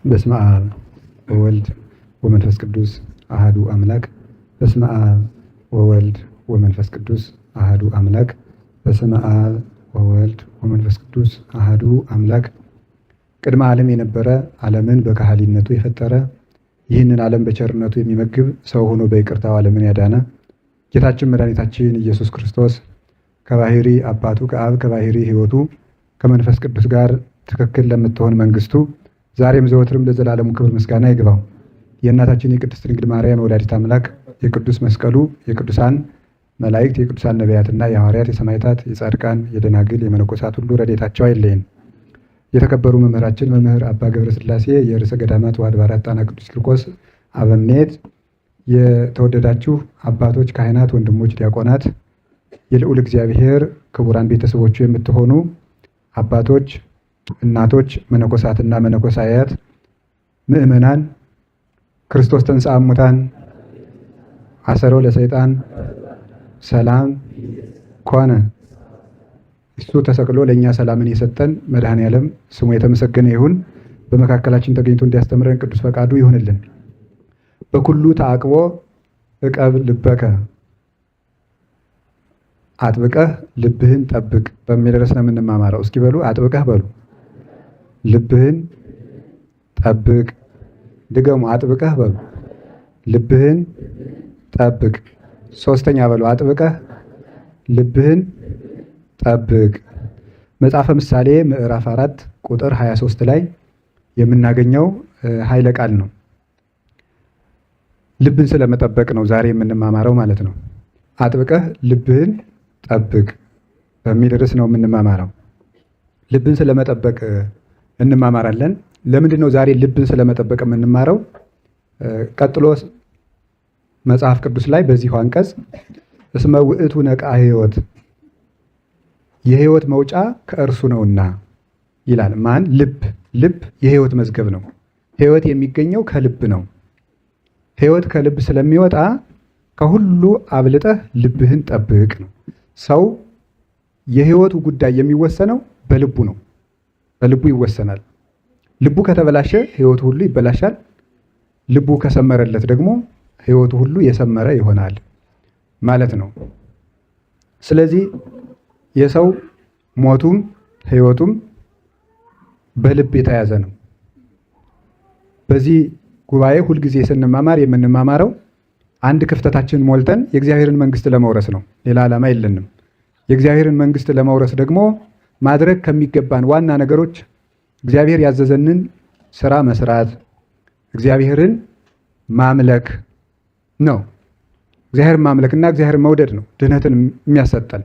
በስመ አብ ወወልድ ወመንፈስ ቅዱስ አሃዱ አምላክ። በስመ አብ ወወልድ ወመንፈስ ቅዱስ አሃዱ አምላክ። በስመ አብ ወወልድ ወመንፈስ ቅዱስ አሃዱ አምላክ። ቅድመ ዓለም የነበረ ዓለምን በካህሊነቱ የፈጠረ ይህንን ዓለም በቸርነቱ የሚመግብ ሰው ሆኖ በይቅርታው ዓለምን ያዳነ ጌታችን መድኃኒታችን ኢየሱስ ክርስቶስ ከባሕሪ አባቱ ከአብ ከባሕሪ ሕይወቱ ከመንፈስ ቅዱስ ጋር ትክክል ለምትሆን መንግስቱ ዛሬም ዘወትርም ለዘላለሙ ክብር ምስጋና ይግባው። የእናታችን የቅድስት ድንግል ማርያም ወላዲተ አምላክ የቅዱስ መስቀሉ የቅዱሳን መላእክት የቅዱሳን ነቢያትና የሐዋርያት የሰማዕታት የጻድቃን የደናግል የመነኮሳት ሁሉ ረድኤታቸው አይለየን። የተከበሩ መምህራችን መምህር አባ ገብረ ሥላሴ የርዕሰ ገዳማት ወአድባራት ጣና ቅዱስ ቂርቆስ አበምኔት፣ የተወደዳችሁ አባቶች፣ ካህናት፣ ወንድሞች፣ ዲያቆናት፣ የልዑል እግዚአብሔር ክቡራን ቤተሰቦቹ የምትሆኑ አባቶች፣ እናቶች፣ መነኮሳትና መነኮሳያት፣ ምእመናን፣ ክርስቶስ ተንሥአ እሙታን አሰሮ ለሰይጣን ሰላም ኮነ። እሱ ተሰቅሎ ለእኛ ሰላምን የሰጠን መድኃኔ ዓለም ስሙ የተመሰገነ ይሁን። በመካከላችን ተገኝቶ እንዲያስተምረን ቅዱስ ፈቃዱ ይሁንልን። በኩሉ ተአቅቦ ዕቀብ ልበከ፣ አጥብቀህ ልብህን ጠብቅ በሚል ርዕስ ነው የምንማማረው። እስኪ በሉ አጥብቀህ በሉ። ልብህን ጠብቅ። ድገሙ። አጥብቀህ በሉ። ልብህን ጠብቅ። ሶስተኛ በሉ። አጥብቀህ ልብህን ጠብቅ። መጽሐፈ ምሳሌ ምዕራፍ 4 ቁጥር 23 ላይ የምናገኘው ኃይለ ቃል ነው። ልብን ስለመጠበቅ ነው ዛሬ የምንማማረው ማለት ነው። አጥብቀህ ልብህን ጠብቅ በሚል ርዕስ ነው የምንማማረው። ልብን ስለመጠበቅ እንማማራለን። ለምንድን ነው ዛሬ ልብን ስለመጠበቅ የምንማረው? ቀጥሎ መጽሐፍ ቅዱስ ላይ በዚሁ አንቀጽ እስመ ውእቱ ነቃ ሕይወት፣ የሕይወት መውጫ ከእርሱ ነውና ይላል። ማን? ልብ። ልብ የሕይወት መዝገብ ነው። ሕይወት የሚገኘው ከልብ ነው። ሕይወት ከልብ ስለሚወጣ ከሁሉ አብልጠህ ልብህን ጠብቅ ነው። ሰው የሕይወቱ ጉዳይ የሚወሰነው በልቡ ነው። በልቡ ይወሰናል። ልቡ ከተበላሸ ሕይወቱ ሁሉ ይበላሻል። ልቡ ከሰመረለት ደግሞ ሕይወቱ ሁሉ የሰመረ ይሆናል ማለት ነው። ስለዚህ የሰው ሞቱም ሕይወቱም በልብ የተያዘ ነው። በዚህ ጉባኤ ሁልጊዜ ስንማማር የምንማማረው አንድ ክፍተታችን ሞልተን የእግዚአብሔርን መንግስት ለመውረስ ነው። ሌላ ዓላማ የለንም። የእግዚአብሔርን መንግስት ለመውረስ ደግሞ ማድረግ ከሚገባን ዋና ነገሮች እግዚአብሔር ያዘዘንን ስራ መስራት፣ እግዚአብሔርን ማምለክ ነው። እግዚአብሔርን ማምለክና እግዚአብሔርን መውደድ ነው ድህነትን የሚያሰጠን።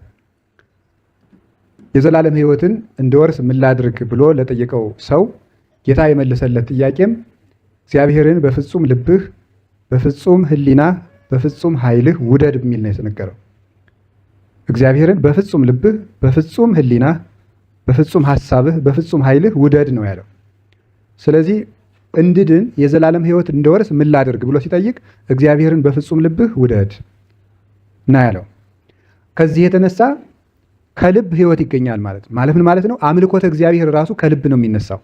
የዘላለም ሕይወትን እንድወርስ ምን ላድርግ ብሎ ለጠየቀው ሰው ጌታ የመለሰለት ጥያቄም እግዚአብሔርን በፍጹም ልብህ፣ በፍጹም ሕሊናህ፣ በፍጹም ኃይልህ ውደድ የሚል ነው የተነገረው። እግዚአብሔርን በፍጹም ልብህ፣ በፍጹም ሕሊናህ፣ በፍጹም ሐሳብህ፣ በፍጹም ኃይልህ ውደድ ነው ያለው። ስለዚህ እንድድን የዘላለም ሕይወት እንደወርስ ምን ላድርግ ብሎ ሲጠይቅ እግዚአብሔርን በፍጹም ልብህ ውደድ ነው ያለው። ከዚህ የተነሳ ከልብ ሕይወት ይገኛል ማለት ምን ማለት ነው? አምልኮተ እግዚአብሔር ራሱ ከልብ ነው የሚነሳው።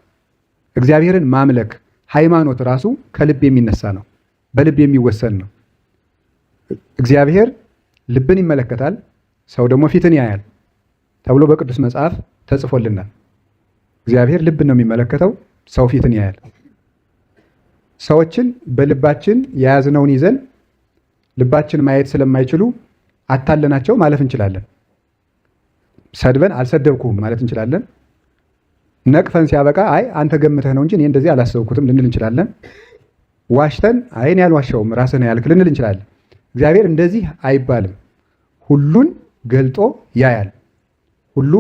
እግዚአብሔርን ማምለክ ሃይማኖት ራሱ ከልብ የሚነሳ ነው፣ በልብ የሚወሰን ነው። እግዚአብሔር ልብን ይመለከታል፣ ሰው ደግሞ ፊትን ያያል ተብሎ በቅዱስ መጽሐፍ ተጽፎልናል። እግዚአብሔር ልብን ነው የሚመለከተው፣ ሰው ፊትን ያያል። ሰዎችን በልባችን የያዝነውን ይዘን ልባችን ማየት ስለማይችሉ አታለናቸው ማለፍ እንችላለን። ሰድበን አልሰደብኩም ማለት እንችላለን። ነቅፈን ሲያበቃ አይ አንተ ገምተህ ነው እንጂ እኔ እንደዚህ አላሰብኩትም ልንል እንችላለን። ዋሽተን አይ እኔ አልዋሻውም ራስህ ነው ያልክ ልንል እንችላለን። እግዚአብሔር እንደዚህ አይባልም። ሁሉን ገልጦ ያያል። ሁሉ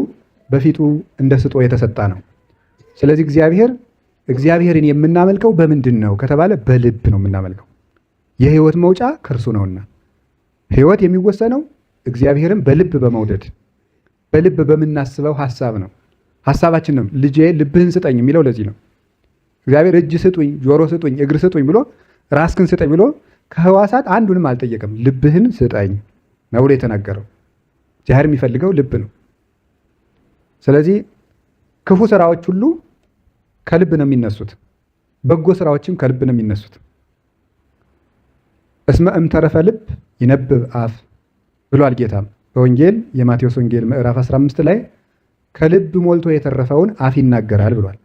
በፊቱ እንደ ስጦ የተሰጣ ነው። ስለዚህ እግዚአብሔርን የምናመልከው በምንድን ነው ከተባለ በልብ ነው የምናመልከው። የሕይወት መውጫ ከእርሱ ነውና ሕይወት የሚወሰነው እግዚአብሔርን በልብ በመውደድ በልብ በምናስበው ሐሳብ ነው። ሐሳባችን ነው። ልጄ ልብህን ስጠኝ የሚለው ለዚህ ነው። እግዚአብሔር እጅ ስጡኝ፣ ጆሮ ስጡኝ፣ እግር ስጡኝ ብሎ ራስክን ስጠኝ ብሎ ከህዋሳት አንዱንም አልጠየቅም። ልብህን ስጠኝ ነው ብሎ የተናገረው። እግዚአብሔር የሚፈልገው ልብ ነው። ስለዚህ ክፉ ስራዎች ሁሉ ከልብ ነው የሚነሱት። በጎ ስራዎችም ከልብ ነው የሚነሱት። እስመ እምተረፈ ልብ ይነብብ አፍ ብሏል ጌታም በወንጌል የማቴዎስ ወንጌል ምዕራፍ 15 ላይ ከልብ ሞልቶ የተረፈውን አፍ ይናገራል ብሏል።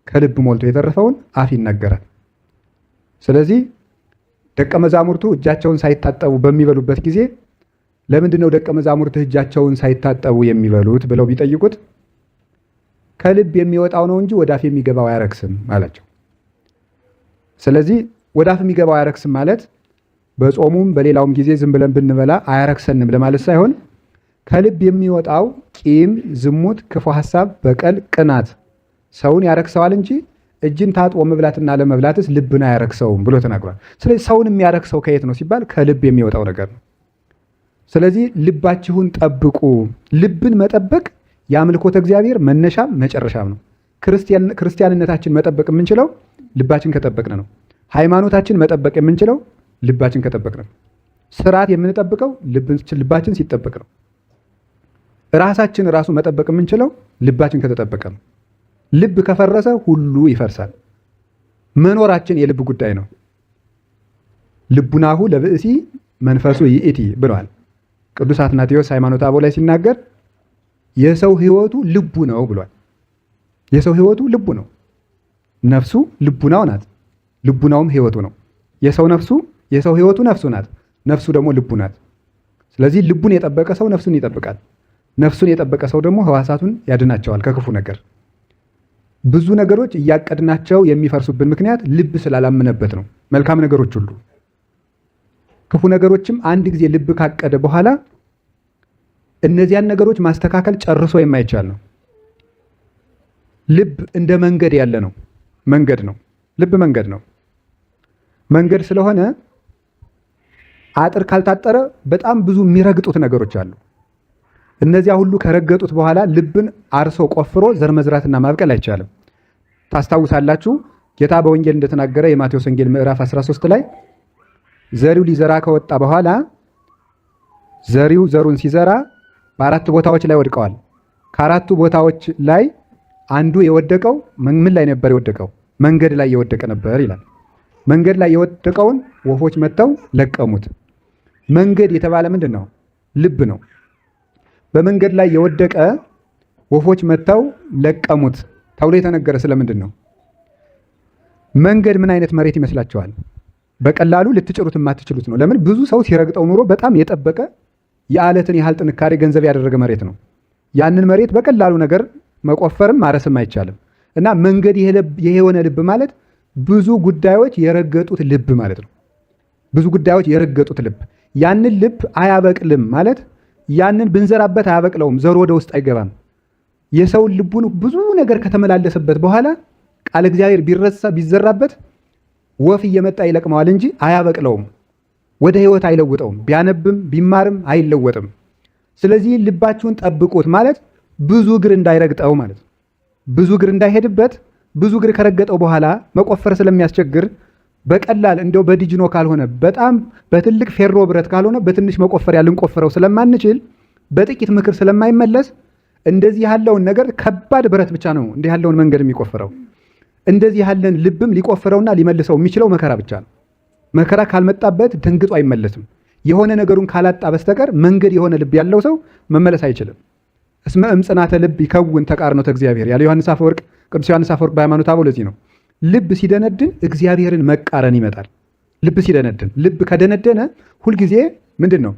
ከልብ ሞልቶ የተረፈውን አፍ ይናገራል። ስለዚህ ደቀ መዛሙርቱ እጃቸውን ሳይታጠቡ በሚበሉበት ጊዜ ለምንድን ነው ደቀ መዛሙርቱ እጃቸውን ሳይታጠቡ የሚበሉት ብለው ቢጠይቁት ከልብ የሚወጣው ነው እንጂ ወደ አፍ የሚገባው አያረክስም አላቸው። ስለዚህ ወደ አፍ የሚገባው አያረክስም ማለት በጾሙም በሌላውም ጊዜ ዝም ብለን ብንበላ አያረክሰንም ለማለት ሳይሆን ከልብ የሚወጣው ቂም፣ ዝሙት፣ ክፉ ሐሳብ፣ በቀል፣ ቅናት ሰውን ያረክሰዋል እንጂ እጅን ታጥቦ መብላትና ለመብላትስ ልብን አያረክሰውም ብሎ ተናግሯል። ስለዚህ ሰውን የሚያረክሰው ከየት ነው ሲባል ከልብ የሚወጣው ነገር ነው። ስለዚህ ልባችሁን ጠብቁ። ልብን መጠበቅ የአምልኮተ እግዚአብሔር መነሻም መጨረሻም ነው። ክርስቲያንነታችን መጠበቅ የምንችለው ልባችን ከጠበቅን ነው። ሃይማኖታችን መጠበቅ የምንችለው ልባችን ከጠበቅን ነው። ስርዓት የምንጠብቀው ልባችን ሲጠበቅ ነው። ራሳችን ራሱ መጠበቅ የምንችለው ልባችን ከተጠበቀ ነው። ልብ ከፈረሰ ሁሉ ይፈርሳል። መኖራችን የልብ ጉዳይ ነው። ልቡናሁ ለብእሲ መንፈሱ ይእቲ ብለዋል ቅዱስ አትናቴዎስ ሃይማኖተ አበው ላይ ሲናገር የሰው ህይወቱ ልቡ ነው ብሏል። የሰው ህይወቱ ልቡ ነው። ነፍሱ ልቡናው ናት፣ ልቡናውም ህይወቱ ነው። የሰው ህይወቱ ነፍሱ ናት፣ ነፍሱ ደግሞ ልቡ ናት። ስለዚህ ልቡን የጠበቀ ሰው ነፍሱን ይጠብቃል። ነፍሱን የጠበቀ ሰው ደግሞ ህዋሳቱን ያድናቸዋል ከክፉ ነገር። ብዙ ነገሮች እያቀድናቸው የሚፈርሱብን ምክንያት ልብ ስላላመነበት ነው። መልካም ነገሮች ሁሉ ክፉ ነገሮችም አንድ ጊዜ ልብ ካቀደ በኋላ እነዚያን ነገሮች ማስተካከል ጨርሶ የማይቻል ነው። ልብ እንደ መንገድ ያለ ነው። መንገድ ነው። ልብ መንገድ ነው። መንገድ ስለሆነ አጥር ካልታጠረ በጣም ብዙ የሚረግጡት ነገሮች አሉ። እነዚያ ሁሉ ከረገጡት በኋላ ልብን አርሶ ቆፍሮ ዘር መዝራትና ማብቀል አይቻልም። ታስታውሳላችሁ ጌታ በወንጌል እንደተናገረ የማቴዎስ ወንጌል ምዕራፍ 13 ላይ ዘሪው ሊዘራ ከወጣ በኋላ ዘሪው ዘሩን ሲዘራ በአራት ቦታዎች ላይ ወድቀዋል። ከአራቱ ቦታዎች ላይ አንዱ የወደቀው ምን ላይ ነበር የወደቀው? መንገድ ላይ የወደቀ ነበር ይላል። መንገድ ላይ የወደቀውን ወፎች መጥተው ለቀሙት። መንገድ የተባለ ምንድን ነው? ልብ ነው። በመንገድ ላይ የወደቀ ወፎች መጥተው ለቀሙት ተብሎ የተነገረ ስለምንድን ነው? መንገድ ምን አይነት መሬት ይመስላችኋል? በቀላሉ ልትጭሩት የማትችሉት ነው። ለምን? ብዙ ሰው ሲረግጠው ኑሮ በጣም የጠበቀ የአለትን ያህል ጥንካሬ ገንዘብ ያደረገ መሬት ነው። ያንን መሬት በቀላሉ ነገር መቆፈርም ማረስም አይቻልም። እና መንገድ ይሄ የሆነ ልብ ማለት ብዙ ጉዳዮች የረገጡት ልብ ማለት ነው። ብዙ ጉዳዮች የረገጡት ልብ ያንን ልብ አያበቅልም ማለት ያንን ብንዘራበት አያበቅለውም፣ ዘሩ ወደ ውስጥ አይገባም። የሰውን ልቡን ብዙ ነገር ከተመላለሰበት በኋላ ቃል እግዚአብሔር ቢዘራበት ወፍ እየመጣ ይለቅመዋል እንጂ አያበቅለውም፣ ወደ ህይወት አይለውጠውም። ቢያነብም ቢማርም አይለወጥም። ስለዚህ ልባችሁን ጠብቁት ማለት ብዙ እግር እንዳይረግጠው ማለት ነው። ብዙ እግር እንዳይሄድበት። ብዙ እግር ከረገጠው በኋላ መቆፈር ስለሚያስቸግር በቀላል እንደው በዲጅኖ ካልሆነ በጣም በትልቅ ፌሮ ብረት ካልሆነ በትንሽ መቆፈሪያ ልንቆፍረው ስለማንችል በጥቂት ምክር ስለማይመለስ እንደዚህ ያለውን ነገር ከባድ ብረት ብቻ ነው እንዲህ ያለውን መንገድ የሚቆፍረው። እንደዚህ ያለን ልብም ሊቆፍረውና ሊመልሰው የሚችለው መከራ ብቻ ነው። መከራ ካልመጣበት ደንግጦ አይመለስም። የሆነ ነገሩን ካላጣ በስተቀር መንገድ የሆነ ልብ ያለው ሰው መመለስ አይችልም። እስመ እምጽናተ ልብ ይከውን ተቃርኖተ እግዚአብሔር ያለ ዮሐንስ አፈወርቅ ቅዱስ ዮሐንስ አፈወርቅ በሃይማኖተ አበው ለዚህ ነው ልብ ሲደነድን እግዚአብሔርን መቃረን ይመጣል። ልብ ሲደነድን፣ ልብ ከደነደነ ሁልጊዜ ምንድን ነው?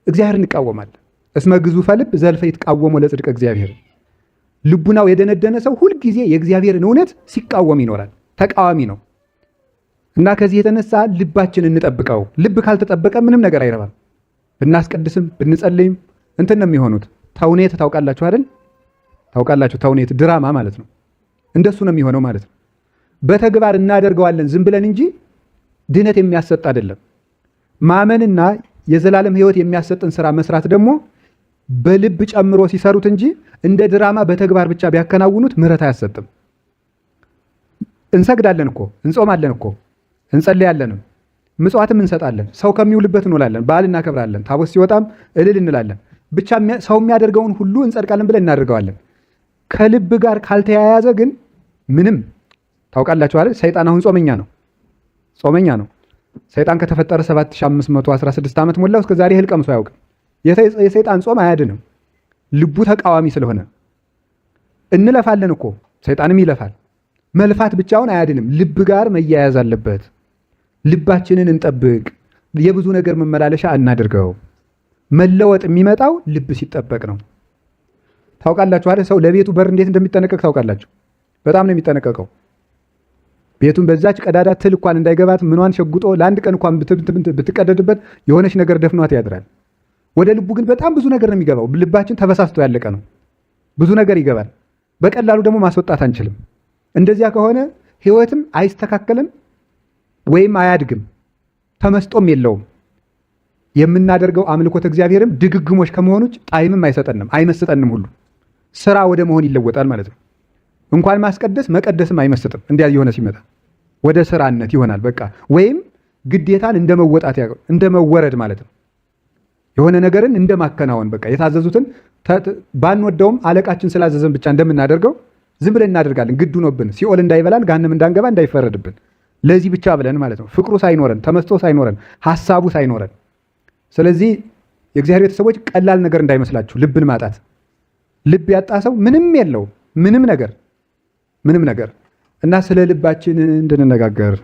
እግዚአብሔርን ይቃወማል። እስመ ግዙፈ ልብ ዘልፈ ይትቃወሞ ለጽድቅ እግዚአብሔር። ልቡናው የደነደነ ሰው ሁልጊዜ የእግዚአብሔርን እውነት ሲቃወም ይኖራል። ተቃዋሚ ነው። እና ከዚህ የተነሳ ልባችን እንጠብቀው። ልብ ካልተጠበቀ ምንም ነገር አይረባም። ብናስቀድስም ብንጸልይም እንትን ነው የሚሆኑት። ተውኔት ታውቃላችሁ አይደል? ታውቃላችሁ። ተውኔት ድራማ ማለት ነው። እንደሱ ነው የሚሆነው ማለት ነው። በተግባር እናደርገዋለን ዝም ብለን እንጂ ድነት የሚያሰጥ አይደለም። ማመንና የዘላለም ሕይወት የሚያሰጥን ስራ መስራት ደግሞ በልብ ጨምሮ ሲሰሩት እንጂ እንደ ድራማ በተግባር ብቻ ቢያከናውኑት ምሕረት አያሰጥም። እንሰግዳለን እኮ፣ እንጾማለን እኮ፣ እንጸልያለንም፣ ምጽዋትም እንሰጣለን፣ ሰው ከሚውልበት እንውላለን፣ በዓል እናከብራለን፣ ታቦት ሲወጣም እልል እንላለን። ብቻ ሰው የሚያደርገውን ሁሉ እንጸድቃለን ብለን እናደርገዋለን። ከልብ ጋር ካልተያያዘ ግን ምንም ታውቃላችሁ አይደል? ሰይጣን አሁን ጾመኛ ነው። ሰይጣን ከተፈጠረ 7516 ዓመት ሞላው። እስከ ዛሬ እህል ቀምሶ አያውቅም። የሰይጣን ጾም አያድንም፣ ልቡ ተቃዋሚ ስለሆነ። እንለፋለን እኮ ሰይጣንም ይለፋል። መልፋት ብቻውን አያድንም፣ ልብ ጋር መያያዝ አለበት። ልባችንን እንጠብቅ፣ የብዙ ነገር መመላለሻ እናድርገው። መለወጥ የሚመጣው ልብ ሲጠበቅ ነው። ታውቃላችሁ አይደል? ሰው ለቤቱ በር እንዴት እንደሚጠነቀቅ ታውቃላችሁ? በጣም ነው የሚጠነቀቀው። ቤቱን በዛች ቀዳዳ ትል እንኳን እንዳይገባት ምኗን ሸጉጦ ለአንድ ቀን እንኳን ብትቀደድበት የሆነች ነገር ደፍኗት ያድራል። ወደ ልቡ ግን በጣም ብዙ ነገር ነው የሚገባው። ልባችን ተበሳስቶ ያለቀ ነው። ብዙ ነገር ይገባል። በቀላሉ ደግሞ ማስወጣት አንችልም። እንደዚያ ከሆነ ህይወትም አይስተካከልም ወይም አያድግም፣ ተመስጦም የለውም። የምናደርገው አምልኮተ እግዚአብሔርም ድግግሞች ከመሆኑ ውጭ ጣዕምም አይሰጠንም፣ አይመስጠንም። ሁሉ ስራ ወደ መሆን ይለወጣል ማለት ነው። እንኳን ማስቀደስ መቀደስም አይመስጥም። እንዲያ የሆነ ሲመጣ ወደ ስራነት ይሆናል በቃ። ወይም ግዴታን እንደመወጣት እንደመወረድ ማለት ነው። የሆነ ነገርን እንደማከናወን በቃ የታዘዙትን ባንወደውም አለቃችን ስላዘዘን ብቻ እንደምናደርገው ዝም ብለን እናደርጋለን። ግድ ሆኖብን ሲኦል እንዳይበላን ገሃነም እንዳንገባ እንዳይፈረድብን ለዚህ ብቻ ብለን ማለት ነው። ፍቅሩ ሳይኖረን፣ ተመስጦ ሳይኖረን፣ ሐሳቡ ሳይኖረን። ስለዚህ የእግዚአብሔር ቤተሰቦች ቀላል ነገር እንዳይመስላችሁ ልብን ማጣት። ልብ ያጣ ሰው ምንም የለውም፣ ምንም ነገር እና ስለ ልባችን እንድንነጋገር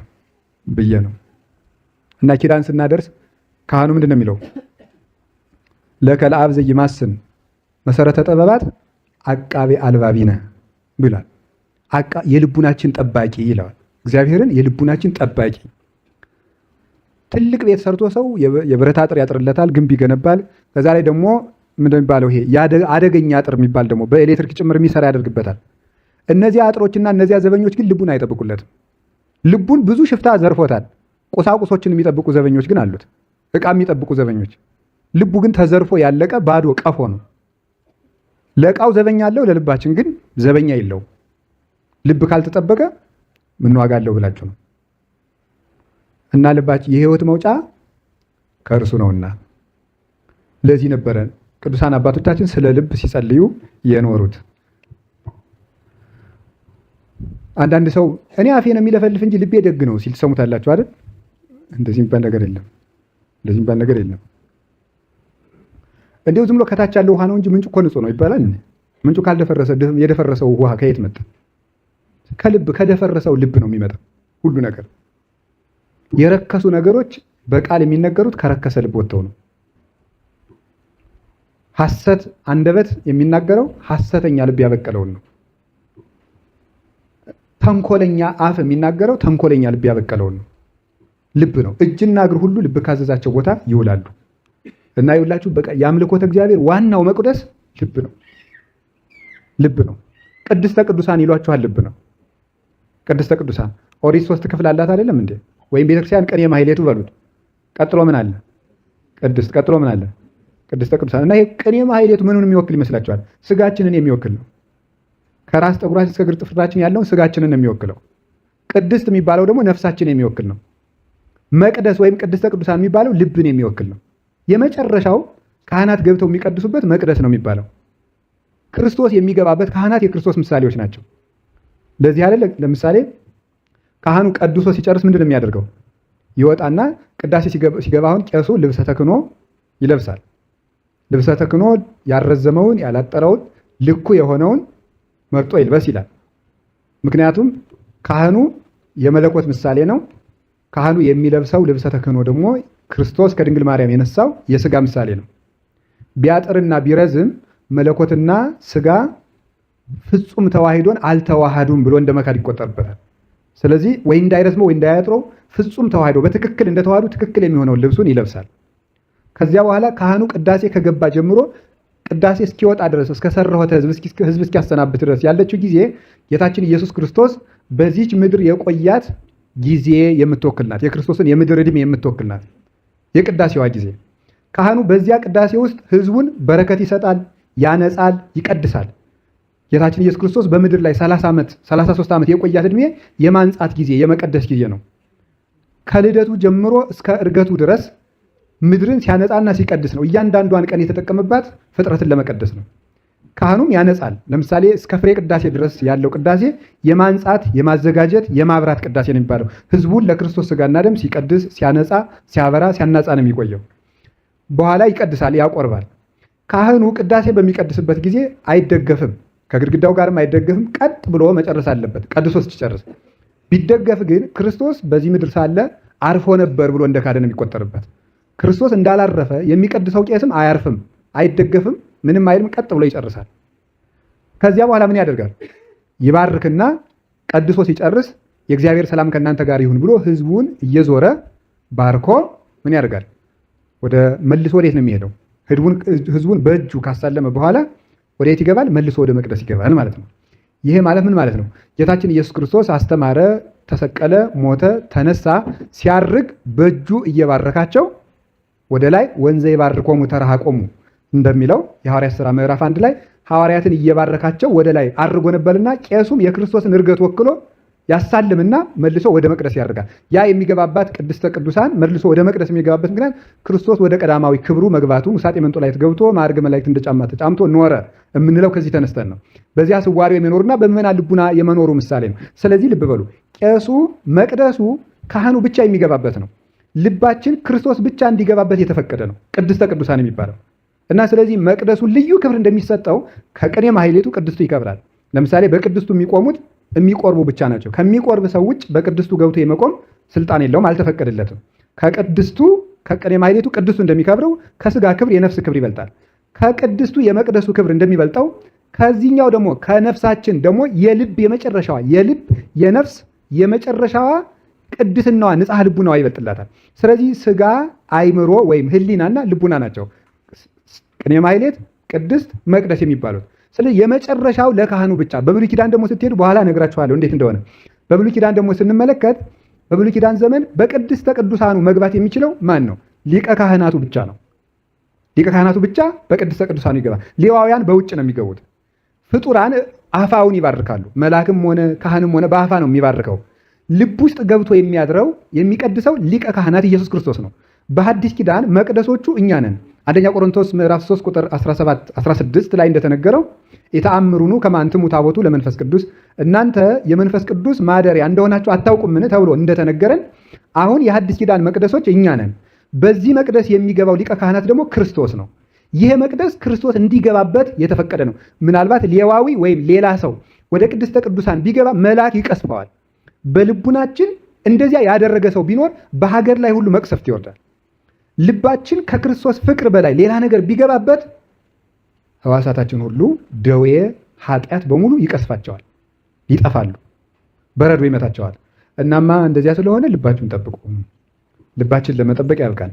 ብዬ ነው። እና ኪዳን ስናደርስ ካህኑ ምንድን ነው የሚለው? ለከ ለአብ ዘይማስን መሰረተ ጥበባት አቃቤ አልባቢነ ብሏል። የልቡናችን ጠባቂ ይለዋል። እግዚአብሔርን የልቡናችን ጠባቂ። ትልቅ ቤት ሰርቶ ሰው የብረት አጥር ያጥርለታል፣ ግንብ ይገነባል። ከዛ ላይ ደግሞ ምንድን ነው የሚባለው? ይሄ አደገኛ አጥር የሚባል ደግሞ በኤሌክትሪክ ጭምር የሚሰራ ያደርግበታል። እነዚያ አጥሮችና እነዚያ ዘበኞች ግን ልቡን አይጠብቁለትም። ልቡን ብዙ ሽፍታ ዘርፎታል። ቁሳቁሶችን የሚጠብቁ ዘበኞች ግን አሉት፣ ዕቃ የሚጠብቁ ዘበኞች። ልቡ ግን ተዘርፎ ያለቀ ባዶ ቀፎ ነው። ለዕቃው ዘበኛ አለው፣ ለልባችን ግን ዘበኛ የለውም። ልብ ካልተጠበቀ ምን ዋጋ አለው ብላችሁ ነው። እና ልባችን የህይወት መውጫ ከእርሱ ነውና ለዚህ ነበረ ቅዱሳን አባቶቻችን ስለ ልብ ሲጸልዩ የኖሩት። አንዳንድ ሰው እኔ አፌን የሚለፈልፍ እንጂ ልቤ ደግ ነው ሲል ትሰሙታላችሁ አይደል? እንደዚህ የሚባል ነገር የለም። እንዲሁ ዝም ብሎ ከታች ያለው ውሃ ነው እንጂ ምንጩ እኮ ንጹህ ነው ይባላል። ምንጩ ካልደፈረሰ የደፈረሰው ውሃ ከየት መጣ? ከደፈረሰው ልብ ነው የሚመጣው ሁሉ ነገር። የረከሱ ነገሮች በቃል የሚነገሩት ከረከሰ ልብ ወጥተው ነው። ሐሰት አንደበት የሚናገረው ሐሰተኛ ልብ ያበቀለውን ነው። ተንኮለኛ አፍ የሚናገረው ተንኮለኛ ልብ ያበቀለውን ነው። ልብ ነው። እጅና እግር ሁሉ ልብ ካዘዛቸው ቦታ ይውላሉ። እና ይውላችሁ በቃ የአምልኮተ እግዚአብሔር ዋናው መቅደስ ልብ ነው። ቅድስተ ቅዱሳን ይሏችኋል። ልብ ነው ቅድስተ ቅዱሳን። ኦሪት 3 ክፍል አላት አይደለም እንዴ? ወይም ቤተክርስቲያን ቅኔ ማህሌቱ በሉት። ቀጥሎ ምን አለ? ቅድስት። ቀጥሎ ምን አለ? ቅድስተ ቅዱሳን። እና ይሄ ቅኔ ማህሌቱ ምኑን የሚወክል ይመስላችኋል? ስጋችንን የሚወክል ነው። ከራስ ጠጉራችን እስከ እግር ጥፍራችን ያለውን ስጋችንን የሚወክለው። ቅድስት የሚባለው ደግሞ ነፍሳችን የሚወክል ነው። መቅደስ ወይም ቅድስተ ቅዱሳን የሚባለው ልብን የሚወክል ነው። የመጨረሻው ካህናት ገብተው የሚቀድሱበት መቅደስ ነው የሚባለው። ክርስቶስ የሚገባበት ካህናት የክርስቶስ ምሳሌዎች ናቸው። ለዚህ አይደል ለምሳሌ ካህኑ ቀድሶ ሲጨርስ ምንድን ነው የሚያደርገው? ይወጣና ቅዳሴ ሲገባ አሁን ቄሱ ልብሰ ተክህኖ ይለብሳል። ልብሰ ተክህኖ ያረዘመውን ያላጠረውን ልኩ የሆነውን መርጦ ይልበስ ይላል። ምክንያቱም ካህኑ የመለኮት ምሳሌ ነው። ካህኑ የሚለብሰው ልብሰ ተክህኖ ደግሞ ክርስቶስ ከድንግል ማርያም የነሳው የስጋ ምሳሌ ነው። ቢያጥርና ቢረዝም መለኮትና ስጋ ፍጹም ተዋሂዶን አልተዋሃዱም ብሎ እንደመካድ ይቆጠርበታል። ስለዚህ ወይ እንዳይረዝመው ወይ እንዳያጥረው ፍጹም ተዋሂዶ በትክክል እንደተዋሃዱ ትክክል የሚሆነውን ልብሱን ይለብሳል። ከዚያ በኋላ ካህኑ ቅዳሴ ከገባ ጀምሮ ቅዳሴ እስኪወጣ ድረስ እስከ ሰረሆተ ህዝብ እስኪያሰናብት ድረስ ያለችው ጊዜ ጌታችን ኢየሱስ ክርስቶስ በዚች ምድር የቆያት ጊዜ የምትወክል ናት። የክርስቶስን የምድር ዕድሜ የምትወክል ናት የቅዳሴዋ ጊዜ። ካህኑ በዚያ ቅዳሴ ውስጥ ህዝቡን በረከት ይሰጣል፣ ያነጻል፣ ይቀድሳል። ጌታችን ኢየሱስ ክርስቶስ በምድር ላይ 33 ዓመት የቆያት ዕድሜ የማንጻት ጊዜ የመቀደስ ጊዜ ነው። ከልደቱ ጀምሮ እስከ እርገቱ ድረስ ምድርን ሲያነጻና ሲቀድስ ነው። እያንዳንዷን ቀን የተጠቀመባት ፍጥረትን ለመቀደስ ነው። ካህኑም ያነጻል። ለምሳሌ እስከ ፍሬ ቅዳሴ ድረስ ያለው ቅዳሴ የማንጻት፣ የማዘጋጀት፣ የማብራት ቅዳሴ ነው የሚባለው። ህዝቡን ለክርስቶስ ስጋና ደም ሲቀድስ፣ ሲያነጻ፣ ሲያበራ፣ ሲያናጻ ነው የሚቆየው። በኋላ ይቀድሳል፣ ያቆርባል። ካህኑ ቅዳሴ በሚቀድስበት ጊዜ አይደገፍም፣ ከግድግዳው ጋርም አይደገፍም። ቀጥ ብሎ መጨረስ አለበት ቀድሶ ሲጨርስ። ቢደገፍ ግን ክርስቶስ በዚህ ምድር ሳለ አርፎ ነበር ብሎ እንደ ካደ ነው የሚቆጠርበት። ክርስቶስ እንዳላረፈ የሚቀድሰው ቄስም አያርፍም፣ አይደገፍም፣ ምንም አይልም፣ ቀጥ ብሎ ይጨርሳል። ከዚያ በኋላ ምን ያደርጋል? ይባርክና ቀድሶ ሲጨርስ የእግዚአብሔር ሰላም ከእናንተ ጋር ይሁን ብሎ ህዝቡን እየዞረ ባርኮ ምን ያደርጋል? ወደ መልሶ ወዴት ነው የሚሄደው? ህዝቡን በእጁ ካሳለመ በኋላ ወዴት ይገባል? መልሶ ወደ መቅደስ ይገባል ማለት ነው። ይሄ ማለት ምን ማለት ነው? ጌታችን ኢየሱስ ክርስቶስ አስተማረ፣ ተሰቀለ፣ ሞተ፣ ተነሳ። ሲያርግ በእጁ እየባረካቸው ወደ ላይ ወንዘ ይባርኮሙ ተረሃቆሙ እንደሚለው የሐዋርያት ሥራ ምዕራፍ 1 ላይ ሐዋርያትን እየባረካቸው ወደ ላይ አድርጎ ነበርና ቄሱም የክርስቶስን ዕርገት ወክሎ ያሳልምና መልሶ ወደ መቅደስ ያደርጋል። ያ የሚገባባት ቅድስተ ቅዱሳን መልሶ ወደ መቅደስ የሚገባበት ምክንያት ክርስቶስ ወደ ቀዳማዊ ክብሩ መግባቱ ውሳጤ መንጦላዕት ገብቶ ማዕርገ መላእክት እንደ ጫማ ተጫምቶ ኖረ የምንለው ከዚህ ተነስተን ነው። በዚያ ስዋሪው የመኖሩና በምዕመናን ልቡና የመኖሩ ምሳሌ ነው። ስለዚህ ልብ በሉ፣ ቄሱ መቅደሱ ካህኑ ብቻ የሚገባበት ነው። ልባችን ክርስቶስ ብቻ እንዲገባበት የተፈቀደ ነው ቅድስተ ቅዱሳን የሚባለው እና ስለዚህ መቅደሱ ልዩ ክብር እንደሚሰጠው ከቅኔ ማህሌቱ ቅድስቱ ይከብራል። ለምሳሌ በቅድስቱ የሚቆሙት የሚቆርቡ ብቻ ናቸው። ከሚቆርብ ሰው ውጭ በቅድስቱ ገብቶ የመቆም ስልጣን የለውም፣ አልተፈቀደለትም። ከቅድስቱ ከቅኔ ማህሌቱ ቅድስቱ እንደሚከብረው ከስጋ ክብር የነፍስ ክብር ይበልጣል። ከቅድስቱ የመቅደሱ ክብር እንደሚበልጠው ከዚህኛው ደግሞ ከነፍሳችን ደግሞ የልብ የመጨረሻዋ የልብ የነፍስ የመጨረሻዋ ቅድስናዋ ንጽሐ ልቡናዋ ይበልጥላታል። ስለዚህ ስጋ አይምሮ ወይም ህሊናና ልቡና ናቸው ቅኔ ማህሌት፣ ቅድስት፣ መቅደስ የሚባሉት። ስለዚህ የመጨረሻው ለካህኑ ብቻ። በብሉይ ኪዳን ደግሞ ስትሄዱ በኋላ እነግራችኋለሁ እንዴት እንደሆነ። በብሉይ ኪዳን ደግሞ ስንመለከት በብሉይ ኪዳን ዘመን በቅድስተ ቅዱሳኑ መግባት የሚችለው ማን ነው? ሊቀ ካህናቱ ብቻ ነው። ሊቀ ካህናቱ ብቻ በቅድስተ ቅዱሳኑ ይገባል። ሌዋውያን በውጭ ነው የሚገቡት። ፍጡራን አፋውን ይባርካሉ። መልአክም ሆነ ካህንም ሆነ በአፋ ነው የሚባርከው። ልብ ውስጥ ገብቶ የሚያድረው የሚቀድሰው ሊቀ ካህናት ኢየሱስ ክርስቶስ ነው። በሐዲስ ኪዳን መቅደሶቹ እኛ ነን። አንደኛ ቆሮንቶስ ምዕራፍ 3 ቁጥር 16 ላይ እንደተነገረው የተአምሩኑ ከማንትሙ ታቦቱ ለመንፈስ ቅዱስ፣ እናንተ የመንፈስ ቅዱስ ማደሪያ እንደሆናችሁ አታውቁምን ተብሎ እንደተነገረን አሁን የሐዲስ ኪዳን መቅደሶች እኛ ነን። በዚህ መቅደስ የሚገባው ሊቀ ካህናት ደግሞ ክርስቶስ ነው። ይሄ መቅደስ ክርስቶስ እንዲገባበት የተፈቀደ ነው። ምናልባት ሌዋዊ ወይም ሌላ ሰው ወደ ቅድስተ ቅዱሳን ቢገባ መልአክ ይቀስፈዋል። በልቡናችን እንደዚያ ያደረገ ሰው ቢኖር በሀገር ላይ ሁሉ መቅሰፍት ይወርዳል። ልባችን ከክርስቶስ ፍቅር በላይ ሌላ ነገር ቢገባበት ሕዋሳታችን ሁሉ ደዌ፣ ኃጢአት በሙሉ ይቀስፋቸዋል፣ ይጠፋሉ፣ በረዶ ይመታቸዋል። እናማ እንደዚያ ስለሆነ ልባችሁን ጠብቁ። ልባችን ለመጠበቅ ያብቃል።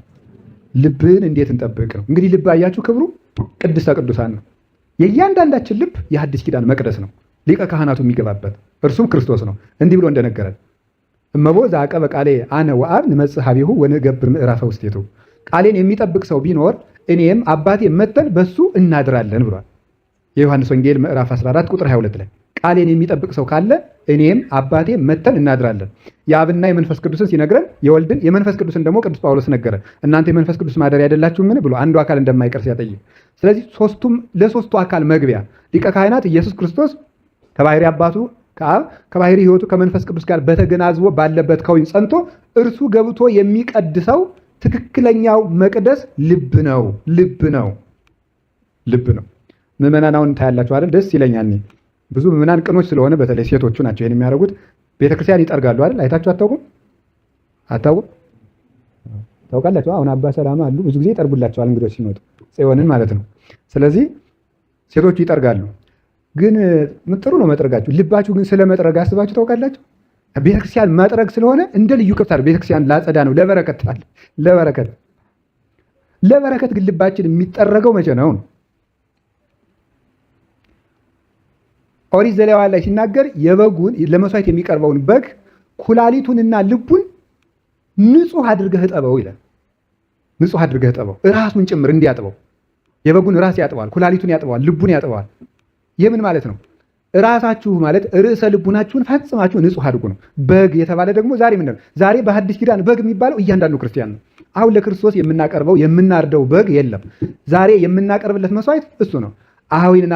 ልብን እንዴት እንጠብቅ ነው እንግዲህ። ልብ አያችሁ ክብሩ ቅድስተ ቅዱሳን ነው። የእያንዳንዳችን ልብ የሐዲስ ኪዳን መቅደስ ነው፣ ሊቀ ካህናቱ የሚገባበት እርሱም ክርስቶስ ነው። እንዲህ ብሎ እንደነገረን እመቦ ዘአቀበ ቃሌ አነ ወአብ ንመጽእ ኀቤሁ ወንገብር ምዕራፈ ውስቴቱ፣ ቃሌን የሚጠብቅ ሰው ቢኖር እኔም አባቴ መተን በሱ እናድራለን ብሏል። የዮሐንስ ወንጌል ምዕራፍ 14 ቁጥር 22 ላይ ቃሌን የሚጠብቅ ሰው ካለ እኔም አባቴ መተን እናድራለን። የአብና የመንፈስ ቅዱስን ሲነግረን የወልድን የመንፈስ ቅዱስን ደግሞ ቅዱስ ጳውሎስ ነገረ። እናንተ የመንፈስ ቅዱስ ማደሪያ አይደላችሁምን ብሎ አንዱ አካል እንደማይቀር ሲያጠይቅ፣ ስለዚህ ለሶስቱ አካል መግቢያ ሊቀ ካህናት ኢየሱስ ክርስቶስ ከባሕሪ አባቱ ከአብ ከባሕሪ ሕይወቱ ከመንፈስ ቅዱስ ጋር በተገናዝቦ ባለበት ከወይን ጸንቶ እርሱ ገብቶ የሚቀድሰው ትክክለኛው መቅደስ ልብ ነው። ልብ ነው። ልብ ነው። ምዕመናን አሁን ታያላችሁ አይደል? ደስ ይለኛል። ብዙ ምዕመናን ቅኖች ስለሆነ በተለይ ሴቶቹ ናቸው ይሄን የሚያደርጉት። ቤተክርስቲያን ይጠርጋሉ አይደል? አይታችሁ አታውቁም? አታውቁም? ታውቃላችሁ? አሁን አባ ሰላማ አሉ፣ ብዙ ጊዜ ይጠርጉላቸዋል እንግዶች ሲመጡ፣ ጽዮንን ማለት ነው። ስለዚህ ሴቶቹ ይጠርጋሉ። ግን ጥሩ ነው መጥረጋችሁ። ልባችሁ ግን ስለ መጥረግ አስባችሁ ታውቃላችሁ? ቤተክርስቲያን መጥረግ ስለሆነ እንደ ልዩ ክብታል። ቤተክርስቲያን ላጸዳ ነው፣ ለበረከት አለ። ለበረከት ግን ልባችን የሚጠረገው መቼ ነው? ኦሪት ዘሌዋውያን ላይ ሲናገር የበጉን ለመስዋዕት የሚቀርበውን በግ ኩላሊቱንና ልቡን ንጹህ አድርገህ እጠበው ይላል። ንጹህ አድርገህ እጠበው፣ ራሱን ጭምር እንዲያጥበው። የበጉን ራስ ያጥበዋል፣ ኩላሊቱን ያጥበዋል፣ ልቡን ያጥበዋል። ይህ ምን ማለት ነው? ራሳችሁ ማለት ርዕሰ ልቡናችሁን ፈጽማችሁ ንጹህ አድርጉ ነው። በግ የተባለ ደግሞ ዛሬ ምንድን ነው? ዛሬ በሐዲስ ኪዳን በግ የሚባለው እያንዳንዱ ክርስቲያን ነው። አሁን ለክርስቶስ የምናቀርበው የምናርደው በግ የለም። ዛሬ የምናቀርብለት መስዋዕት እሱ ነው። አኀዊንን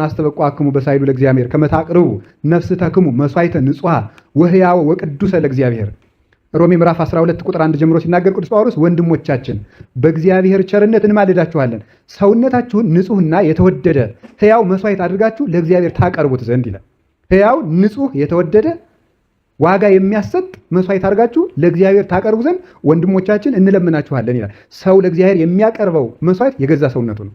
አስተበቁአክሙ በሳይሉ ለእግዚአብሔር ከመ ታቅርቡ ነፍስተክሙ መሥዋዕተ ንጹሐ ወሕያወ ወቅዱሰ ለእግዚአብሔር። ሮሜ ምዕራፍ 12 ቁጥር 1 ጀምሮ ሲናገር ቅዱስ ጳውሎስ ወንድሞቻችን በእግዚአብሔር ቸርነት እንማልዳችኋለን ሰውነታችሁን ንጹሕና የተወደደ ሕያው መሥዋዕት አድርጋችሁ ለእግዚአብሔር ታቀርቡት ዘንድ ይላል። ሕያው ንጹሕ የተወደደ ዋጋ የሚያሰጥ መሥዋዕት አድርጋችሁ ለእግዚአብሔር ታቀርቡ ዘንድ ወንድሞቻችን እንለምናችኋለን ይላል። ሰው ለእግዚአብሔር የሚያቀርበው መሥዋዕት የገዛ ሰውነቱ ነው።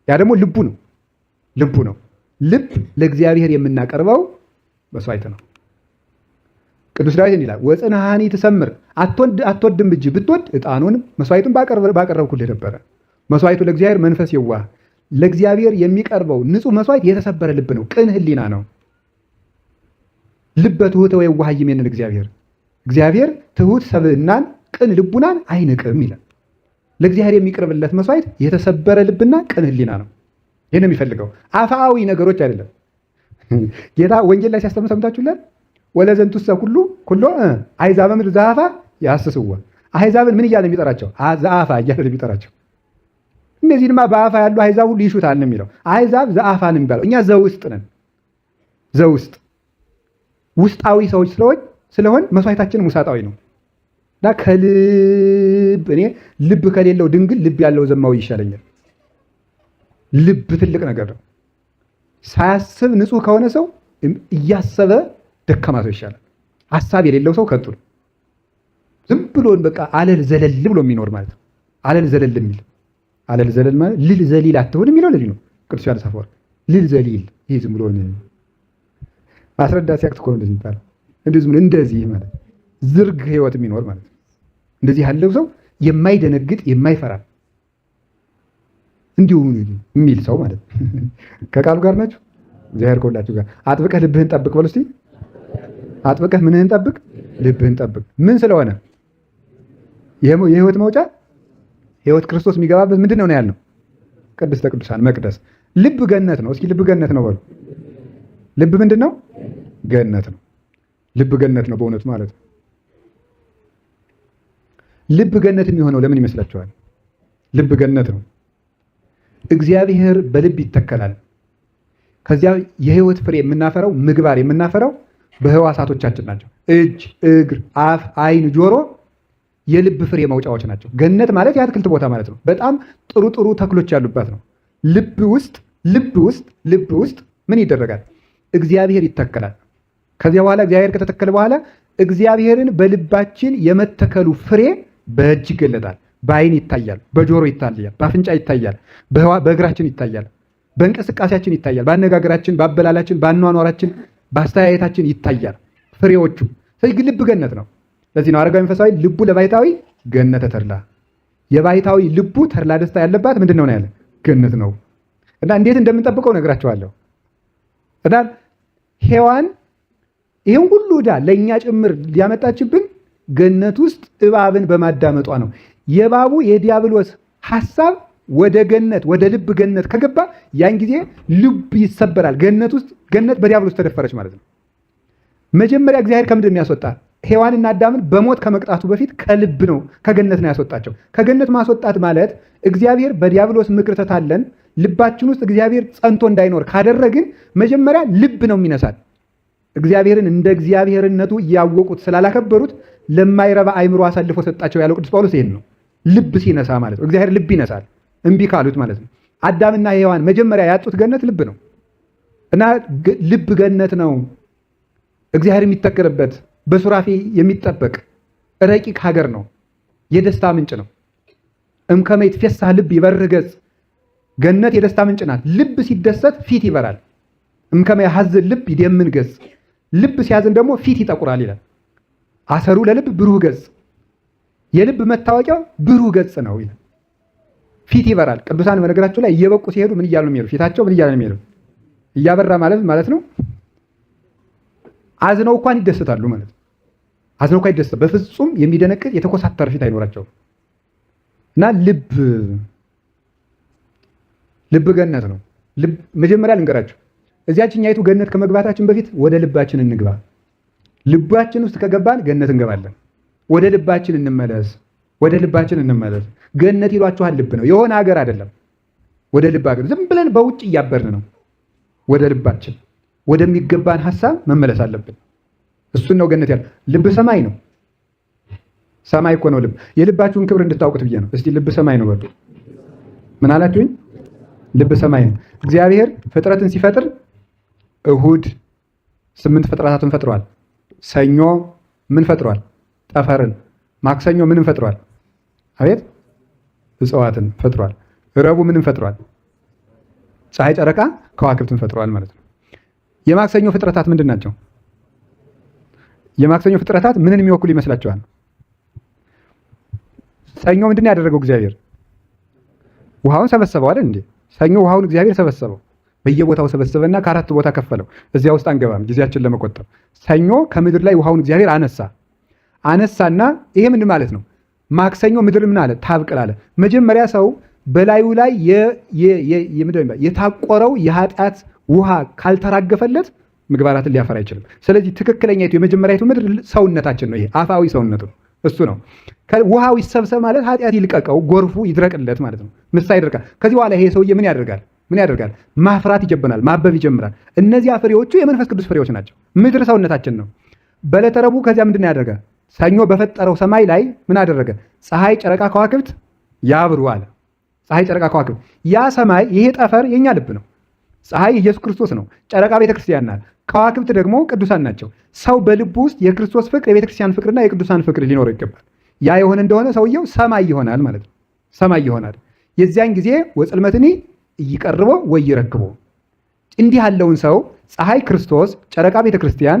ያ ደግሞ ልቡ ነው። ልብ ለእግዚአብሔር የምናቀርበው መሥዋዕት ነው። ቅዱስ ዳዊት ይላል ወጽንሐኒ ትሰምር አትወድም እጅ ብትወድ ዕጣኑንም መሥዋዕቱን ባቀረብኩልህ ነበረ። መሥዋዕቱ ለእግዚአብሔር መንፈስ የዋህ ለእግዚአብሔር የሚቀርበው ንጹሕ መሥዋዕት የተሰበረ ልብ ነው፣ ቅን ሕሊና ነው። ልበ ትሑት ወየዋህ ይሜንን እግዚአብሔር ትሑት ሰብእናን ቅን ልቡናን አይንቅም ይላል። ለእግዚአብሔር የሚቀርብለት መሥዋዕት የተሰበረ ልብና ቅን ሕሊና ነው። ይህን የሚፈልገው አፋዊ ነገሮች አይደለም። ጌታ ወንጌል ላይ ሲያስተምር ሰምታችሁለን። ወለዘንቱሰ ኩሎ አሕዛበ ምድር ዘአፋ ያስስዋ። አሕዛብን ምን እያለ የሚጠራቸው? ዘአፋ እያለ የሚጠራቸው። እነዚህንማ በአፋ ያሉ አሕዛብ ሁሉ ይሹታል ነው የሚለው። አሕዛብ ዘአፋ ነው የሚባለው። እኛ ዘውስጥ ነን። ውስጣዊ ሰዎች ስለሆን መሥዋዕታችን ውሳጣዊ ነው። እና ከልብ እኔ ልብ ከሌለው ድንግል ልብ ያለው ዘማዊ ይሻለኛል። ልብ ትልቅ ነገር ነው። ሳያስብ ንጹሕ ከሆነ ሰው እያሰበ ደካማ ሰው ይሻላል። ሐሳብ የሌለው ሰው ከንቱ ነው። ዝም ብሎ በቃ አለል ዘለል ብሎ የሚኖር ማለት ነው። አለል ዘለል የሚል አለል ዘለል ማለት ልል ዘሊል አትሆን የሚለው ለዚህ ነው። ቅዱስ ዮሐንስ አፈወርቅ ልል ዘሊል ይሄ ዝም ብሎ ማስረዳት ሲያቅት እኮ ነው እንደዚህ የሚባለው። እንደዚህ ማለት ዝርግ ህይወት የሚኖር ማለት ነው። እንደዚህ ያለው ሰው የማይደነግጥ የማይፈራ እንዲሁ የሚል ሰው ማለት ነው። ከቃሉ ጋር ናቸው። እግዚአብሔር ከሁላችሁ ጋር። አጥብቀህ ልብህን ጠብቅ በሉ እስቲ። አጥብቀህ ምንህን ጠብቅ? ልብህን ጠብቅ። ምን ስለሆነ? የህይወት መውጫ ህይወት ክርስቶስ የሚገባበት ምንድን ነው ያልነው? ቅድስተ ቅዱሳን መቅደስ። ልብ ገነት ነው። እስኪ ልብ ገነት ነው በሉ። ልብ ምንድን ነው? ገነት ነው። ልብ ገነት ነው በእውነቱ ማለት ነው። ልብ ገነት የሚሆነው ለምን ይመስላችኋል? ልብ ገነት ነው። እግዚአብሔር በልብ ይተከላል። ከዚያ የህይወት ፍሬ የምናፈረው ምግባር የምናፈረው በህዋሳቶቻችን ናቸው። እጅ፣ እግር፣ አፍ፣ አይን፣ ጆሮ የልብ ፍሬ መውጫዎች ናቸው። ገነት ማለት የአትክልት ቦታ ማለት ነው። በጣም ጥሩ ጥሩ ተክሎች ያሉባት ነው። ልብ ውስጥ ምን ይደረጋል? እግዚአብሔር ይተከላል። ከዚያ በኋላ እግዚአብሔር ከተተከለ በኋላ እግዚአብሔርን በልባችን የመተከሉ ፍሬ በእጅ ይገለጣል፣ በአይን ይታያል፣ በጆሮ ይታያል፣ በአፍንጫ ይታያል፣ በእግራችን ይታያል፣ በእንቅስቃሴያችን ይታያል፣ በአነጋገራችን፣ በአበላላችን፣ በአኗኗራችን፣ በአስተያየታችን ይታያል ፍሬዎቹ። ስለዚህ ልብ ገነት ነው። ለዚህ ነው አረጋዊ መንፈሳዊ ልቡ ለባሕታዊ ገነተ ተድላ። የባሕታዊ ልቡ ተድላ ደስታ ያለባት ምንድን ነው ያለ? ገነት ነው። እና እንዴት እንደምንጠብቀው ነግራቸዋለሁ። እና ሔዋን ይህን ሁሉ ዕዳ ለእኛ ጭምር ሊያመጣችብን ገነት ውስጥ እባብን በማዳመጧ ነው። የእባቡ የዲያብሎስ ሐሳብ ወደ ገነት ወደ ልብ ገነት ከገባ ያን ጊዜ ልብ ይሰበራል። ገነት ውስጥ ገነት በዲያብሎስ ተደፈረች ማለት ነው። መጀመሪያ እግዚአብሔር ከምንድን ነው ያስወጣ? ሔዋንና አዳምን በሞት ከመቅጣቱ በፊት ከልብ ነው ከገነት ነው ያስወጣቸው። ከገነት ማስወጣት ማለት እግዚአብሔር በዲያብሎስ ምክር ተታለን ልባችን ውስጥ እግዚአብሔር ጸንቶ እንዳይኖር ካደረግን መጀመሪያ ልብ ነው የሚነሳል። እግዚአብሔርን እንደ እግዚአብሔርነቱ እያወቁት ስላላከበሩት ለማይረባ አይምሮ አሳልፎ ሰጣቸው ያለው ቅዱስ ጳውሎስ ይሄን ነው። ልብ ሲነሳ ማለት ነው። እግዚአብሔር ልብ ይነሳል እምቢ ካሉት ማለት ነው። አዳምና ሔዋን መጀመሪያ ያጡት ገነት ልብ ነው እና ልብ ገነት ነው። እግዚአብሔር የሚተከልበት በሱራፌ የሚጠበቅ ረቂቅ ሀገር ነው። የደስታ ምንጭ ነው። እምከመ ይትፌሳህ ልብ ይበርህ ገጽ። ገነት የደስታ ምንጭ ናት። ልብ ሲደሰት ፊት ይበራል። እምከመ ያሐዝን ልብ ይደምን ገጽ። ልብ ሲያዝን ደግሞ ፊት ይጠቁራል ይላል። አሰሩ ለልብ ብሩህ ገጽ። የልብ መታወቂያው ብሩህ ገጽ ነው ይላል። ፊት ይበራል። ቅዱሳን በነገራቸው ላይ እየበቁ ሲሄዱ ምን እያሉ ነው የሚሄዱ? ፊታቸው ምን እያለ ነው የሚሄዱ? እያበራ ማለት ነው። አዝነው እንኳን ይደሰታሉ ማለት ነው። አዝነው እንኳን ይደሰታሉ። በፍጹም የሚደነቅጥ የተኮሳተረ ፊት አይኖራቸውም። እና ልብ ገነት ነው። መጀመሪያ ልንገራችሁ፣ እዚያችኛይቱ ገነት ከመግባታችን በፊት ወደ ልባችን እንግባ። ልባችን ውስጥ ከገባን ገነት እንገባለን። ወደ ልባችን እንመለስ። ገነት ይሏችኋል ልብ ነው፣ የሆነ ሀገር አይደለም። ወደ ልብ አገር ዝም ብለን በውጭ እያበርን ነው። ወደ ልባችን ወደሚገባን ሐሳብ መመለስ አለብን። እሱን ነው ገነት ያለ። ልብ ሰማይ ነው። ሰማይ እኮ ነው ልብ። የልባችሁን ክብር እንድታውቁት ብዬ ነው። እስቲ ልብ ሰማይ ነው በሉ። ምን አላችሁኝ? ልብ ሰማይ ነው። እግዚአብሔር ፍጥረትን ሲፈጥር እሁድ 8 ፍጥረታትን ፈጥሯል። ሰኞ ምን ፈጥሯል? ጠፈርን። ማክሰኞ ምንም ፈጥሯል? አቤት እጽዋትን ፈጥሯል። ረቡዕ ምንም ፈጥሯል? ፀሐይ፣ ጨረቃ፣ ከዋክብትን ፈጥሯል ማለት ነው። የማክሰኞ ፍጥረታት ምንድን ናቸው? የማክሰኞ ፍጥረታት ምንን የሚወክሉ ይመስላችኋል? ሰኞ ምንድን ነው ያደረገው? እግዚአብሔር ውሃውን ሰበሰበው አይደል እንዴ? ሰኞ ውሃውን እግዚአብሔር ሰበሰበው፣ በየቦታው ሰበሰበና ከአራት ቦታ ከፈለው። እዚያ ውስጥ አንገባም ጊዜያችን ለመቆጠብ። ሰኞ ከምድር ላይ ውሃውን እግዚአብሔር አነሳና ይሄ ምን ማለት ነው? ማክሰኞ ምድር ምን አለ? ታብቅል አለ። መጀመሪያ ሰው በላዩ ላይ የታቆረው የኃጢአት ውሃ ካልተራገፈለት ምግባራትን ሊያፈራ አይችልም። ስለዚህ ትክክለኛይቱ የመጀመሪያይቱ ምድር ሰውነታችን ነው። ይሄ አፋዊ ሰውነቱ እሱ ነው። ውሃው ይሰብሰብ ማለት ኃጢአት ይልቀቀው፣ ጎርፉ ይድረቅለት ማለት ነው። ንስሐ ይደርቃል። ከዚህ በኋላ ይሄ ሰውዬ ምን ያደርጋል? ማፍራት ይጀምራል፣ ማበብ ይጀምራል። እነዚያ ፍሬዎቹ የመንፈስ ቅዱስ ፍሬዎች ናቸው። ምድር ሰውነታችን ነው። በዕለተ ረቡዕ ከዚያ ምንድን ነው ያደርጋል? ሰኞ በፈጠረው ሰማይ ላይ ምን አደረገ? ፀሐይ፣ ጨረቃ፣ ከዋክብት ያብሩ አለ። ፀሐይ፣ ጨረቃ፣ ከዋክብት። ያ ሰማይ ይሄ ጠፈር የኛ ልብ ነው። ፀሐይ ኢየሱስ ክርስቶስ ነው። ጨረቃ ቤተክርስቲያን ናት። ከዋክብት ደግሞ ቅዱሳን ናቸው። ሰው በልቡ ውስጥ የክርስቶስ ፍቅር፣ የቤተክርስቲያን ፍቅርና የቅዱሳን ፍቅር ሊኖረው ይገባል። ያ የሆነ እንደሆነ ሰውየው ሰማይ ይሆናል ማለት ነው። ሰማይ ይሆናል። የዚያን ጊዜ ወጽልመትኒ እይቀርቦ ወይ ይረክቦ። እንዲህ ያለውን ሰው ፀሐይ ክርስቶስ፣ ጨረቃ ቤተክርስቲያን፣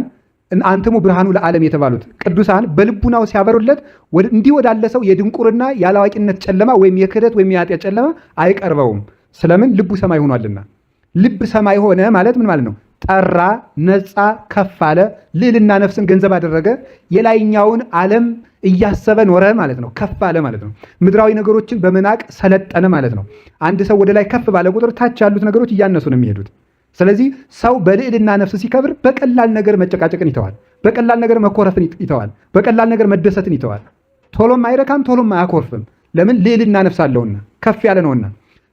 አንትሙ ብርሃኑ ለዓለም የተባሉት ቅዱሳን በልቡናው ሲያበሩለት እንዲህ ወዳለ ሰው የድንቁርና ያላዋቂነት ጨለማ ወይም የክህደት ወይም የኃጢአት ጨለማ አይቀርበውም። ስለምን? ልቡ ሰማይ ሆኗልና። ልብ ሰማይ ሆነ ማለት ምን ማለት ነው? ጠራ፣ ነፃ፣ ከፍ አለ፣ ልዕልና ነፍስን ገንዘብ አደረገ፣ የላይኛውን ዓለም እያሰበ ኖረ ማለት ነው። ከፍ አለ ማለት ነው። ምድራዊ ነገሮችን በመናቅ ሰለጠነ ማለት ነው። አንድ ሰው ወደ ላይ ከፍ ባለ ቁጥር ታች ያሉት ነገሮች እያነሱ ነው የሚሄዱት። ስለዚህ ሰው በልዕልና ነፍስ ሲከብር በቀላል ነገር መጨቃጨቅን ይተዋል። በቀላል ነገር መኮረፍን ይተዋል። በቀላል ነገር መደሰትን ይተዋል። ቶሎም አይረካም፣ ቶሎም አያኮርፍም። ለምን? ልዕልና ነፍስ አለውና፣ ከፍ ያለ ነውና።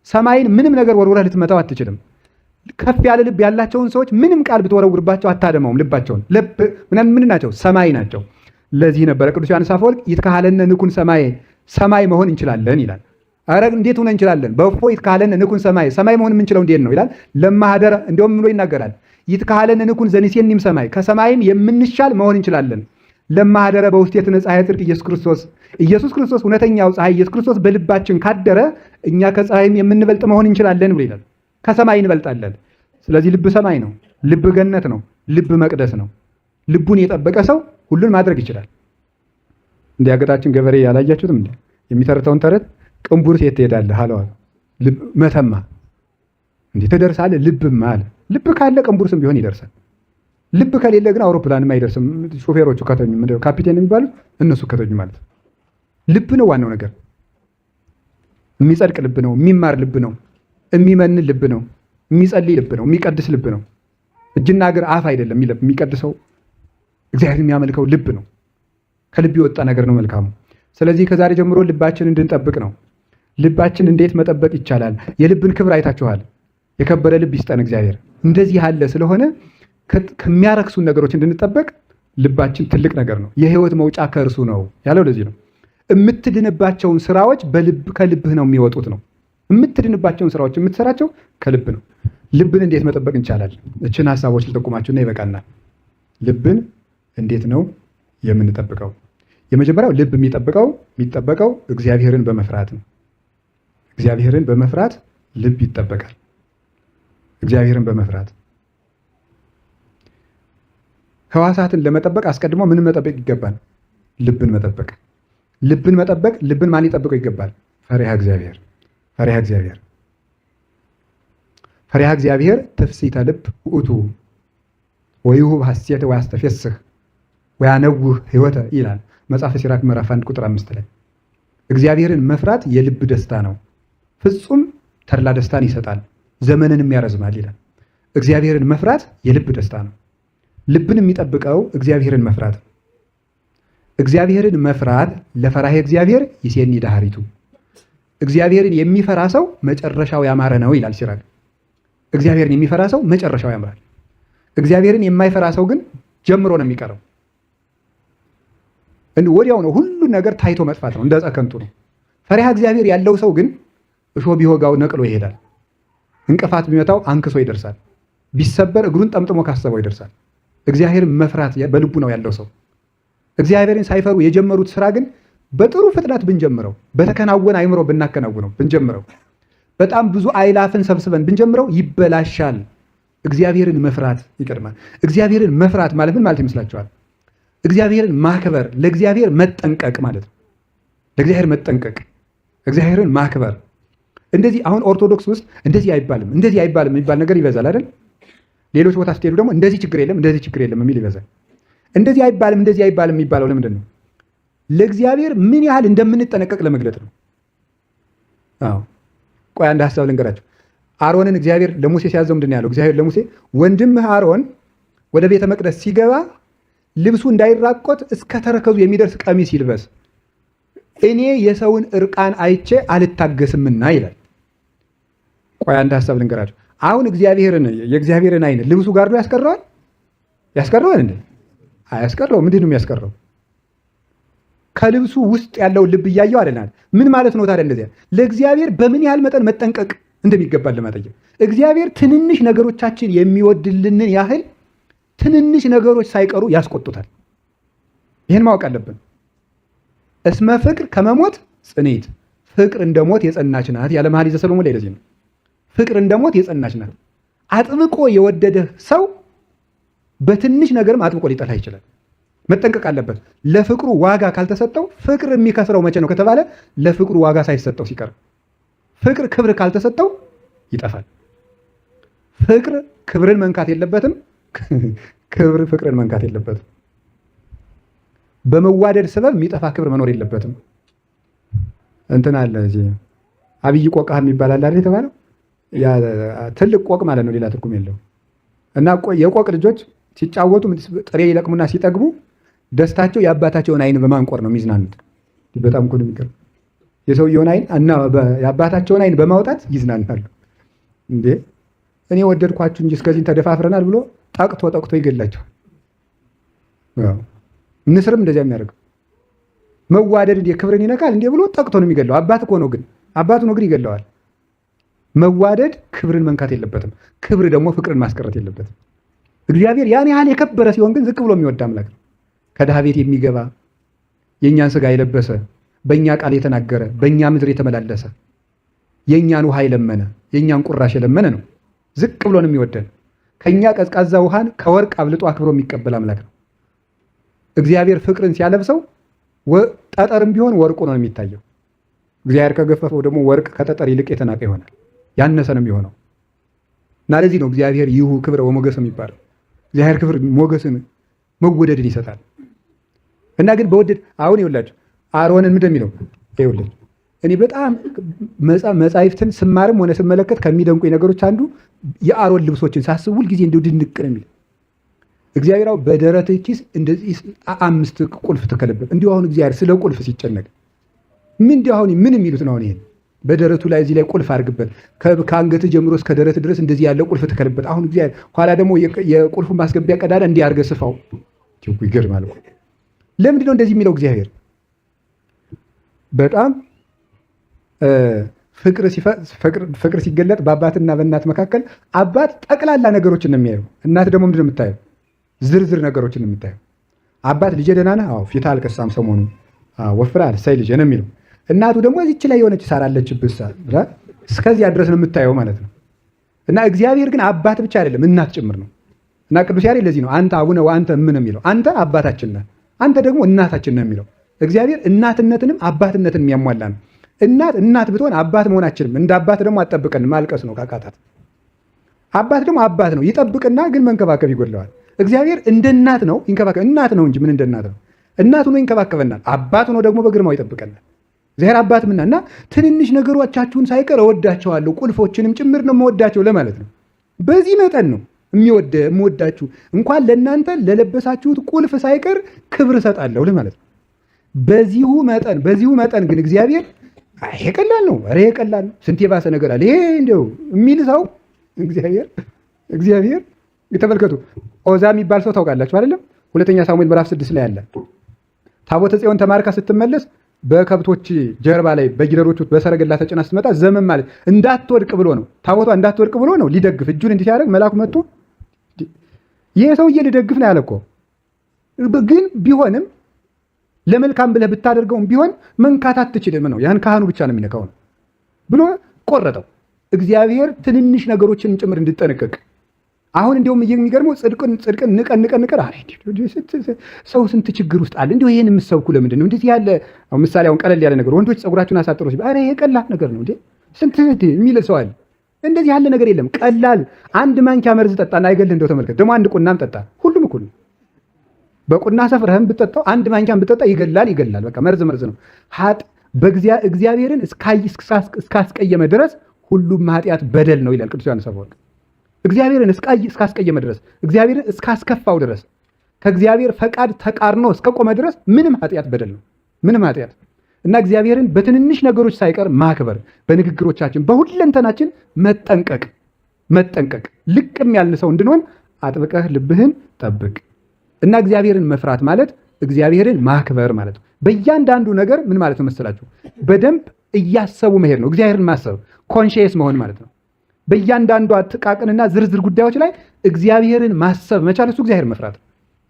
ሰማይን ምንም ነገር ወርውረህ ልትመታው አትችልም። ከፍ ያለ ልብ ያላቸውን ሰዎች ምንም ቃል ብትወረውርባቸው አታደመውም። ልባቸውን ምን ናቸው? ሰማይ ናቸው። ለዚህ ነበረ ቅዱስ ዮሐንስ አፈወርቅ ይትካህለነ ንኩን ሰማይ መሆን እንችላለን ይላል። አረ እንዴት ሆነ እንችላለን? በእፎ ይትካህለነ ንኩን ሰማይ መሆን የምንችለው እንዴት ነው ይላል። ለማህደረ እንዲሁም ብሎ ይናገራል። ይትካህለነ ንኩን ዘኒሴኒም ሰማይ፣ ከሰማይም የምንሻል መሆን እንችላለን። ለማህደረ በውስቴትነ ፀሐየ ጽድቅ ኢየሱስ ክርስቶስ እውነተኛው ፀሐይ ኢየሱስ ክርስቶስ በልባችን ካደረ እኛ ከፀሐይም የምንበልጥ መሆን እንችላለን ብሎ ይላል። ከሰማይ እንበልጣለን። ስለዚህ ልብ ሰማይ ነው። ልብ ገነት ነው። ልብ መቅደስ ነው። ልቡን የጠበቀ ሰው ሁሉን ማድረግ ይችላል። እንደ ሀገራችን ገበሬ ያላያችሁትም እንደ የሚተርተውን ተረት ቅንቡር ሴት ትሄዳለህ አለዋል። መተማ እንዴ ትደርሳለህ። ልብም አለ። ልብ ካለ ቅንቡርስም ቢሆን ይደርሳል። ልብ ከሌለ ግን አውሮፕላንም አይደርስም። ሾፌሮቹ ከተኙ ምንድነው ካፒቴን የሚባሉት እነሱ ከተኙ ማለት ነው። ልብ ነው ዋናው ነገር። የሚጸድቅ ልብ ነው። የሚማር ልብ ነው። የሚመንን ልብ ነው። የሚጸልይ ልብ ነው። የሚቀድስ ልብ ነው። እጅና እግር አፍ አይደለም የሚቀድሰው፣ እግዚአብሔር የሚያመልከው ልብ ነው። ከልብ የወጣ ነገር ነው መልካሙ። ስለዚህ ከዛሬ ጀምሮ ልባችን እንድንጠብቅ ነው። ልባችን እንዴት መጠበቅ ይቻላል? የልብን ክብር አይታችኋል። የከበረ ልብ ይስጠን እግዚአብሔር። እንደዚህ ያለ ስለሆነ ከሚያረክሱን ነገሮች እንድንጠበቅ ልባችን ትልቅ ነገር ነው። የሕይወት መውጫ ከእርሱ ነው ያለው ለዚህ ነው። የምትድንባቸውን ስራዎች ከልብህ ነው የሚወጡት ነው። የምትድንባቸውን ስራዎች የምትሰራቸው ከልብ ነው። ልብን እንዴት መጠበቅ እንቻላለን? እችን ሀሳቦች ልጠቁማችሁና ይበቃናል። ልብን እንዴት ነው የምንጠብቀው? የመጀመሪያው ልብ የሚጠበቀው እግዚአብሔርን በመፍራት ነው። እግዚአብሔርን በመፍራት ልብ ይጠበቃል። እግዚአብሔርን በመፍራት ሕዋሳትን ለመጠበቅ አስቀድሞ ምን መጠበቅ ይገባል? ልብን መጠበቅ። ልብን ማን ሊጠብቀው ይገባል? ፈሪሃ እግዚአብሔር ትፍሥሕተ ልብ ውእቱ ወይሁብ ሐሴተ ወያስተፌስህ ወያነውህ ሕይወተ ይላል መጽሐፈ ሲራክ ምዕራፍ 1 ቁጥር 5 ላይ። እግዚአብሔርን መፍራት የልብ ደስታ ነው። ፍጹም ተድላ ደስታን ይሰጣል፣ ዘመንንም ያረዝማል ይላል። እግዚአብሔርን መፍራት የልብ ደስታ ነው። ልብን የሚጠብቀው እግዚአብሔርን መፍራት። እግዚአብሔርን መፍራት ለፈራሄ እግዚአብሔር ይሴኒ ዳህሪቱ። እግዚአብሔርን የሚፈራ ሰው መጨረሻው ያማረ ነው ይላል ሲራክ። እግዚአብሔርን የሚፈራ ሰው መጨረሻው ያምራል። እግዚአብሔርን የማይፈራ ሰው ግን ጀምሮ ነው የሚቀረው። ወዲያው ነው ሁሉ ነገር ታይቶ መጥፋት ነው፣ እንደ ጸከንቱ ነው። ፈሪሃ እግዚአብሔር ያለው ሰው ግን እሾህ ቢወጋው ነቅሎ ይሄዳል። እንቅፋት ቢመታው አንክሶ ይደርሳል። ቢሰበር እግሩን ጠምጥሞ ካሰበው ይደርሳል። እግዚአብሔርን መፍራት በልቡ ነው ያለው ሰው። እግዚአብሔርን ሳይፈሩ የጀመሩት ስራ ግን በጥሩ ፍጥነት ብንጀምረው፣ በተከናወነ አይምሮ ብናከናውነው ብንጀምረው፣ በጣም ብዙ አይላፍን ሰብስበን ብንጀምረው ይበላሻል። እግዚአብሔርን መፍራት ይቀድማል። እግዚአብሔርን መፍራት ማለት ምን ማለት ይመስላችኋል? እግዚአብሔርን ማክበር፣ ለእግዚአብሔር መጠንቀቅ ማለት ነው። ለእግዚአብሔር መጠንቀቅ፣ እግዚአብሔርን ማክበር። እንደዚህ አሁን ኦርቶዶክስ ውስጥ እንደዚህ አይባልም እንደዚህ አይባልም የሚባል ነገር ይበዛል አይደል? ሌሎች ቦታ ስትሄዱ ደግሞ እንደዚህ ችግር የለም እንደዚህ ችግር የለም የሚል ይበዛል። እንደዚህ አይባልም እንደዚህ አይባልም የሚባለው ለምንድን ነው? ለእግዚአብሔር ምን ያህል እንደምንጠነቀቅ ለመግለጥ ነው። አዎ ቆይ አንድ ሀሳብ ልንገራቸው። አሮንን እግዚአብሔር ለሙሴ ሲያዘው ምንድን ነው ያለው? እግዚአብሔር ለሙሴ ወንድምህ አሮን ወደ ቤተ መቅደስ ሲገባ ልብሱ እንዳይራቆት እስከ ተረከዙ የሚደርስ ቀሚስ ይልበስ፣ እኔ የሰውን እርቃን አይቼ አልታገስምና ይላል። ቆይ አንድ ሀሳብ ልንገራቸው። አሁን የእግዚአብሔርን አይን ልብሱ ጋርዶ ያስቀረዋል? ያስቀረዋል እንዴ? አያስቀረው። ምንድን ነው የሚያስቀረው? ከልብሱ ውስጥ ያለውን ልብ እያየው አይደል? ምን ማለት ነው ታዲያ? እንደዚያ ለእግዚአብሔር በምን ያህል መጠን መጠንቀቅ እንደሚገባል ለማጠየቅ። እግዚአብሔር ትንንሽ ነገሮቻችን የሚወድልንን ያህል ትንንሽ ነገሮች ሳይቀሩ ያስቆጡታል። ይህን ማወቅ አለብን። እስመ ፍቅር ከመሞት ጽኔት፣ ፍቅር እንደ ሞት የጸናች ናት ያለ መኃልየ ሰሎሞን ላይ ለዚህ ነው። ፍቅር እንደ ሞት የጸናች ናት። አጥብቆ የወደደ ሰው በትንሽ ነገርም አጥብቆ ሊጠላ ይችላል። መጠንቀቅ አለበት። ለፍቅሩ ዋጋ ካልተሰጠው፣ ፍቅር የሚከስረው መቼ ነው ከተባለ ለፍቅሩ ዋጋ ሳይሰጠው ሲቀር። ፍቅር ክብር ካልተሰጠው ይጠፋል። ፍቅር ክብርን መንካት የለበትም። ክብር ፍቅርን መንካት የለበትም። በመዋደድ ሰበብ የሚጠፋ ክብር መኖር የለበትም። እንትን አለ እዚህ አብይ ቆቃ የሚባል አለ አይደል የተባለው፣ ያ ትልቅ ቆቅ ማለት ነው፣ ሌላ ትርጉም የለውም። እና የቆቅ ልጆች ሲጫወቱ ጥሬ ይለቅሙና ሲጠግቡ ደስታቸው የአባታቸውን አይን በማንቆር ነው የሚዝናኑት። በጣም እኮ ነው የሚገርም። የሰውየውን አይን እና የአባታቸውን አይን በማውጣት ይዝናናሉ። እንዴ እኔ ወደድኳችሁ እንጂ እስከዚህን ተደፋፍረናል ብሎ ጠቅቶ ይገላቸዋል። ንስርም እንደዚያ የሚያደርገው መዋደድ እንደ ክብርን ይነካል እንዴ ብሎ ጠቅቶ ነው የሚገለው። አባት እኮ ነው ግን አባቱ ነው ግን ይገለዋል። መዋደድ ክብርን መንካት የለበትም። ክብር ደግሞ ፍቅርን ማስቀረት የለበትም። እግዚአብሔር ያን ያህል የከበረ ሲሆን ግን ዝቅ ብሎ የሚወድ አምላክ ነው። ከድሃ ቤት የሚገባ የእኛን ስጋ የለበሰ በእኛ ቃል የተናገረ በእኛ ምድር የተመላለሰ የእኛን ውሃ የለመነ የእኛን ቁራሽ የለመነ ነው። ዝቅ ብሎ ነው የሚወደን። ከእኛ ቀዝቃዛ ውሃን ከወርቅ አብልጦ አክብሮ የሚቀበል አምላክ ነው። እግዚአብሔር ፍቅርን ሲያለብሰው ጠጠርም ቢሆን ወርቁ ነው የሚታየው። እግዚአብሔር ከገፈፈው ደግሞ ወርቅ ከጠጠር ይልቅ የተናቀ ይሆናል፣ ያነሰ ነው የሚሆነው። እና ለዚህ ነው እግዚአብሔር ይሁ ክብረ ወሞገስ የሚባለው። እግዚአብሔር ክብር ሞገስን መወደድን ይሰጣል። እና ግን በወደድ አሁን ይኸውላችሁ አሮንን ምንድን የሚለው ይኸውልህ፣ እኔ በጣም መጻሕፍትን ስማርም ሆነ ስመለከት ከሚደንቁኝ ነገሮች አንዱ የአሮን ልብሶችን ሳስብ ሁልጊዜ እንደው ድንቅ ነው የሚል እግዚአብሔር አሁን በደረትህ ኪስ እንደዚህ 5 ቁልፍ ትከለበት። እንዲሁ አሁን እግዚአብሔር ስለ ቁልፍ ሲጨነቅ ምን የሚሉት ነው? አሁን ይሄን በደረቱ ላይ እዚህ ላይ ቁልፍ አድርግበት፣ ከአንገትህ ጀምሮ እስከ ደረት ድረስ እንደዚህ ያለ ቁልፍ ትከለበት። አሁን እግዚአብሔር ኋላ ደግሞ የቁልፉ ማስገቢያ ቀዳዳ እንዲህ አድርገህ ስፋው። ይገርማል እኮ። ለምንድን ነው እንደዚህ የሚለው እግዚአብሔር? በጣም ፍቅር ሲገለጥ በአባትና በእናት መካከል አባት ጠቅላላ ነገሮችን ነው የሚያየው። እናት ደግሞ ምንድን ነው የምታየው? ዝርዝር ነገሮችን ነው የምታየው። አባት ልጄ ደህና ነህ? አዎ። ፊትህ አልከሳም ሰሞኑን? ወፍረሃል? እሰይ ልጄ ነው የሚለው። እናቱ ደግሞ እዚች ላይ የሆነች ሳር አለችብህ፣ እስከዚያ ድረስ ነው የምታየው ማለት ነው። እና እግዚአብሔር ግን አባት ብቻ አይደለም እናት ጭምር ነው። እና ቅዱስ ያሬድ ለዚህ ነው አንተ አቡነ ወአንተ እም ነው የሚለው። አንተ አባታችን ነህ፣ አንተ ደግሞ እናታችን ነህ የሚለው። እግዚአብሔር እናትነትንም አባትነትን የሚያሟላ ነው። እናት ብትሆን አባት መሆን አችልም። እንደ አባት ደግሞ አትጠብቀን፣ ማልቀስ ነው ካቃታት። አባት ደግሞ አባት ነው፣ ይጠብቅና ግን መንከባከብ ይጎድለዋል። እግዚአብሔር እንደ እናት ነው ይንከባከብ። እናት ነው እንጂ ምን እንደ እናት ነው። እናት ሆኖ ይንከባከበናል፣ አባት ሆኖ ደግሞ በግርማው ይጠብቀናል። እግዚአብሔር አባት ምና እና ትንንሽ ነገሮቻችሁን ሳይቀር እወዳቸዋለሁ፣ ቁልፎችንም ጭምር ነው የምወዳቸው ለማለት ነው። በዚህ መጠን ነው የምወዳችሁ፣ እንኳን ለእናንተ ለለበሳችሁት ቁልፍ ሳይቀር ክብር እሰጣለሁ ለማለት ነው። በዚሁ መጠን ግን እግዚአብሔር ይሄ ቀላል ነው፣ ኧረ ይሄ ቀላል ነው፣ ስንት የባሰ ነገር አለ ይሄ እንደው የሚል ሰው እግዚአብሔር ተመልከቱ። ኦዛ የሚባል ሰው ታውቃላችሁ አይደለም? ሁለተኛ ሳሙኤል ምዕራፍ 6 ላይ አለ። ታቦተ ጽዮን ተማርካ ስትመለስ በከብቶች ጀርባ ላይ በጊደሮቹ በሰረገላ ተጭና ስትመጣ ዘመን ማለት እንዳትወድቅ ብሎ ነው፣ ታቦቷ እንዳትወድቅ ብሎ ነው ሊደግፍ እጁን እንዲህ ሲያደርግ መልአኩ መጥቶ ይሄ ሰውዬ ሊደግፍ ነው ያለ እኮ። ግን ቢሆንም ለመልካም ብለህ ብታደርገውም ቢሆን መንካት አትችልም ነው፣ ያን ካህኑ ብቻ ነው የሚነካው ነው ብሎ ቆረጠው። እግዚአብሔር ትንንሽ ነገሮችን ጭምር እንድጠነቀቅ። አሁን እንዲያውም የሚገርመው ጽድቅን ንቀን ሰው ስንት ችግር ውስጥ አለ። እንዲሁ ይሄን የምትሰብኩ ለምንድን ነው እንደዚህ ያለ? ምሳሌ አሁን ቀለል ያለ ነገር ወንዶች ፀጉራችሁን አሳጥሩ ሲባል አረ ይሄ ቀላል ነገር ነው እንዴ ስንት የሚል ሰው አለ። እንደዚህ ያለ ነገር የለም። ቀላል አንድ ማንኪያ መርዝ ጠጣና አይገልህ እንደው ተመልከት። ደግሞ አንድ ቁናም ጠጣ፣ ሁሉም እኩል ነው። በቁና ሰፍረህም ብትጠጣው አንድ ማንኪያም ብትጠጣ ይገላል። በቃ መርዝ ነው። እግዚአብሔርን እስካስቀየመ ድረስ ሁሉም ኃጢአት በደል ነው ይላል ቅዱስ ዮሐንስ አፈወርቅ። እግዚአብሔርን እስካስቀየመ ድረስ፣ እግዚአብሔርን እስካስከፋው ድረስ፣ ከእግዚአብሔር ፈቃድ ተቃርኖ እስከቆመ ድረስ ምንም ኃጢአት በደል ነው። ምንም ኃጢአት እና እግዚአብሔርን በትንንሽ ነገሮች ሳይቀር ማክበር፣ በንግግሮቻችን በሁለንተናችን መጠንቀቅ። ልቅም ያልን ሰው እንድንሆን አጥብቀህ ልብህን ጠብቅ። እና እግዚአብሔርን መፍራት ማለት እግዚአብሔርን ማክበር ማለት ነው። በእያንዳንዱ ነገር ምን ማለት ነው መሰላችሁ? በደንብ እያሰቡ መሄድ ነው። እግዚአብሔርን ማሰብ ኮንሺየስ መሆን ማለት ነው። በእያንዳንዱ ጥቃቅንና ዝርዝር ጉዳዮች ላይ እግዚአብሔርን ማሰብ መቻል እሱ እግዚአብሔርን መፍራት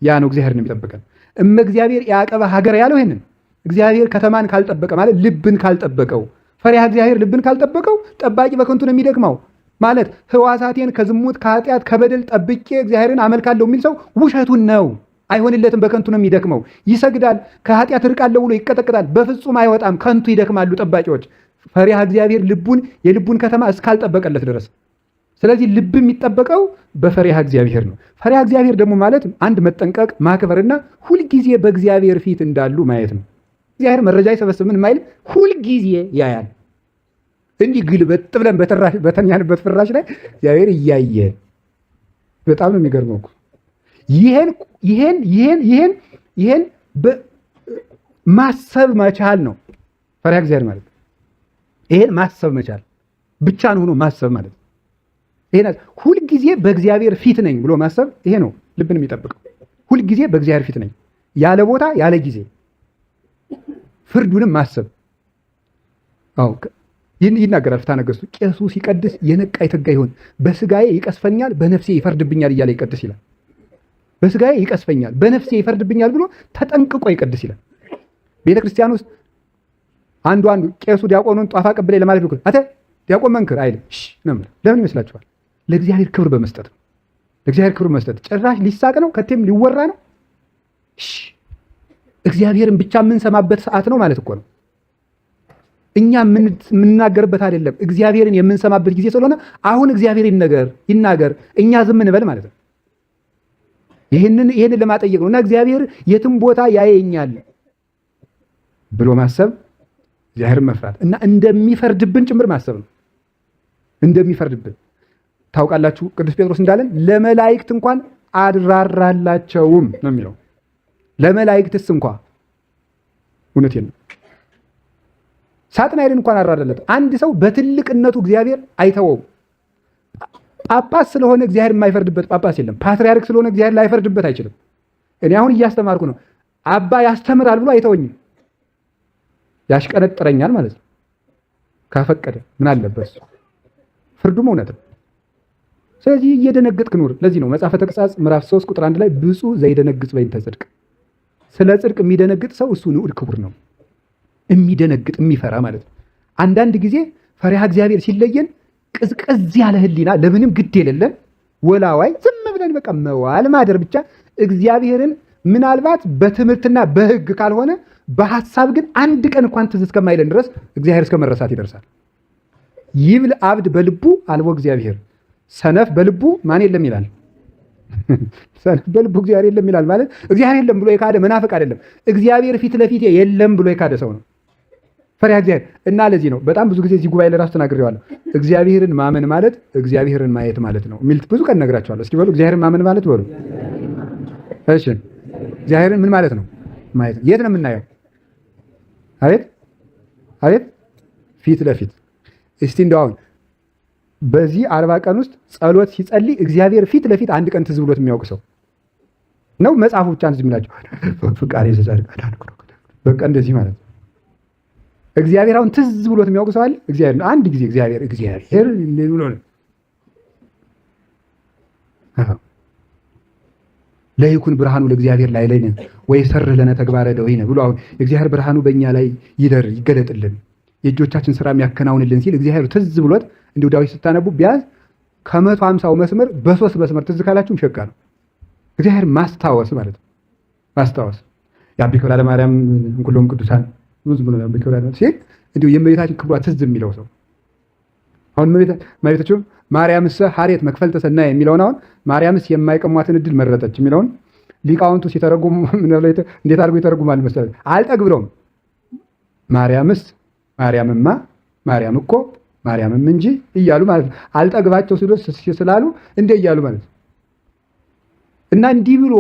ያ ነው እግዚአብሔርን የሚጠብቀን። እግዚአብሔር ያዕቀበ ሀገር ያለው ይሄንን እግዚአብሔር ከተማን ካልጠበቀ ማለት ልብን ካልጠበቀው፣ ፈሪሃ እግዚአብሔር ልብን ካልጠበቀው ጠባቂ በከንቱ ነው የሚደክመው ማለት ሕዋሳቴን ከዝሙት ከኃጢአት ከበደል ጠብቄ እግዚአብሔርን አመልካለሁ የሚል ሰው ውሸቱን ነው። አይሆንለትም፣ በከንቱ ነው የሚደክመው። ይሰግዳል፣ ከኃጢአት ርቃለሁ ብሎ ይቀጠቅጣል፣ በፍጹም አይወጣም፣ ከንቱ ይደክማሉ ጠባቂዎች። ፈሪሃ እግዚአብሔር የልቡን ከተማ እስካልጠበቀለት ድረስ። ስለዚህ ልብ የሚጠበቀው በፈሪሃ እግዚአብሔር ነው። ፈሪሃ እግዚአብሔር ደግሞ ማለት አንድ መጠንቀቅ ማክበርና ሁልጊዜ በእግዚአብሔር ፊት እንዳሉ ማየት ነው። እግዚአብሔር መረጃ አይሰበስብም ማይል ሁልጊዜ ያያል። እንዲህ ግልበጥ ብለን በተኛንበት ፍራሽ ላይ እግዚአብሔር እያየ በጣም ነው የሚገርመው እኮ። ይሄን ማሰብ መቻል ነው ፈሪሃ እግዚአብሔር ማለት። ይሄን ማሰብ መቻል ብቻን ሆኖ ማሰብ ማለት ነው። ይሄን ሁልጊዜ በእግዚአብሔር ፊት ነኝ ብሎ ማሰብ ይሄ ነው ልብን የሚጠብቀው። ሁልጊዜ በእግዚአብሔር ፊት ነኝ ያለ ቦታ ያለ ጊዜ ፍርዱንም ማሰብ። አዎ ይናገራል ፍትሐ ነገሥቱ። ቄሱ ሲቀድስ የነቃ የተጋ ይሆን፣ በስጋዬ ይቀስፈኛል በነፍሴ ይፈርድብኛል እያለ ይቀድስ ይላል። በስጋዬ ይቀስፈኛል በነፍሴ ይፈርድብኛል ብሎ ተጠንቅቆ ይቀድስ ይላል። ቤተ ክርስቲያን ውስጥ አንዱ ቄሱ ዲያቆኑን ጧፍ አቀብሌ ለማለት ነው አተ ዲያቆን መንክር አይልም። ነው ለምን ይመስላችኋል? ለእግዚአብሔር ክብር በመስጠት ነው። ለእግዚአብሔር ክብር መስጠት ጭራሽ ሊሳቅ ነው፣ ከቴም ሊወራ ነው። እግዚአብሔርን ብቻ የምንሰማበት ሰዓት ነው ማለት እኮ ነው። እኛ የምንናገርበት አይደለም፣ እግዚአብሔርን የምንሰማበት ጊዜ ስለሆነ አሁን እግዚአብሔር ይናገር እኛ ዝም እንበል ማለት ነው። ይህንን ለማጠየቅ ነው። እና እግዚአብሔር የትም ቦታ ያየኛል ብሎ ማሰብ እግዚአብሔርን መፍራት እና እንደሚፈርድብን ጭምር ማሰብ ነው። እንደሚፈርድብን ታውቃላችሁ። ቅዱስ ጴጥሮስ እንዳለን ለመላእክት እንኳን አድራራላቸውም ነው የሚለው። ለመላእክትስ እንኳን እውነቴን ነው። ሳጥናኤልን እንኳን አራራለት። አንድ ሰው በትልቅነቱ እግዚአብሔር አይተወውም። ጳጳስ ስለሆነ እግዚአብሔር የማይፈርድበት ጳጳስ የለም። ፓትርያርክ ስለሆነ እግዚአብሔር ላይፈርድበት አይችልም። እኔ አሁን እያስተማርኩ ነው። አባ ያስተምራል ብሎ አይተወኝም፣ ያሽቀነጥረኛል ማለት ነው። ካፈቀደ ምን አለበት? ፍርዱም እውነት ነው። ስለዚህ እየደነገጥክ ኑር። ለዚህ ነው መጽሐፈ ተግሣጽ ምዕራፍ 3 ቁጥር 1 ላይ ብፁዕ ዘይደነግጥ በእንተ ጽድቅ። ስለ ጽድቅ የሚደነግጥ ሰው እሱ ንዑድ ክቡር ነው። የሚደነግጥ የሚፈራ ማለት ነው። አንዳንድ ጊዜ ፈሪሃ እግዚአብሔር ሲለየን ቅዝቅዝ ያለ ህሊና፣ ለምንም ግድ የሌለን ወላዋይ ዝም ብለን በቃ መዋል ማደር ብቻ። እግዚአብሔርን ምናልባት በትምህርትና በህግ ካልሆነ በሐሳብ ግን አንድ ቀን እንኳን ትዝ እስከማይለን ድረስ እግዚአብሔር እስከ መረሳት ይደርሳል። ይብል አብድ በልቡ አልቦ እግዚአብሔር፣ ሰነፍ በልቡ ማን የለም ይላል። ሰነፍ በልቡ እግዚአብሔር የለም ይላል ማለት እግዚአብሔር የለም ብሎ የካደ መናፍቅ አይደለም። እግዚአብሔር ፊት ለፊት የለም ብሎ የካደ ሰው ነው ፈሪሃ እግዚአብሔር። እና ለዚህ ነው በጣም ብዙ ጊዜ እዚህ ጉባኤ ለራሱ ተናግሬዋለሁ። እግዚአብሔርን ማመን ማለት እግዚአብሔርን ማየት ማለት ነው የሚል ብዙ ቀን ነግራቸዋለሁ። እስኪ በሉ እግዚአብሔርን ማመን ማለት በሉ። እሺ እግዚአብሔርን ምን ማለት ነው? ማየት። የት ነው የምናየው? አቤት ፊት ለፊት እስቲ እንደው አሁን በዚህ 40 ቀን ውስጥ ጸሎት ሲጸልይ እግዚአብሔር ፊት ለፊት አንድ ቀን ትዝ ብሎት የሚያውቅ ሰው ነው? መጽሐፉ ብቻ ትዝ የሚላቸው ፍቃሬ ዘጻድቃን በቃ እንደዚህ ማለት ነው። እግዚአብሔር አሁን ትዝ ብሎት የሚያውቅ ሰው አለ? እግዚአብሔር አንድ ጊዜ እግዚአብሔር እንደዚህ ብሎ ነው ለይኩን ብርሃኑ ለእግዚአብሔር ላይ ለይነ ወይ ሰርህ ለነ ተግባረ ደዊነ ብሎ አሁን እግዚአብሔር ብርሃኑ በእኛ ላይ ይደር ይገለጥልን የእጆቻችን ስራ የሚያከናውንልን ሲል እግዚአብሔር ትዝ ብሎት እንዲሁ ዳዊት ስታነቡ ቢያንስ ከ150ው መስመር በ3 መስመር ትዝ ካላችሁም ሸጋ ነው። እግዚአብሔር ማስታወስ ማለት ነው። ማስታወስ ያቢ ክብራ ለማርያም እንኩሎም ቅዱሳን ብዙ ብሎ ያቢ ክብራ ሲል እንዲሁ የእመቤታችን ክብሯ ትዝ የሚለው ሰው አሁን እመቤታችን ማርያምስ ሐሬት መክፈል ተሰናየ የሚለውን አሁን ማርያምስ የማይቀሟትን እድል መረጠች የሚለውን ሊቃውንቱ ሲተረጉሙ እንዴት አድርጎ ይተረጉማል መሰለህ? አልጠግብረውም ማርያምስ ማርያምማ ማርያም እኮ ማርያምም እንጂ እያሉ ማለት ነው። አልጠግባቸው ስላሉ እንደ እያሉ ማለት ነው። እና እንዲህ ብሎ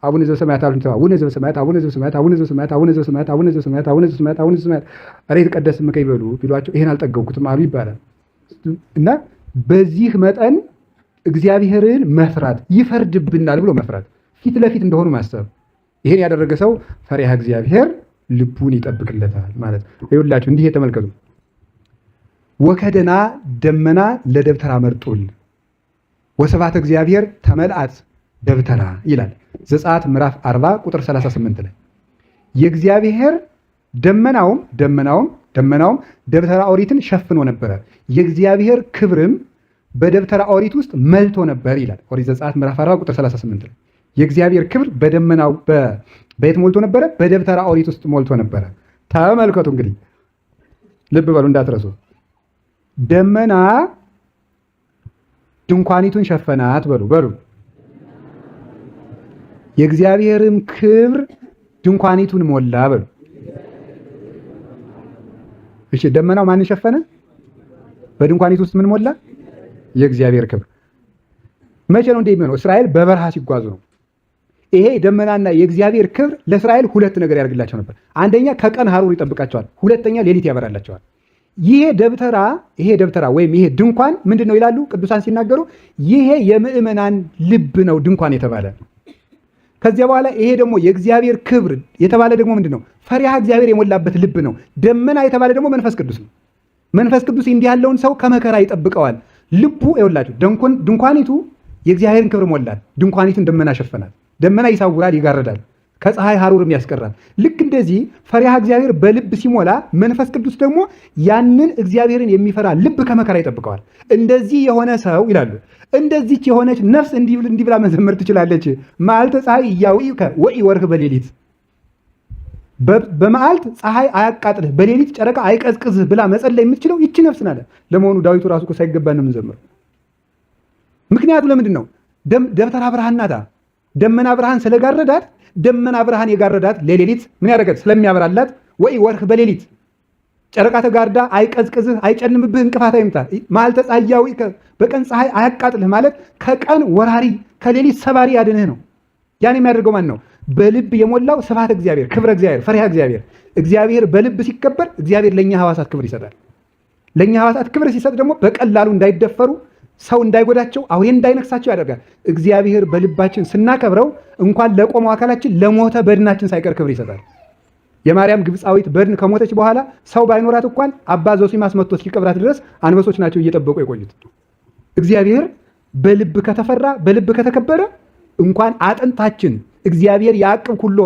አቡነ ዘበሰማያት አሉን ተባ አቡነ ዘበሰማያት አቡነ ዘበሰማያት አቡነ ዘበሰማያት አቡነ ዘበሰማያት አቡነ ዘበሰማያት አቡነ ዘበሰማያት አቡነ ዘበሰማያት ኧረ ይትቀደስ ስምከ ይበሉ ቢሏቸው ይሄን አልጠገብኩትም አሉ ይባላል። እና በዚህ መጠን እግዚአብሔርን መፍራት ይፈርድብናል ብሎ መፍራት ፊት ለፊት እንደሆኑ ማሰብ ይሄን ያደረገ ሰው ፈሪሃ እግዚአብሔር ልቡን ይጠብቅለታል ማለት ነው። ይኸውላችሁ እንዲህ የተመልከቱ ወከደና ደመና ለደብተራ መርጡል ወስብሐተ እግዚአብሔር ተመልአት ደብተራ ይላል ዘጸአት ምዕራፍ 40 ቁጥር 38 ላይ የእግዚአብሔር ደመናውም ደብተራ ኦሪትን ሸፍኖ ነበረ የእግዚአብሔር ክብርም በደብተራ ኦሪት ውስጥ መልቶ ነበር ይላል። ኦሪት ዘጸአት ምዕራፍ 40 ቁጥር 38 ላይ የእግዚአብሔር ክብር በደመናው በየት ሞልቶ ነበረ? በደብተራ ኦሪት ውስጥ ሞልቶ ነበረ። ተመልከቱ እንግዲህ ልብ በሉ እንዳትረሱ። ደመና ድንኳኒቱን ሸፈናት በሉ የእግዚአብሔርም ክብር ድንኳኒቱን ሞላ በሉ። እሺ ደመናው ማንን ሸፈነ? በድንኳኒቱ ውስጥ ምን ሞላ? የእግዚአብሔር ክብር። መቼ ነው እንደሚሆነው? እስራኤል በበረሃ ሲጓዙ ነው። ይሄ ደመናና የእግዚአብሔር ክብር ለእስራኤል ሁለት ነገር ያደርግላቸው ነበር። አንደኛ ከቀን ሐሩር ይጠብቃቸዋል፣ ሁለተኛ ሌሊት ያበራላቸዋል። ይሄ ደብተራ ወይም ይሄ ድንኳን ምንድን ነው ይላሉ ቅዱሳን ሲናገሩ? ይሄ የምዕመናን ልብ ነው ድንኳን የተባለ። ከዚያ በኋላ ይሄ ደግሞ የእግዚአብሔር ክብር የተባለ ደግሞ ምንድን ነው? ፈሪሃ እግዚአብሔር የሞላበት ልብ ነው። ደመና የተባለ ደግሞ መንፈስ ቅዱስ ነው። መንፈስ ቅዱስ እንዲህ ያለውን ሰው ከመከራ ይጠብቀዋል። ልቡ ይኸውላችሁ ድንኳኒቱ የእግዚአብሔርን ክብር ሞላል፣ ድንኳኒቱን ደመና ሸፈናል። ደመና ይሳውራል፣ ይጋረዳል፣ ከፀሐይ ሐሩርም ያስቀራል። ልክ እንደዚህ ፈሪሃ እግዚአብሔር በልብ ሲሞላ መንፈስ ቅዱስ ደግሞ ያንን እግዚአብሔርን የሚፈራ ልብ ከመከራ ይጠብቀዋል። እንደዚህ የሆነ ሰው ይላሉ እንደዚች የሆነች ነፍስ እንዲህ ብላ መዘመር ትችላለች። መዓልተ ፀሐይ እያውኢከ ወኢወርህ በሌሊት በመዓልት ፀሐይ አያቃጥልህ በሌሊት ጨረቃ አይቀዝቅዝህ ብላ መጸለይ የምትችለው ይቺ ነፍስ ናት። ለመሆኑ ዳዊቱ ራሱ እኮ ሳይገባ ነው የምንዘምረው። ምክንያቱ ለምንድን ነው? ደብተራ ብርሃን ናታ። ደመና ብርሃን ስለጋረዳት ደመና ብርሃን የጋረዳት ለሌሊት ምን ያደርጋት? ስለሚያበራላት ወይ ወርህ በሌሊት ጨረቃ ተጋርዳ አይቀዝቅዝህ አይጨልምብህ እንቅፋት አይምታ። መዓልተ ፀሐያዊ በቀን ፀሐይ አያቃጥልህ ማለት ከቀን ወራሪ ከሌሊት ሰባሪ ያድንህ ነው። ያን የሚያደርገው ማን ነው? በልብ የሞላው ስብሐተ እግዚአብሔር ክብረ እግዚአብሔር ፈሪሃ እግዚአብሔር። እግዚአብሔር በልብ ሲከበር እግዚአብሔር ለእኛ ሐዋሳት ክብር ይሰጣል። ለእኛ ሐዋሳት ክብር ሲሰጥ ደግሞ በቀላሉ እንዳይደፈሩ ሰው እንዳይጎዳቸው አውሬ እንዳይነክሳቸው ያደርጋል። እግዚአብሔር በልባችን ስናከብረው እንኳን ለቆመው አካላችን ለሞተ በድናችን ሳይቀር ክብር ይሰጣል። የማርያም ግብፃዊት በድን ከሞተች በኋላ ሰው ባይኖራት እንኳን አባ ዞሲማስ መጥቶ እስኪቀብራት ድረስ አንበሶች ናቸው እየጠበቁ የቆዩት። እግዚአብሔር በልብ ከተፈራ በልብ ከተከበረ እንኳን አጥንታችን እግዚአብሔር ያዕቅብ ኩሎ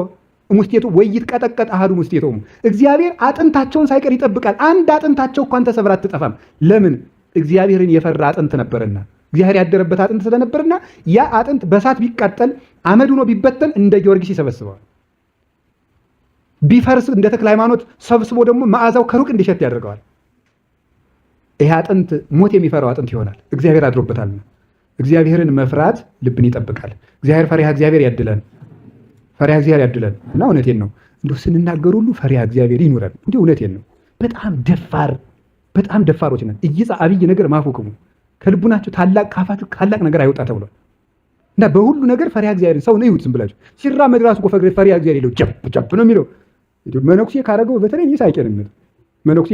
ሙስቴቱ ወይት ቀጠቀጥ አሃዱ ሙስቴቶሙ እግዚአብሔር አጥንታቸውን ሳይቀር ይጠብቃል። አንድ አጥንታቸው እንኳን ተሰብራ አትጠፋም። ለምን? እግዚአብሔርን የፈራ አጥንት ነበርና እግዚአብሔር ያደረበት አጥንት ስለነበርና ያ አጥንት በእሳት ቢቃጠል አመድ ሆኖ ቢበተን እንደ ጊዮርጊስ ይሰበስበዋል። ቢፈርስ እንደ ተክለ ሃይማኖት ሰብስቦ ደግሞ መዓዛው ከሩቅ እንዲሸት ያደርገዋል። ይህ አጥንት ሞት የሚፈራው አጥንት ይሆናል። እግዚአብሔር አድሮበታልና እግዚአብሔርን መፍራት ልብን ይጠብቃል። እግዚአብሔር ፈሪሃ እግዚአብሔር ያድለን፣ ፈሪሃ እግዚአብሔር ያድለን። እና እውነቴን ነው እንደው ስንናገር ሁሉ ፈሪሃ እግዚአብሔር ይኑረን። እንዲሁ እውነቴን ነው። በጣም ደፋሮች ነን። እይጻ አብይ ነገር ማፉክሙ ከልቡናችሁ ታላቅ ነገር አይወጣ ተብሏል። እና በሁሉ ነገር ፈሪሃ እግዚአብሔር ሰው ነው ይሁት። ዝም ብላችሁ ሲራመድ ራሱ እኮ ፈሪሃ እግዚአብሔር የለው ጀብ ነው የሚለው። መነኩሴ ካረገው በተለይ ይሳይቀንነት መነኩሴ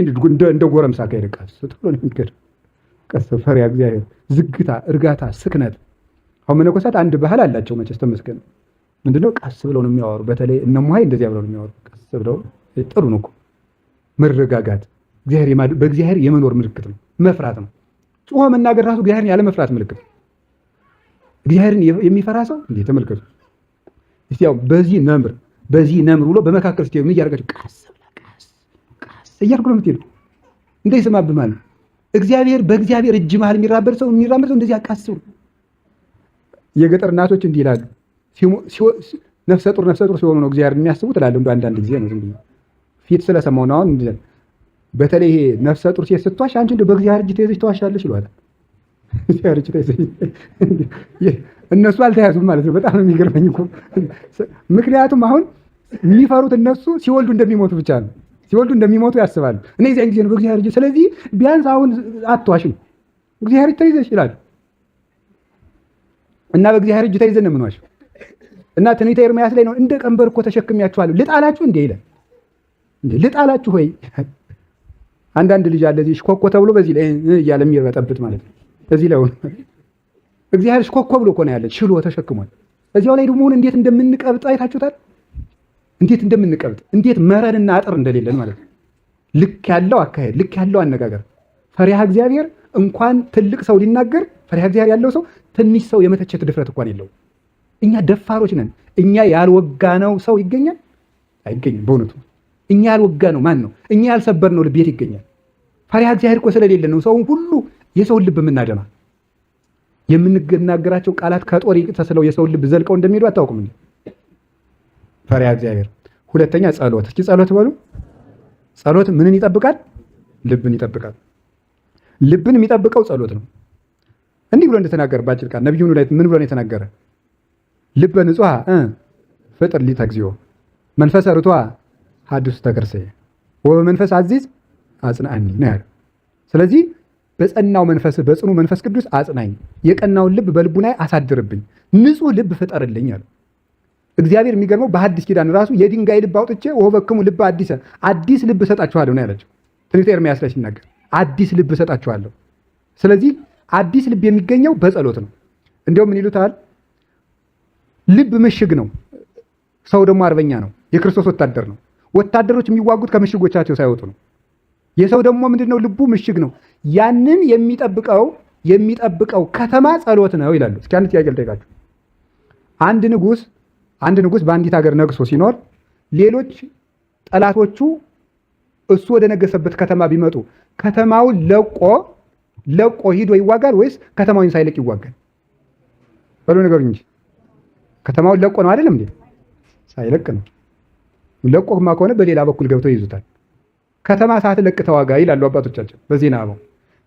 እንደ ጎረምሳ ካሄደ ቀስ ብሎ ነው የሚሄድ። ቀስ ፈሪሃ እግዚአብሔር፣ ዝግታ፣ እርጋታ፣ ስክነት። አሁን መነኮሳት አንድ ባህል አላቸው መቼስ ተመስገን። ምንድነው? ቀስ ብለው ነው የሚያወሩ። በተለይ እነ ሙሃይ እንደዚያ ብለው ነው የሚያወሩ። ቀስ ብለው ጥሩ ነው እኮ መረጋጋት። በእግዚአብሔር የመኖር ምልክት ነው። መፍራት ነው። ጮሆ መናገር ራሱ እግዚአብሔርን ያለ መፍራት ምልክት ነው። እግዚአብሔርን የሚፈራ ሰው እንዴ ተመልከቱ እስቲ። ያው በዚህ ነምር ብሎ በመካከል ስትሄዱ ምን እያደረጋችሁ? ቀስ እያልኩ ነው የምትሄዱ። እንዳይሰማብህ ማለት በእግዚአብሔር እጅ መሃል የሚራመድ ሰው እንደዚህ ቀስ ብሎ። የገጠር እናቶች እንዲህ ይላሉ። ነፍሰ ጡር ሲሆኑ ነው እግዚአብሔር የሚያስቡት እላለሁ። አንዳንድ ጊዜ ነው ዝም ብዬ ፊት ስለሰማሁ ነው። አሁን በተለይ ይሄ ነፍሰ ጡር ሴት ስትዋሽ አንቺ እንደው በእግዚአብሔር እጅ ተይዘሽ ተዋሻለሽ ይሏታል። እነሱ አልተያዙም ማለት ነው። በጣም የሚገርመኝ እኮ ምክንያቱም አሁን የሚፈሩት እነሱ ሲወልዱ እንደሚሞቱ ብቻ ነው። ሲወልዱ እንደሚሞቱ ያስባሉ። እኔ እዚያን ጊዜ ነው በእግዚአብሔር እጅ። ስለዚህ ቢያንስ አሁን አትዋሽም እግዚአብሔር እጅ ተይዘሽ ይላል እና በእግዚአብሔር እጅ ተይዘን ነው የምንዋሽው። እና ትንቢተ ኤርምያስ ላይ ነው እንደ ቀንበር እኮ ተሸክሚያችኋለሁ ልጣላችሁ እንዴ ይላል። እንዴ ልጣላችሁ ሆይ አንዳንድ ልጅ አለ እዚህ ሽኮኮ ተብሎ በዚህ ላይ እያለ የሚረጠብጥ ማለት ነው። እዚህ ላይ እግዚአብሔር ሽኮኮ ብሎ እኮ ነው ያለ ችሎ ተሸክሟል። እዚያው ላይ ደግሞ እንዴት እንደምንቀብጥ አይታችሁታል። እንዴት እንደምንቀብጥ እንዴት መረንና አጥር እንደሌለን ማለት ነው። ልክ ያለው አካሄድ፣ ልክ ያለው አነጋገር። ፈሪሃ እግዚአብሔር እንኳን ትልቅ ሰው ሊናገር ፈሪሃ እግዚአብሔር ያለው ሰው ትንሽ ሰው የመተቸት ድፍረት እንኳን የለውም። እኛ ደፋሮች ነን። እኛ ያልወጋነው ሰው ይገኛል? አይገኝም። በእውነቱ እኛ ያልወጋነው ማን ነው? እኛ ያልሰበርነው ልብ የት ይገኛል? ፈሪሃ እግዚአብሔር እኮ ስለሌለ ነው ሰውን ሁሉ የሰውን ልብ የምናደማ። የምንናገራቸው ቃላት ከጦር ተስለው የሰውን ልብ ዘልቀው እንደሚሄዱ አታውቁም እንዴ? ፈሪሃ እግዚአብሔር። ሁለተኛ ጸሎት። እስኪ ጸሎት በሉ። ጸሎት ምንን ይጠብቃል? ልብን ይጠብቃል። ልብን የሚጠብቀው ጸሎት ነው። እንዲህ ብሎ እንደተናገረ ባጭር ቃል ነብዩ ላይ ምን ብሎ ነው የተናገረ? ልበ ንጹሐ ፍጥር ሊተ እግዚኦ መንፈሰ ርቱዐ ሐዲስ ተከርሰየ ወበመንፈስ አዚዝ አጽናኝ ነው ያለው። ስለዚህ በጸናው መንፈስ በጽኑ መንፈስ ቅዱስ አጽናኝ፣ የቀናውን ልብ በልቡናዬ አሳድርብኝ፣ ንጹህ ልብ ፍጠርልኝ አለው። እግዚአብሔር የሚገርመው በሐዲስ ኪዳን ራሱ የድንጋይ ልብ አውጥቼ ወበክሙ ልብ አዲስ ልብ እሰጣችኋለሁ ነው ያለችው። ትንቢተ ኤርምያስ ላይ ሲናገር አዲስ ልብ እሰጣችኋለሁ። ስለዚህ አዲስ ልብ የሚገኘው በጸሎት ነው። እንዲያውም ምን ይሉታል? ልብ ምሽግ ነው፣ ሰው ደግሞ አርበኛ ነው፣ የክርስቶስ ወታደር ነው። ወታደሮች የሚዋጉት ከምሽጎቻቸው ሳይወጡ ነው። የሰው ደግሞ ምንድነው? ልቡ ምሽግ ነው። ያንን የሚጠብቀው ከተማ ጸሎት ነው ይላሉ። እስኪ አንድ ጥያቄ ልጠይቃችሁ። አንድ ንጉስ በአንዲት ሀገር ነግሶ ሲኖር ሌሎች ጠላቶቹ እሱ ወደ ነገሰበት ከተማ ቢመጡ ከተማውን ለቆ ሂዶ ይዋጋል ወይስ ከተማውን ሳይለቅ ይዋጋል? በሉ ነገሩኝ እንጂ ከተማውን ለቆ ነው አይደለም እንዴ? ሳይለቅ ነው። ለቆማ ከሆነ በሌላ በኩል ገብተው ይዙታል። ከተማ ሳትለቅ ተዋጋ ይላሉ አባቶቻችን በዜና አበው።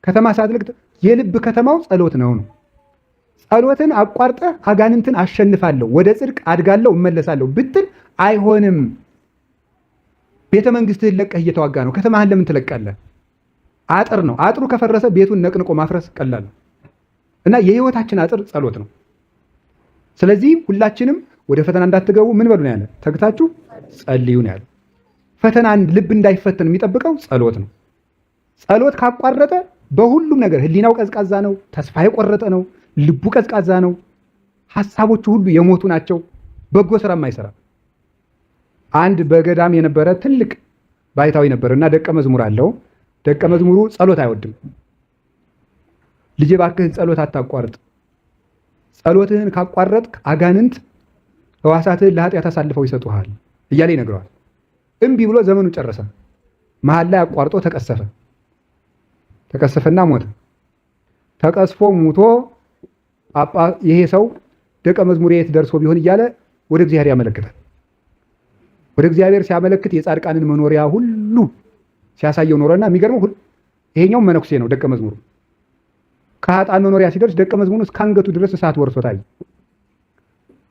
ከተማ ሳትለቅ የልብ ከተማው ጸሎት ነው። ጸሎትን አቋርጠህ አጋንንትን አሸንፋለሁ፣ ወደ ጽድቅ አድጋለሁ፣ እመለሳለሁ ብትል አይሆንም። ቤተ መንግስትህን ለቀህ እየተዋጋ ነው። ከተማህን ለምን ትለቃለህ? አጥር ነው። አጥሩ ከፈረሰ ቤቱን ነቅንቆ ማፍረስ ቀላል ነው እና የህይወታችን አጥር ጸሎት ነው። ስለዚህ ሁላችንም ወደ ፈተና እንዳትገቡ ምን በሉ ነው ያለ? ተግታችሁ ጸልዩ ነው ያለ። ፈተናን ልብ እንዳይፈተን የሚጠብቀው ጸሎት ነው። ጸሎት ካቋረጠ በሁሉም ነገር ህሊናው ቀዝቃዛ ነው፣ ተስፋ የቆረጠ ነው፣ ልቡ ቀዝቃዛ ነው፣ ሐሳቦቹ ሁሉ የሞቱ ናቸው፣ በጎ ስራም አይሰራም። አንድ በገዳም የነበረ ትልቅ ባይታዊ ነበር እና ደቀ መዝሙር አለው። ደቀ መዝሙሩ ጸሎት አይወድም። ልጄ እባክህ ጸሎት አታቋርጥ፣ ጸሎትህን ካቋረጥክ አጋንንት ሕዋሳትህን ለኃጢአት አሳልፈው ይሰጡሃል እያለ ይነግረዋል። እምቢ ብሎ ዘመኑ ጨረሰ። መሀል ላይ አቋርጦ ተቀሰፈና ሞተ። ተቀስፎ ሙቶ ይሄ ሰው ደቀ መዝሙር የት ደርሶ ቢሆን እያለ ወደ እግዚአብሔር ያመለክታል። ወደ እግዚአብሔር ሲያመለክት የጻድቃንን መኖሪያ ሁሉ ሲያሳየው ኖረና የሚገርመው ይሄኛው መነኩሴ ነው ደቀ መዝሙሩ። ከኃጥአን መኖሪያ ሲደርስ ደቀ መዝሙሩ እስከ አንገቱ ድረስ እሳት ወርሶታል።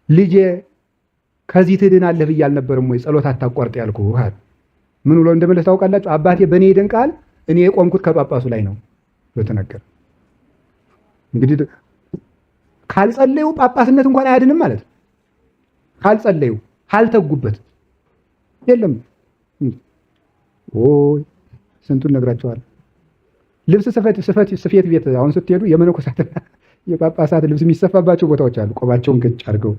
ልጄ ከዚህ ትድናለህ ብዬ አልነበረም ወይ ጸሎት አታቋርጥ ያልኩህ? ምን ብሎ እንደመለስ ታውቃላችሁ? አባቴ በእኔ ይደንቃል፣ እኔ የቆምኩት ከጳጳሱ ላይ ነው በተነገረ። እንግዲህ ካልጸለዩ ጳጳስነት እንኳን አያድንም ማለት ነው። ካልጸለዩ ካልተጉበት የለም። ስንቱን ነግራቸዋል። ልብስ ስፌት ቤት አሁን ስትሄዱ የመነኮሳትና የጳጳሳት ልብስ የሚሰፋባቸው ቦታዎች አሉ። ቆባቸውን ገጭ አድርገው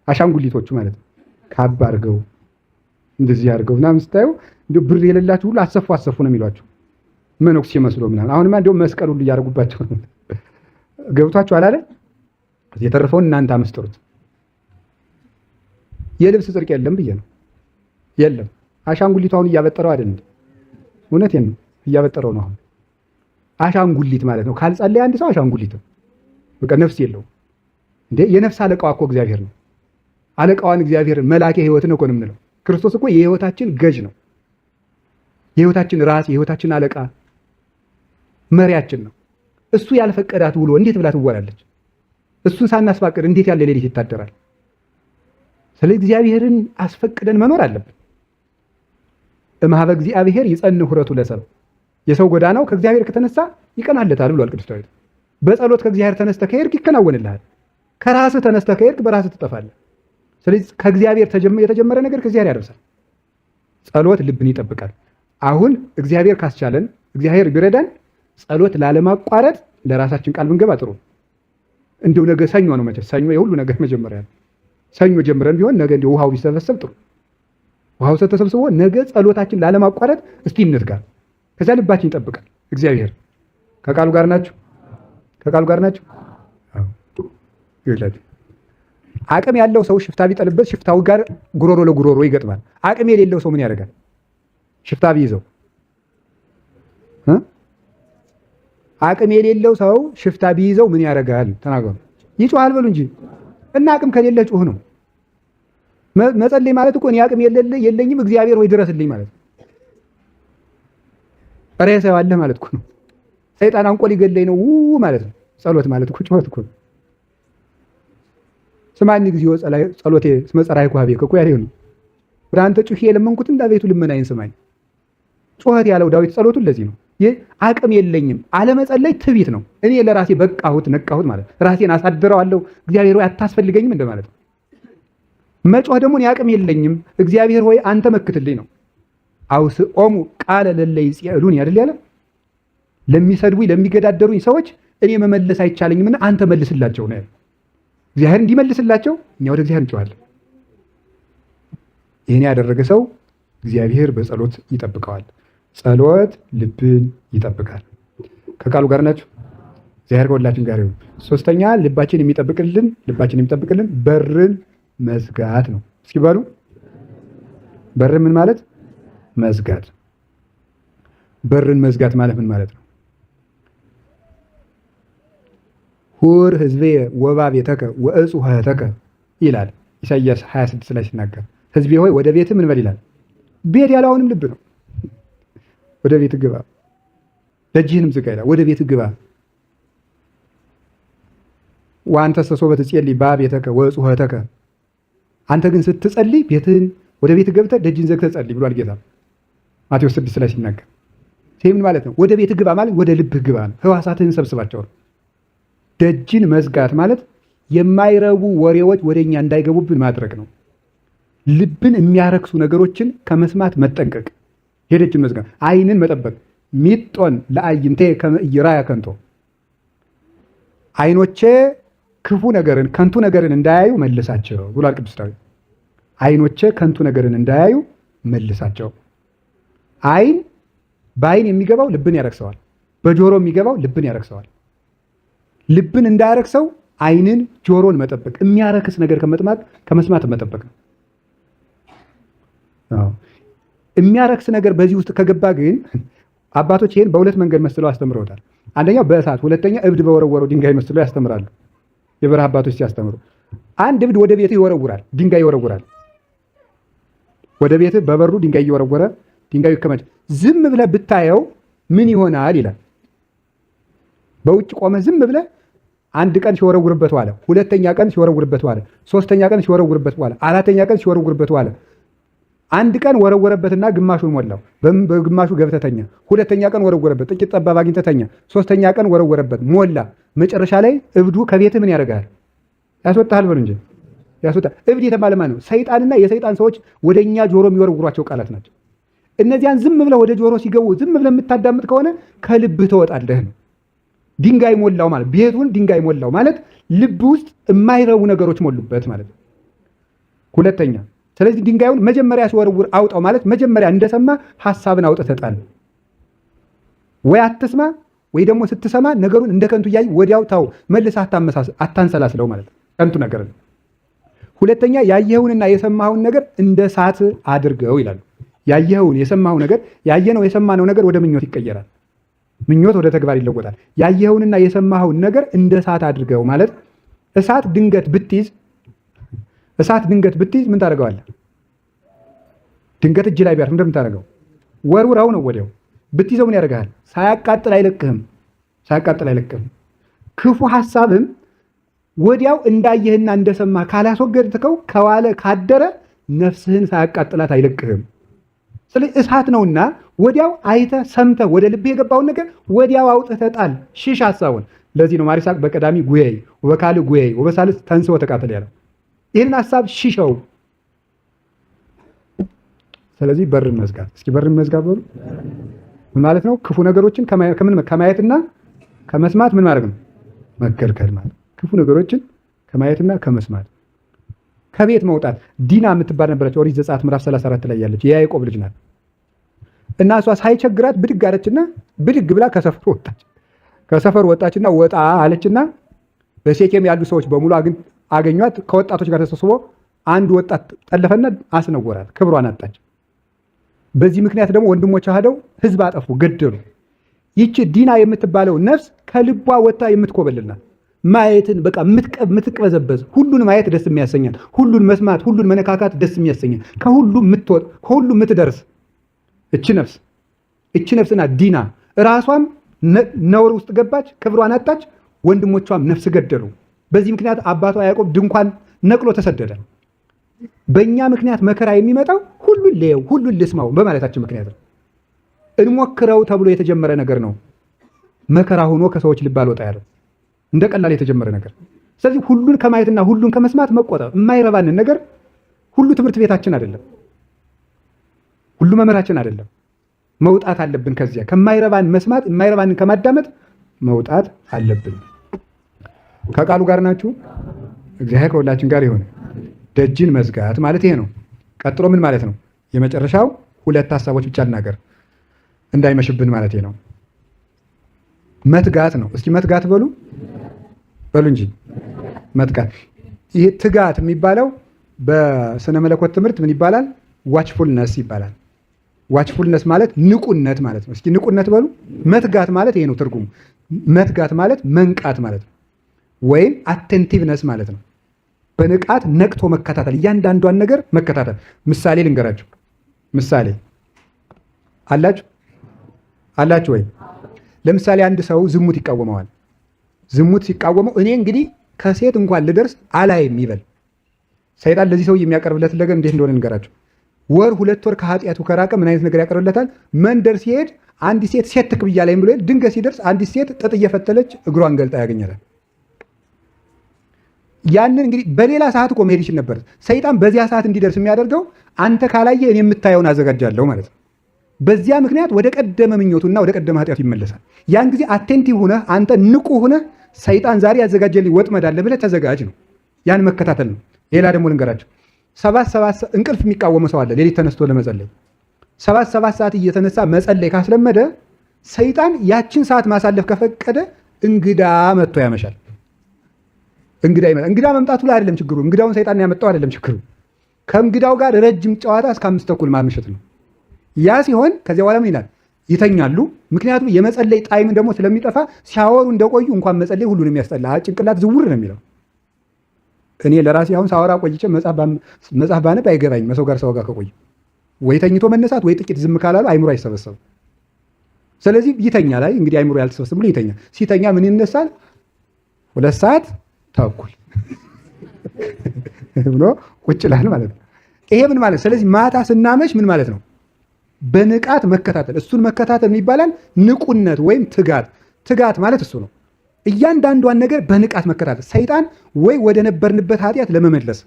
አሻንጉሊቶቹ ማለት ነው ካባ አድርገው እንደዚህ አድርገው ምናምን ስታዩ እንዲሁ ብር የሌላችሁ ሁሉ አሰፉ ነው የሚሏቸው መነኩሴ መስሎ ምናምን። አሁንማ እንዲሁ መስቀል ሁሉ እያደረጉባቸው ነው። ገብቷችሁ አላለ? የተረፈውን እናንተ አመስጥሩት። የልብስ ጽድቅ የለም ብዬ ነው። የለም አሻንጉሊቱ አሁን እያበጠረው አይደል? እውነቴን ነው እያበጠረው ነው። አሁን አሻንጉሊት ማለት ነው። ካልጸለየ አንድ ሰው አሻንጉሊት ነው። በቃ ነፍስ የለውም እንዴ። የነፍስ አለቃዋ እኮ እግዚአብሔር ነው። አለቃዋን እግዚአብሔር መላኬ ሕይወት ነው እኮ ነው የምንለው። ክርስቶስ እኮ የሕይወታችን ገዥ ነው። የሕይወታችን ራስ፣ የሕይወታችን አለቃ መሪያችን ነው። እሱ ያልፈቀዳት ውሎ እንዴት ብላ ትወላለች? እሱን ሳናስፈቅድ እንዴት ያለ ሌሊት ይታደራል? ስለዚህ እግዚአብሔርን አስፈቅደን መኖር አለብን። እምኀበ እግዚአብሔር ይጸንዕ ሑረቱ ለሰብእ፣ የሰው ጎዳናው ከእግዚአብሔር ከተነሳ ይቀናለታል ብሏል ቅዱስ ዳዊት። በጸሎት ከእግዚአብሔር ተነስተህ ከሄድክ ይከናወንልሃል። ከራስህ ተነስተህ ከሄድክ በራስህ ትጠፋለህ። ስለዚህ ከእግዚአብሔር የተጀመረ ነገር ከእግዚአብሔር ያደርሳል። ጸሎት ልብን ይጠብቃል። አሁን እግዚአብሔር ካስቻለን፣ እግዚአብሔር ቢረዳን ጸሎት ላለማቋረጥ ለራሳችን ቃል ብንገባ ጥሩ። እንደው ነገ ሰኞ ነው መቼም ሰኞ የሁሉ ነገር መጀመሪያ ነው። ሰኞ ጀምረን ቢሆን ነገ እንደው ውሃው ቢሰበሰብ ጥሩ። ውሃው ተሰብስቦ ነገ ጸሎታችን ላለማቋረጥ እስቲ እንትጋ። ከዛ ልባችን ይጠብቃል እግዚአብሔር። ከቃሉ ጋር ናችሁ? ከቃሉ ጋር ናችሁ? አዎ ይላችሁ። አቅም ያለው ሰው ሽፍታ ቢጠልበት ሽፍታው ጋር ጉሮሮ ለጉሮሮ ይገጥማል። አቅም የሌለው ሰው ምን ያደርጋል? ሽፍታ ቢይዘው አቅም የሌለው ሰው ሽፍታ ቢይዘው ምን ያደርጋል? ተናገሩ። ይጮሃል በሉ እንጂ እና አቅም ከሌለ ጩህ ነው። መጸለይ ማለት እኮ እኔ አቅም የለኝም እግዚአብሔር ወይ ድረስልኝ ማለት ነው። ሬሳ ያለህ ማለት እኮ ነው። ሰይጣን አንቆ ሊገለኝ ነው ማለት ነው። ጸሎት ማለት እኮ ጩኸት እኮ ነው። ስማኝ እግዚኦ ጸሎቴ እስመ ጸራይኩ ኀቤከ እኮ ያለው ነው። ወደ አንተ ጩኸ የለመንኩትን ዳዊቱ ልመናዬን ስማኝ። ጩኸት ያለው ዳዊት ጸሎቱን ለዚህ ነው። አቅም የለኝም አለመጸለይ ትዕቢት ነው። እኔ ለራሴ በቃሁት ነቃሁት ማለት ራሴን አሳድረዋለሁ እግዚአብሔር ሆይ አታስፈልገኝም እንደማለት ነው። መጮህ ደግሞ እኔ አቅም የለኝም እግዚአብሔር ሆይ አንተ መክትልኝ ነው። አውስኦሙ ቃለ ለለ ይጽእሉኒ አይደል ያለ? ለሚሰድቡኝ ለሚገዳደሩኝ ሰዎች እኔ መመለስ አይቻለኝምና አንተ መልስላቸው ነው። እግዚአብሔር እንዲመልስላቸው እኛ ወደ እግዚአብሔር እንጮሃለን። ይህን ያደረገ ሰው እግዚአብሔር በጸሎት ይጠብቀዋል። ጸሎት ልብን ይጠብቃል። ከቃሉ ጋር ናችሁ? እግዚአብሔር ከሁላችን ጋር ይሁን። ሶስተኛ ልባችን የሚጠብቅልን በርን መዝጋት ነው። እስኪ በሉ በርን ምን ማለት? መዝጋት። በርን መዝጋት ማለት ምን ማለት ነው? ሁር ህዝቤ ወባቤተከ ወእጹ ኆኅተከ ይላል ኢሳይያስ 26 ላይ ሲናገር፣ ህዝቤ ሆይ ወደ ቤት ምን በል ይላል። ቤት ያለው አሁንም ልብ ነው። ወደ ቤት ግባ፣ ደጅህንም ዝጋ ይላል። ወደ ቤት ግባ። ወአንተ ሰሶበ ትጼልይ በቤተከ ወእጹ ኆኅተከ፣ አንተ ግን ስትጸልይ ቤትህን ወደ ቤት ገብተህ ደጅን ዘግተህ ጸልይ ብሏል ጌታ ማቴዎስ 6 ላይ ሲናገር። ይህ ምን ማለት ነው? ወደ ቤት ግባ ማለት ወደ ልብህ ግባ ነው። ህዋሳትህን ሰብስባቸው ነው። ደጅን መዝጋት ማለት የማይረቡ ወሬዎች ወደኛ እንዳይገቡብን ማድረግ ነው። ልብን የሚያረክሱ ነገሮችን ከመስማት መጠንቀቅ። የደጅን መዝጋት አይንን መጠበቅ። ሚጦን ለአይንቴ ከመ ኢይራያ ከንቶ፣ አይኖቼ ክፉ ነገርን ከንቱ ነገርን እንዳያዩ መልሳቸው ብሏል ቅዱስ ዳዊት። አይኖቼ ከንቱ ነገርን እንዳያዩ መልሳቸው። አይን በአይን የሚገባው ልብን ያረክሰዋል። በጆሮ የሚገባው ልብን ያረክሰዋል። ልብን እንዳያረክሰው አይንን ጆሮን መጠበቅ፣ የሚያረክስ ነገር ከመስማት መጠበቅ ነው። የሚያረክስ ነገር በዚህ ውስጥ ከገባ ግን አባቶች ይሄን በሁለት መንገድ መስለው አስተምረውታል። አንደኛው በእሳት፣ ሁለተኛ እብድ በወረወረው ድንጋይ መስለው ያስተምራሉ የበረሃ አባቶች ሲያስተምሩ። አንድ እብድ ወደ ቤትህ ይወረውራል፣ ድንጋይ ይወረውራል። ወደ ቤትህ በበሩ ድንጋይ እየወረወረ ድንጋዩ ይከመድ ዝም ብለህ ብታየው ምን ይሆናል ይላል። በውጭ ቆመህ ዝም ብለህ አንድ ቀን ሲወረውርበት ዋለ፣ ሁለተኛ ቀን ሲወረውርበት ዋለ፣ ሶስተኛ ቀን ሲወረውርበት ዋለ፣ አራተኛ ቀን ሲወረውርበት ዋለ። አንድ ቀን ወረወረበትና ግማሹን ሞላው፣ በግማሹ ገብተህ ተኛ። ሁለተኛ ቀን ወረወረበት፣ ጥቂት ጠባብ አግኝተህ ተኛ። ሶስተኛ ቀን ወረወረበት፣ ሞላ። መጨረሻ ላይ እብዱ ከቤትህ ምን ያደርጋል? ያስወጣሃል። በሉ እንጂ ያስወጣ። እብድ የተባለ ማን ነው? ሰይጣንና የሰይጣን ሰዎች ወደኛ ጆሮ የሚወረውሯቸው ቃላት ናቸው። እነዚያን ዝም ብለህ ወደ ጆሮ ሲገቡ ዝም ብለህ የምታዳምጥ ከሆነ ከልብህ ትወጣለህ ነው። ድንጋይ ሞላው ማለት ቤቱን ድንጋይ ሞላው ማለት ልብ ውስጥ የማይረቡ ነገሮች ሞሉበት ማለት ነው። ሁለተኛ ስለዚህ ድንጋዩን መጀመሪያ ሲወረውር አውጣው ማለት መጀመሪያ እንደሰማ ሐሳብን አውጥተህ ጣል። ወይ አትስማ ወይ ደግሞ ስትሰማ ነገሩን እንደ ከንቱ እያይ ወዲያው ታው መልሰህ አታንሰላስለው ማለት ነው። ከንቱ ነገር ነው። ሁለተኛ ያየኸውንና የሰማኸውን ነገር እንደ እሳት አድርገው ይላሉ። ያየኸውን የሰማኸው ነገር ያየነው የሰማነው ነገር ወደ ምኞት ይቀየራል። ምኞት ወደ ተግባር ይለወጣል። ያየኸውንና የሰማኸውን ነገር እንደ እሳት አድርገው ማለት እሳት ድንገት ብትይዝ ምን ታደርገዋለህ? ድንገት እጅ ላይ ቢያርፍ እንደምታደርገው ወርውረው ነው። ወዲያው ብትይዘው ምን ያደርግሃል? ሳያቃጥል አይለቅህም። ክፉ ሐሳብም ወዲያው እንዳየህና እንደሰማህ ካላስወገድከው ከዋለ ካደረ ነፍስህን ሳያቃጥላት አይለቅህም። ስለዚህ እሳት ነውና ወዲያው አይተህ ሰምተህ ወደ ልብህ የገባውን ነገር ወዲያው አውጥተህ ጣል። ሽሽ ሐሳቡን። ለዚህ ነው ማሪሳቅ በቀዳሚ ጉየይ ወበካልእ ጉየይ ወበሳልስ ተንሥኦ ተቃተል ያለው። ይህን ሐሳብ ሽሸው። ስለዚህ በርን መዝጋት። እስኪ በርን መዝጋት በሉ ምን ማለት ነው? ክፉ ነገሮችን ከማየትና ከመስማት ምን ማድረግ ነው? መከልከል ማለት። ክፉ ነገሮችን ከማየትና ከመስማት ከቤት መውጣት። ዲና የምትባል ነበረች ኦሪት ዘጸአት ምዕራፍ 34 ላይ ያለች የያዕቆብ ልጅ ናት። እና እሷ ሳይቸግራት ብድግ አለችና ብድግ ብላ ከሰፈር ወጣችና ወጣ አለችና በሴኬም ያሉ ሰዎች በሙሉ አገኟት። ከወጣቶች ጋር ተሰብስቦ አንድ ወጣት ጠለፈና አስነወራት። ክብሯን አጣች። በዚህ ምክንያት ደግሞ ወንድሞቿ ሄደው ህዝብ አጠፉ፣ ገደሉ። ይቺ ዲና የምትባለው ነፍስ ከልቧ ወጣ የምትኮበልናት ማየትን በቃ የምትቅበዘበዝ ሁሉን ማየት ደስ የሚያሰኛል፣ ሁሉን መስማት፣ ሁሉን መነካካት ደስ የሚያሰኛል፣ ከሁሉም የምትወጥ ከሁሉም የምትደርስ እቺ ነፍስና ዲና ራሷም ነውር ውስጥ ገባች፣ ክብሯን አጣች፣ ወንድሞቿም ነፍስ ገደሉ። በዚህ ምክንያት አባቷ ያዕቆብ ድንኳን ነቅሎ ተሰደደ። በእኛ ምክንያት መከራ የሚመጣው ሁሉን ልየው ሁሉን ልስማው በማለታችን ምክንያት ነው። እንሞክረው ተብሎ የተጀመረ ነገር ነው መከራ ሆኖ ከሰዎች ልብ አልወጣ ያለው እንደ ቀላል የተጀመረ ነገር። ስለዚህ ሁሉን ከማየትና ሁሉን ከመስማት መቆጠብ። የማይረባንን ነገር ሁሉ ትምህርት ቤታችን አይደለም፣ ሁሉ መምህራችን አይደለም። መውጣት አለብን ከዚያ ከማይረባን መስማት፣ የማይረባንን ከማዳመጥ መውጣት አለብን። ከቃሉ ጋር ናችሁ? እግዚአብሔር ከሁላችን ጋር ይሁን። ደጅን መዝጋት ማለት ይሄ ነው። ቀጥሎ ምን ማለት ነው? የመጨረሻው ሁለት ሐሳቦች ብቻ ልናገር እንዳይመሽብን ማለት ነው። መትጋት ነው። እስኪ መትጋት በሉ እንጂ መትጋት። ይሄ ትጋት የሚባለው በስነ መለኮት ትምህርት ምን ይባላል? ዋችፉልነስ ይባላል። ዋችፉልነስ ማለት ንቁነት ማለት ነው። እስኪ ንቁነት በሉ። መትጋት ማለት ይሄ ነው ትርጉሙ። መትጋት ማለት መንቃት ማለት ነው፣ ወይም አቴንቲቭነስ ማለት ነው። በንቃት ነቅቶ መከታተል፣ እያንዳንዷን ነገር መከታተል። ምሳሌ ልንገራችሁ። ምሳሌ አላችሁ ወይ? ለምሳሌ አንድ ሰው ዝሙት ይቃወመዋል። ዝሙት ሲቃወመው እኔ እንግዲህ ከሴት እንኳን ልደርስ አላይም ይበል። ሰይጣን ለዚህ ሰው የሚያቀርብለት ነገር እንዴት እንደሆነ ንገራችሁ። ወር 2 ወር ከኃጢአቱ ከራቀ ምን አይነት ነገር ያቀርብለታል? መንደር ሲሄድ አንድ ሴት ትክብያ ላይ ብሎ ድንገት ሲደርስ አንዲት ሴት ጥጥ እየፈተለች እግሯን ገልጣ ያገኛታል። ያንን እንግዲህ በሌላ ሰዓት እኮ መሄድ ይችል ነበር። ሰይጣን በዚያ ሰዓት እንዲደርስ የሚያደርገው አንተ ካላየ እኔ የምታየውን አዘጋጃለሁ ማለት ነው። በዚያ ምክንያት ወደ ቀደመ ምኞቱና ወደ ቀደመ ኃጢአቱ ይመለሳል። ያን ጊዜ አቴንቲቭ ሁነህ አንተ ንቁ ሁነህ ሰይጣን ዛሬ ያዘጋጀልኝ ወጥመድ አለ ብለህ ተዘጋጅ ነው። ያን መከታተል ነው። ሌላ ደግሞ ልንገራቸው። 7 እንቅልፍ የሚቃወመ ሰው አለ። ሌሊት ተነስቶ ለመጸለይ 7 ሰዓት እየተነሳ መጸለይ ካስለመደ ሰይጣን ያችን ሰዓት ማሳለፍ ከፈቀደ እንግዳ መጥቶ ያመሻል። እንግዳ መምጣቱ ላይ አይደለም ችግሩ። እንግዳውን ሰይጣን ያመጣው አይደለም ችግሩ። ከእንግዳው ጋር ረጅም ጨዋታ እስከ 5 ተኩል ማምሸት ነው። ያ ሲሆን ከዚያ በኋላ ምን ይላል? ይተኛሉ። ምክንያቱም የመጸለይ ጣይም ደግሞ ስለሚጠፋ ሲያወሩ እንደቆዩ እንኳን መጸለይ ሁሉንም ያስጠላ፣ ጭንቅላት ዝውር ነው የሚለው። እኔ ለራሴ አሁን ሳወራ ቆይቼ መጽሐፍ ባነብ አይገባኝ። ሰው ጋር ከቆይ ወይ ተኝቶ መነሳት ወይ ጥቂት ዝም ካላሉ አይምሮ አይሰበሰብም። ስለዚህ ይተኛ ላይ እንግዲህ አይምሮ ያልተሰበሰበ ብሎ ይተኛ። ሲተኛ ምን ይነሳል? 2 ሰዓት ተኩል ብሎ ቁጭ ይላል ማለት ነው። ይሄ ምን ማለት? ስለዚህ ማታ ስናመሽ ምን ማለት ነው? በንቃት መከታተል። እሱን መከታተል ይባላል ንቁነት ወይም ትጋት። ትጋት ማለት እሱ ነው። እያንዳንዷን ነገር በንቃት መከታተል። ሰይጣን ወይ ወደ ነበርንበት ኃጢአት ለመመለስ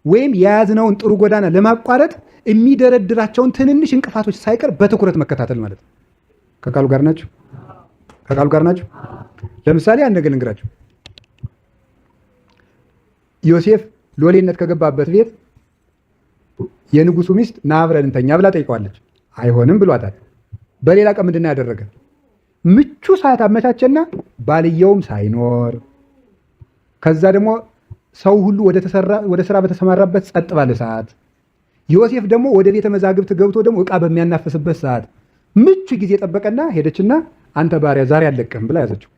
ወይም የያዝነውን ጥሩ ጎዳና ለማቋረጥ የሚደረድራቸውን ትንንሽ እንቅፋቶች ሳይቀር በትኩረት መከታተል ማለት ነው። ከቃሉ ጋር ናችሁ? ከቃሉ ጋር ናችሁ? ለምሳሌ አንድ ነገር ልንገራችሁ። ዮሴፍ ሎሌነት ከገባበት ቤት የንጉሱ ሚስት ና አብረን እንተኛ ብላ ጠይቀዋለች። አይሆንም ብሏታል። በሌላ ቀን ምንድን ነው ያደረገ? ምቹ ሰዓት አመቻቸና ባልየውም ሳይኖር ከዛ ደግሞ ሰው ሁሉ ወደ ስራ በተሰማራበት ጸጥ ባለ ሰዓት ዮሴፍ ደግሞ ወደ ቤተ መዛግብት ገብቶ ደግሞ ዕቃ በሚያናፍስበት ሰዓት ምቹ ጊዜ ጠበቀና ሄደችና አንተ ባሪያ ዛሬ አልለቅህም ብላ ያዘችው።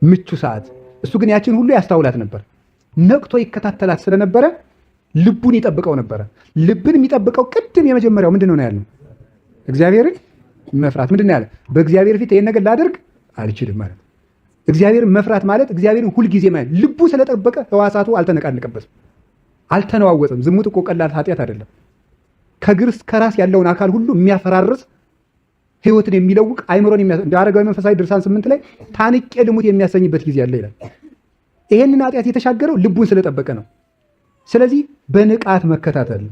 ምቹ ሰዓት። እሱ ግን ያችን ሁሉ ያስታውላት ነበር። ነቅቶ ይከታተላት ስለነበረ ልቡን ይጠብቀው ነበረ። ልብን የሚጠብቀው ቅድም የመጀመሪያው ምንድን ነው ያለው? እግዚአብሔርን መፍራት። ምንድን ነው ያለ? በእግዚአብሔር ፊት ይሄን ነገር ላደርግ አልችልም ማለት። እግዚአብሔርን መፍራት ማለት እግዚአብሔርን ሁልጊዜ ማለት። ልቡ ስለጠበቀ ሕዋሳቱ አልተነቃነቀበትም፣ አልተነዋወጥም። ዝሙት እኮ ቀላል ኃጢአት አይደለም። ከእግር እስከ ራስ ያለውን አካል ሁሉ የሚያፈራርስ ሕይወትን የሚለውቅ አይምሮን እንደ አረጋዊ መንፈሳዊ ድርሳን 8 ላይ ታንቄ ልሙት የሚያሰኝበት ጊዜ አለ ይላል። ይሄንን ኃጢአት የተሻገረው ልቡን ስለጠበቀ ነው። ስለዚህ በንቃት መከታተል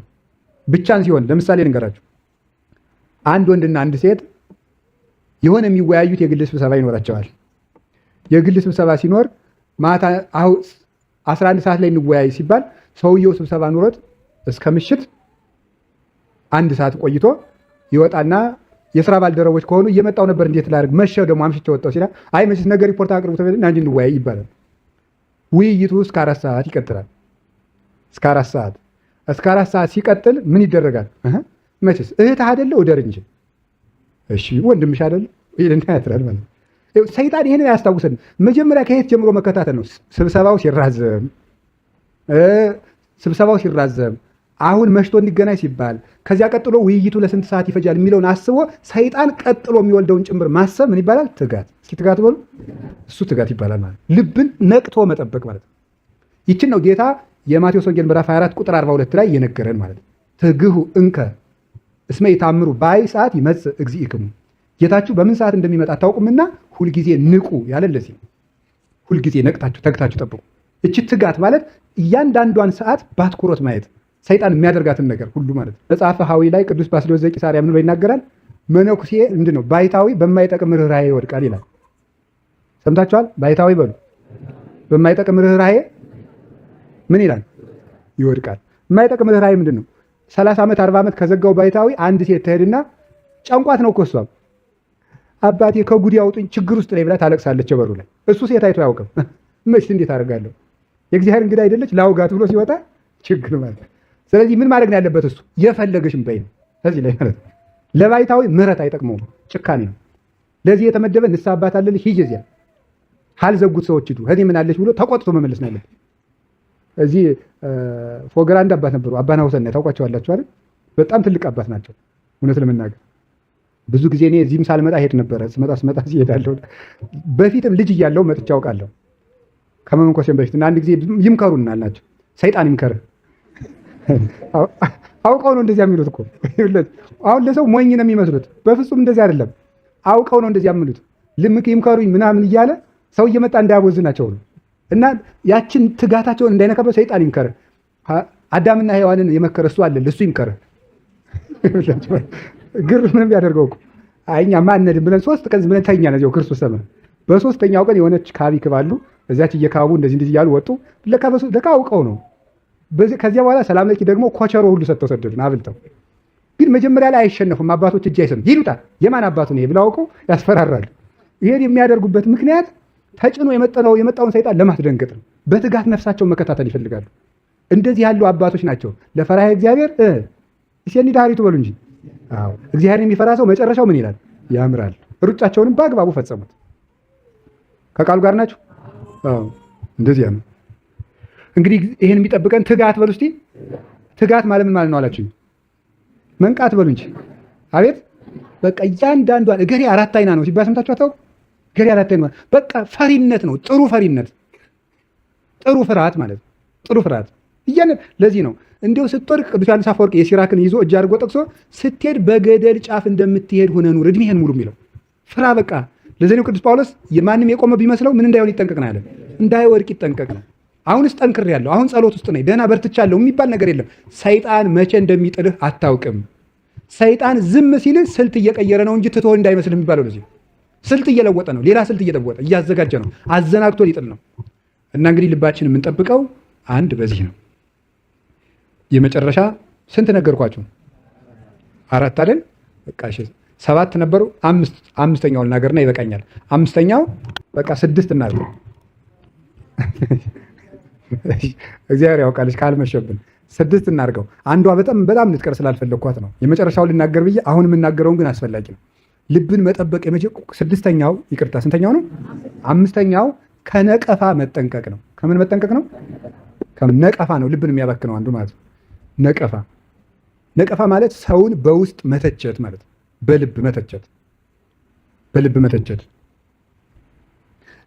ብቻን ሲሆን፣ ለምሳሌ ልንገራችሁ። አንድ ወንድና አንድ ሴት የሆነ የሚወያዩት የግል ስብሰባ ይኖራቸዋል። የግል ስብሰባ ሲኖር ማታ 11 ሰዓት ላይ እንወያይ ሲባል ሰውየው ስብሰባ ኑሮት እስከ ምሽት 1 ሰዓት ቆይቶ ይወጣና የስራ ባልደረቦች ከሆኑ እየመጣው ነበር እንዴት ላድርግ መሸው ደግሞ አምሽቼ ወጣው ሲላ አይ መቼስ ነገር ሪፖርት አቅርቡ ተብለን አንጂ እንወያይ ይባላል። ውይይቱ እስከ 4 ሰዓት ይቀጥላል። እስከ 4 ሰዓት ሲቀጥል ምን ይደረጋል? መቼስ እህትህ አይደለ ወደር እንጂ እሺ ወንድምሽ አይደለ ይልና ያትራል ማለት ነው። ሰይጣን ይሄንን ያስታውሰን። መጀመሪያ ከየት ጀምሮ መከታተል ነው? ስብሰባው ሲራዘም አሁን መሽቶ እንዲገናኝ ሲባል ከዚያ ቀጥሎ ውይይቱ ለስንት ሰዓት ይፈጃል የሚለውን አስቦ ሰይጣን ቀጥሎ የሚወልደውን ጭምር ማሰብ ምን ይባላል? ትጋት። እስኪ ትጋት በሉ። እሱ ትጋት ይባላል ማለት ልብን ነቅቶ መጠበቅ ማለት ነው። ይችን ነው ጌታ የማቴዎስ ወንጌል ምዕራፍ 24 ቁጥር 42 ላይ የነገረን ማለት ነው። ትግሁ እንከ እስመ ይታምሩ በአይ ሰዓት ይመጽእ እግዚእክሙ፣ ጌታችሁ በምን ሰዓት እንደሚመጣ አታውቁምና ሁልጊዜ ንቁ ያለ ለዚህ ነው። ሁልጊዜ ነቅታችሁ ተግታችሁ ጠብቁ። እቺ ትጋት ማለት እያንዳንዷን ሰዓት በአትኩሮት ማየት፣ ሰይጣን የሚያደርጋትን ነገር ሁሉ ማለት ነው። መጽሐፈ ሐዊ ላይ ቅዱስ ባስልዮስ ዘቂሳርያ ምን ብሎ ይናገራል? መነኩሴ ምንድን ነው ባይታዊ በማይጠቅም ርኅራኄ ይወድቃል ይላል። ሰምታችኋል? ባይታዊ በሉ በማይጠቅም ርኅራኄ ምን ይላል? ይወድቃል። የማይጠቅም ርኅራኄ ምንድን ነው? 30 ዓመት 40 ዓመት ከዘጋው ባይታዊ አንድ ሴት ትሄድና ጨንቋት ነው እኮ እሷም አባቴ ከጉድ ያውጡኝ ችግር ውስጥ ላይ ብላ ታለቅሳለች በሩ ላይ። እሱ ሴት አይቶ አያውቅም። መች እንዴት አደርጋለሁ የእግዚአብሔር እንግዳ አይደለች ላውጋት ብሎ ሲወጣ ችግር ማለት። ስለዚህ ምን ማድረግ ነው ያለበት? እሱ የፈለገሽም በይ ነው። ስለዚህ ላይ ማለት ለባይታዊ ምህረት አይጠቅመውም፣ ጭካኔ ነው። ለዚህ የተመደበ ንስሐ አባት አለልሽ ሂጂ እዚያ ካልዘጉት ሰዎች ሂዱ ከዚህ ምን አለች ብሎ ተቆጥቶ መመለስ ነው ያለበት። እዚህ ፎገራ አንድ አባት ነበሩ፣ አባ ናሁሰናይ ታውቋቸዋላችሁ አይደል? በጣም ትልቅ አባት ናቸው። እውነት ለመናገር ብዙ ጊዜ እኔ እዚህም ሳልመጣ ሄድ ነበረ። ስመጣ ሲሄዳለሁ። በፊትም ልጅ እያለሁ መጥቼ አውቃለሁ ከመመንኮሴም በፊት እና አንድ ጊዜ ይምከሩና አልናቸው። ሰይጣን ይምከርህ። አውቀው ነው እንደዚያ የሚሉት እኮ። አሁን ለሰው ሞኝ ነው የሚመስሉት። በፍጹም እንደዚህ አይደለም። አውቀው ነው እንደዚያ የሚሉት። ልምክ ይምከሩኝ ምናምን እያለ ሰው እየመጣ እንዳያቦዝናቸው ነው። እና ያችን ትጋታቸውን እንዳይነካበት ሰይጣን ይምከርህ። አዳምና ሔዋንን የመከረ እሱ አለ፣ እሱ ይምከርህ። ግር ምንም ያደርገው እኮ አይኛ ማንነድም ብለን 3 ቀን ብለን ተኛን እዚያው ክርስቶስ ሰመን። በ3ኛው ቀን የሆነች ካብ ይክባሉ። እዛች እየካቡ እንደዚህ እያሉ ወጡ። ለካ አውቀው ነው። ከዚያ በኋላ ሰላም ለኪ ደግሞ ኮቸሮ ሁሉ ሰጥተው ሰደዱን አብልተው። ግን መጀመሪያ ላይ አይሸነፉም። አባቶች እጅ አይሰጡም። ይሉታ የማን አባቱ ነው ብለው አውቀው ያስፈራራሉ። ይሄን የሚያደርጉበት ምክንያት ተጭኖ የመጣውን ሰይጣን ለማስደንገጥ ነው። በትጋት ነፍሳቸውን መከታተል ይፈልጋሉ። እንደዚህ ያሉ አባቶች ናቸው ለፈሪሃ እግዚአብሔር ይሴኒ ዳሪቱ በሉ እንጂ። አዎ እግዚአብሔርን የሚፈራ ሰው መጨረሻው ምን ይላል? ያምራል። ሩጫቸውንም በአግባቡ ፈጸሙት። ከቃሉ ጋር ናቸው። አዎ እንደዚያ ነው። እንግዲህ ይሄን የሚጠብቀን ትጋት በሉ እስቲ። ትጋት ማለት ምን ማለት ነው አላችሁ? መንቃት በሉ እንጂ። አቤት በቃ እያንዳንዷን እገሌ 4 አይና ነው ሲባል ሰምታችሁ አታውቁም? እገሌ 4 አይና በቃ ፈሪነት ነው። ጥሩ ፈሪነት፣ ጥሩ ፍርሃት ማለት ነው። ጥሩ ፍርሃት ለዚህ ነው እንዲሁ ስትወድቅ ቅዱስ ዮሐንስ አፈወርቅ የሲራክን ይዞ እጅ አድርጎ ጠቅሶ ስትሄድ በገደል ጫፍ እንደምትሄድ ሆነ ኑር እድሜህን ሙሉ የሚለው ፍራ። በቃ ለዚህ ነው ቅዱስ ጳውሎስ ማንም የቆመ ቢመስለው ምን እንዳይሆን ይጠንቀቅ ነው ያለ። እንዳይወድቅ ይጠንቀቅ ነው። አሁንስ ጠንክሬያለሁ፣ አሁን ጸሎት ውስጥ ነኝ፣ ደህና በርትቻለሁ የሚባል ነገር የለም። ሰይጣን መቼ እንደሚጥልህ አታውቅም። ሰይጣን ዝም ሲልህ ስልት እየቀየረ ነው እንጂ ትቶህ እንዳይመስልህ የሚባለው ለዚህ ስልት እየለወጠ ነው፣ ሌላ ስልት እየለወጠ እያዘጋጀ ነው፣ አዘናግቶ ሊጥል ነው። እና እንግዲህ ልባችን የምንጠብቀው አንድ በዚህ ነው። የመጨረሻ ስንት ነገርኳችሁ? 4 አይደል? በቃ እሺ 7 ነበሩ። አምስተኛው ልናገርና ይበቃኛል። አምስተኛው በቃ 6 እናድርገው። እግዚአብሔር ያውቃልሽ ካልመሸብን 6 እናድርገው። አንዷ በጣም ልትቀር ስላልፈለግኳት ነው የመጨረሻው ልናገር ብዬ። አሁን የምናገረውን ግን አስፈላጊ ነው። ልብን መጠበቅ ስድስተኛው ይቅርታ፣ ስንተኛው ነው? አምስተኛው ከነቀፋ መጠንቀቅ ነው። ከምን መጠንቀቅ ነው? ነቀፋ ነው ልብን የሚያባክነው አንዱ ማለት ነው። ነቀፋ ማለት ሰውን በውስጥ መተቸት ማለት ነው። በልብ መተቸት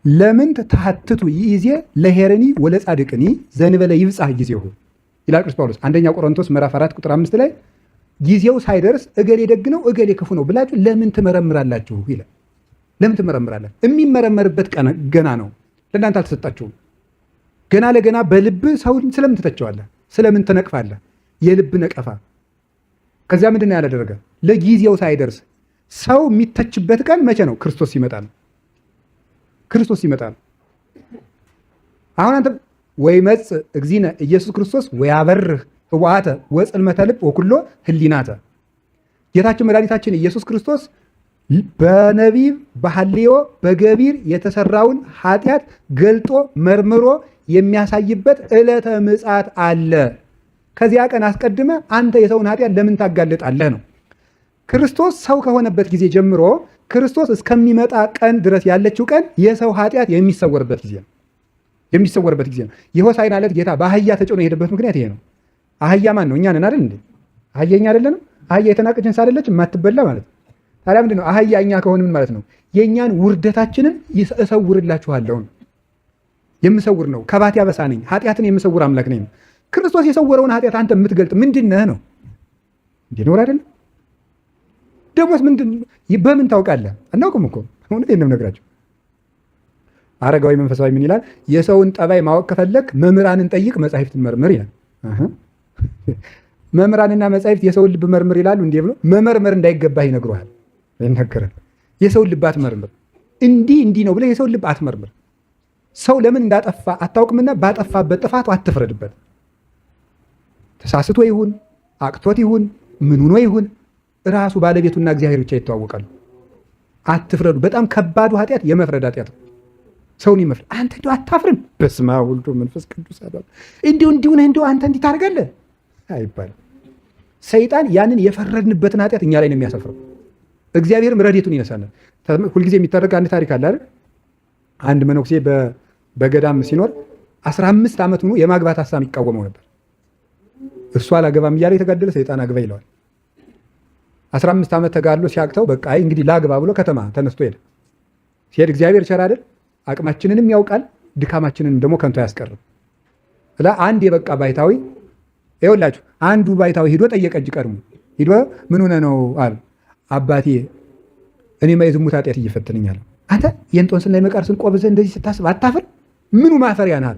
ለምን ተሐትቱ ይዜ ለሄረኒ ወለጻድቅኒ ዘንበለ ይብጻሕ ጊዜሁ ይላል ቅዱስ ጳውሎስ አንደኛ ቆሮንቶስ ምዕራፍ 4 ቁጥር 5 ላይ ጊዜው ሳይደርስ እገሌ ደግ ነው እገሌ ክፉ ነው ብላችሁ ለምን ትመረምራላችሁ ይላል። ለምን ትመረምራላችሁ? የሚመረመርበት ቀን ገና ነው፣ ለእናንተ አልተሰጣችሁም። ገና ለገና በልብ ሰውን ስለምን ትተቸዋለህ? ስለምን ትነቅፋለህ? የልብ ነቀፋ። ከዚያ ምንድን ነው ያላደረገ? ለጊዜው ሳይደርስ ሰው የሚተችበት ቀን መቼ ነው? ክርስቶስ ሲመጣ ነው። ክርስቶስ ሲመጣ ነው። አሁን አንተ ወይ መጽ እግዚእነ ኢየሱስ ክርስቶስ ወያበርህ ህወሓተ ወጽልመተ ልብ ወኩሎ ህሊናተ። ጌታችን መድኃኒታችን ኢየሱስ ክርስቶስ በነቢብ በሐልዮ በገቢር የተሰራውን ኃጢአት ገልጦ መርምሮ የሚያሳይበት ዕለተ ምጽአት አለ። ከዚያ ቀን አስቀድመ አንተ የሰውን ኃጢአት ለምን ታጋልጣለህ ነው። ክርስቶስ ሰው ከሆነበት ጊዜ ጀምሮ ክርስቶስ እስከሚመጣ ቀን ድረስ ያለችው ቀን የሰው ኃጢአት የሚሰወርበት ጊዜ ነው። የሆሳዕና ዕለት ጌታ በአህያ ተጭኖ የሄደበት ምክንያት ይሄ ነው። አህያ ማን ነው? እኛ ነን አይደል እንዴ? አህያ እኛ አይደለንም? አህያ የተናቀች እንስሳ አይደለች? የማትበላ ማለት ነው። ታዲያ ምንድን ነው አህያ እኛ ከሆንን ማለት ነው? የእኛን ውርደታችንን እሰውርላችኋለሁ። የምሰውር ነው። ከባት ያበሳ ነኝ፣ ኃጢአትን የምሰውር አምላክ ነኝ። ክርስቶስ የሰወረውን ኃጢአት አንተ የምትገልጥ ምንድን ነህ ነው? እንዲኖር አይደለም ደግሞስ በምን ታውቃለህ? አናውቅም እኮ እውነቴን ነው የምነግራቸው። አረጋዊ መንፈሳዊ ምን ይላል? የሰውን ጠባይ ማወቅ ከፈለክ መምህራንን ጠይቅ፣ መጻሕፍትን መርምር ይላል። መምህራንና መጻሕፍት የሰውን ልብ መርምር ይላሉ። እንዲህ ብሎ መመርመር እንዳይገባህ ይነግሩሃል፣ ይነገራል። የሰውን ልብ አትመርምር፣ እንዲህ ነው ብለህ የሰውን ልብ አትመርምር። ሰው ለምን እንዳጠፋ አታውቅምና ባጠፋበት ጥፋቱ አትፍረድበት። ተሳስቶ ይሁን አቅቶት ይሁን ምን ሆኖ ይሁን ራሱ ባለቤቱና እግዚአብሔር ብቻ ይተዋወቃሉ። አትፍረዱ። በጣም ከባዱ ኃጢአት የመፍረድ ኃጢአት ነው። ሰውን ይመፍረድ። አንተ እንዲሁ አታፍርም? በስመ አብ ወወልድ ወመንፈስ ቅዱስ እንዲሁ ነህ እንዲሁ አንተ እንዲህ ታደርጋለህ አይባልም። ሰይጣን ያንን የፈረድንበትን ኃጢአት እኛ ላይ ነው የሚያሰፍረው። እግዚአብሔርም ረድኤቱን ይነሳናል። ሁልጊዜ የሚታረቅ አንድ ታሪክ አለ አይደል? አንድ መነኩሴ በገዳም ሲኖር 15 ዓመት ሆኖ የማግባት ሀሳብ ይቃወመው ነበር። እሱ አላገባም እያለ የተጋደለ ሰይጣን አግባ ይለዋል። 15 ዓመት ተጋድሎ ሲያቅተው በቃ እንግዲህ ላግባ ብሎ ከተማ ተነስቶ ሄደ። ሲሄድ እግዚአብሔር ቸር አይደል? አቅማችንንም ያውቃል፣ ድካማችንን ደግሞ ከንቱ አያስቀርም። አንድ የበቃ ባይታዊ ይኸውላችሁ፣ አንዱ ባይታዊ ሂዶ ጠየቀ። እጅ ቀድሞ ሂዶ ምን ሆነ ነው አለ። አባቴ እኔማ የዝሙት ኃጢአት እየፈተነኛል። አንተ የእንጦንስና የመቃርስን ቆብ ይዘህ እንደዚህ ስታስብ አታፍር? ምኑ ማፈሪያ ናል?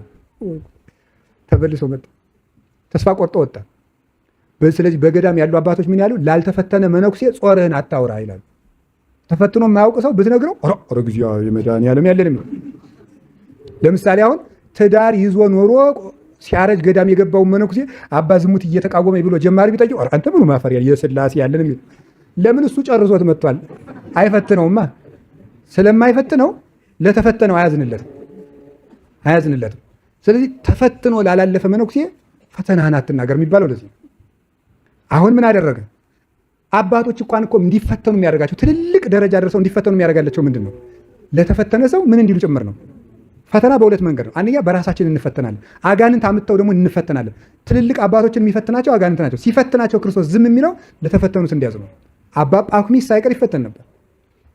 ተበልሶ መጣ። ተስፋ ቆርጦ ወጣ። ስለዚህ በገዳም ያሉ አባቶች ምን ያሉ? ላልተፈተነ መነኩሴ ጾርህን አታውራ ይላሉ። ተፈትኖ የማያውቅ ሰው ብትነግረው ኧረ ጊዜ የመድኃኒዓለም ያለን። ለምሳሌ አሁን ትዳር ይዞ ኖሮ ሲያረጅ ገዳም የገባውን መነኩሴ አባ ዝሙት እየተቃወመ ብሎ ጀማሪ ቢጠይቅ አንተ ምኑ ማፈሪያ የሥላሴ ያለን የሚል ለምን? እሱ ጨርሶት መጥቷል። አይፈትነውማ። ስለማይፈትነው ለተፈተነው አያዝንለትም። ስለዚህ ተፈትኖ ላላለፈ መነኩሴ ፈተናህን አትናገር የሚባለው ለዚህ። አሁን ምን አደረገ? አባቶች እንኳን እኮ እንዲፈተኑ የሚያደርጋቸው ትልልቅ ደረጃ ደርሰው እንዲፈተኑ የሚያደርጋላቸው ምንድን ነው? ለተፈተነ ሰው ምን እንዲሉ ጭምር ነው። ፈተና በሁለት መንገድ ነው። አንደኛ በራሳችን እንፈተናለን። አጋንንት አምጥተው ደግሞ እንፈተናለን። ትልልቅ አባቶችን የሚፈትናቸው አጋንንት ናቸው። ሲፈትናቸው ክርስቶስ ዝም የሚለው ለተፈተኑት እንዲያዙ ነው። አባ ጳኩሚስ ሳይቀር ይፈተን ነበር።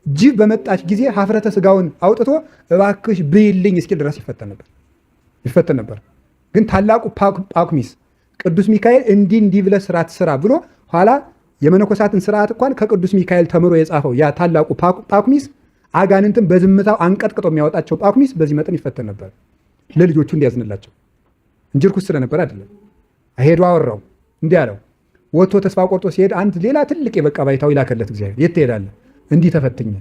ጅብ በመጣች ጊዜ ሀፍረተ ስጋውን አውጥቶ እባክሽ ብይልኝ እስኪል ድረስ ይፈተን ነበር። ግን ታላቁ ጳኩሚስ ቅዱስ ሚካኤል እንዲህ ብለህ ስርዓት ስራ ብሎ ኋላ የመነኮሳትን ስርዓት እንኳን ከቅዱስ ሚካኤል ተምሮ የጻፈው ያ ታላቁ ጳኩሚስ አጋንንትን በዝምታው አንቀጥቅጦ የሚያወጣቸው ጳኩሚስ በዚህ መጠን ይፈተን ነበር፣ ለልጆቹ እንዲያዝንላቸው። እንጂ ርኩስ ስለነበር አይደለም። ሄዶ አወራው እንዲህ አለው። ወጥቶ ተስፋ ቆርጦ ሲሄድ አንድ ሌላ ትልቅ የበቃ ባይታዊ ላከለት እግዚአብሔር። የት ትሄዳለህ? እንዲህ ተፈትኜ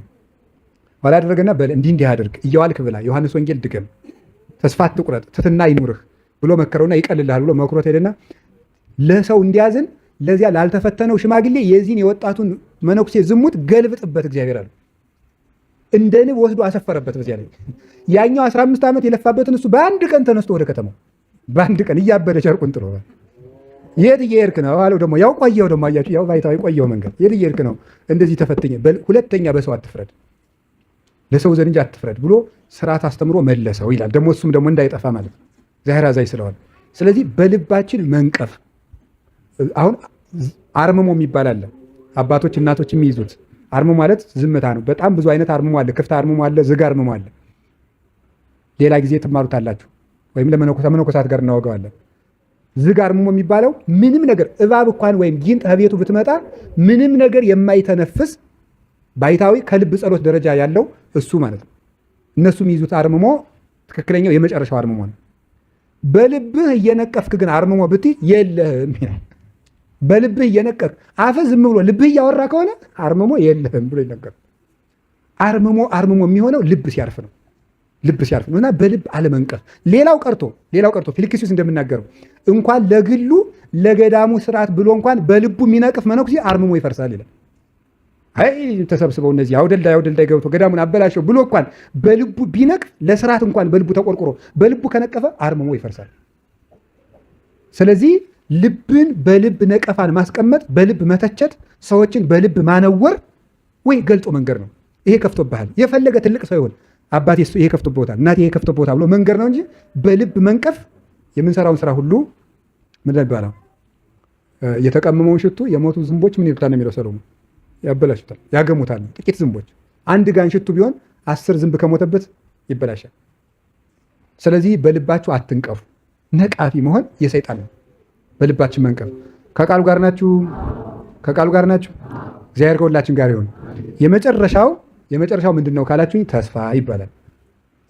ኋላ አደረገና በል እንዲህ አድርግ፣ እየዋልክ ብላ፣ ዮሐንስ ወንጌል ድገም፣ ተስፋ አትቁረጥ፣ ትሕትና ይኑርህ ብሎ መከረውና ይቀልልሃል ብሎ መክሮት ሄደና ለሰው እንዲያዝን ለዚያ ላልተፈተነው ሽማግሌ የዚህን የወጣቱን መነኩሴ ዝሙት ገልብጥበት እግዚአብሔር አለ። እንደ ንብ ወስዶ አሰፈረበት። በዚያ ላይ ያኛው 15 ዓመት የለፋበትን እሱ በአንድ ቀን ተነስቶ ወደ ከተማው በአንድ ቀን እያበደ ጨርቁን ጥሎ የት እየሄድክ ነው አለው። ደግሞ ያው ቆየው ደግሞ አያችሁ፣ ያው ባይታዊ ቆየው መንገድ የት እየሄድክ ነው? እንደዚህ ተፈትኜ ሁለተኛ በሰው አትፍረድ፣ ለሰው ዘንድ እንጂ አትፍረድ ብሎ ስርዓት አስተምሮ መለሰው ይላል። ደግሞ እሱም ደግሞ እንዳይጠፋ ማለት ነው እግዚአብሔር አዛኝ ስለሆነ። ስለዚህ በልባችን መንቀፍ አሁን አርምሞ የሚባል አለ። አባቶች እናቶች የሚይዙት አርምሞ ማለት ዝምታ ነው። በጣም ብዙ አይነት አርምሞ አለ። ክፍት አርምሞ አለ፣ ዝግ አርምሞ አለ። ሌላ ጊዜ ትማሩታላችሁ ወይም ለመነኮሳት ጋር እናወጋዋለን። ዝግ አርምሞ የሚባለው ምንም ነገር እባብ እንኳን ወይም ጊንጥ ከቤቱ ብትመጣ ምንም ነገር የማይተነፍስ ባይታዊ ከልብ ጸሎት ደረጃ ያለው እሱ ማለት ነው። እነሱ የሚይዙት አርምሞ ትክክለኛው የመጨረሻው አርምሞ ነው። በልብህ እየነቀፍክ ግን አርምሞ ብትይ የለህም ይላል። በልብህ እየነቀፍክ አፍህ ዝም ብሎ ልብህ እያወራ ከሆነ አርምሞ የለህም ብሎ ይነገር። አርምሞ የሚሆነው ልብ ሲያርፍ ነው። ልብ ሲያርፍ ነው እና በልብ አለመንቀፍ። ሌላው ቀርቶ ፊልክስዩስ እንደምናገረው እንኳን ለግሉ ለገዳሙ ስርዓት ብሎ እንኳን በልቡ የሚነቅፍ መነኩሴ አርምሞ ይፈርሳል ይላል። አይ ተሰብስበው እነዚህ አውደልዳይ ገብቶ ገዳሙን አበላሸው ብሎ እንኳን በልቡ ቢነቅፍ ለስርዓት እንኳን በልቡ ተቆርቆሮ በልቡ ከነቀፈ አርምሞ ይፈርሳል። ስለዚህ ልብን በልብ ነቀፋን ማስቀመጥ፣ በልብ መተቸት፣ ሰዎችን በልብ ማነወር ወይ ገልጦ መንገር ነው። ይሄ ከፍቶብሃል፣ የፈለገ ትልቅ ሰው ይሆን አባቴ ይሄ ከፍቶብዎታል፣ እናቴ ይሄ ከፍቶብዎታል ብሎ መንገር ነው እንጂ በልብ መንቀፍ የምንሰራውን ስራ ሁሉ ምን ይባላል? የተቀመመውን ሽቱ የሞቱ ዝንቦች ምን ይሉታል ነው የሚለው ሰሎሞን። ያበላሹታል፣ ያገሙታል። ጥቂት ዝንቦች አንድ ጋን ሽቱ ቢሆን 10 ዝንብ ከሞተበት ይበላሻል። ስለዚህ በልባችሁ አትንቀፉ። ነቃፊ መሆን የሰይጣን ነው። በልባችን መንቀፍ። ከቃሉ ጋር ናችሁ? ከቃሉ ጋር ናችሁ? እግዚአብሔር ከሁላችን ጋር ይሁን። የመጨረሻው ምንድን ነው ካላችሁኝ ተስፋ ይባላል።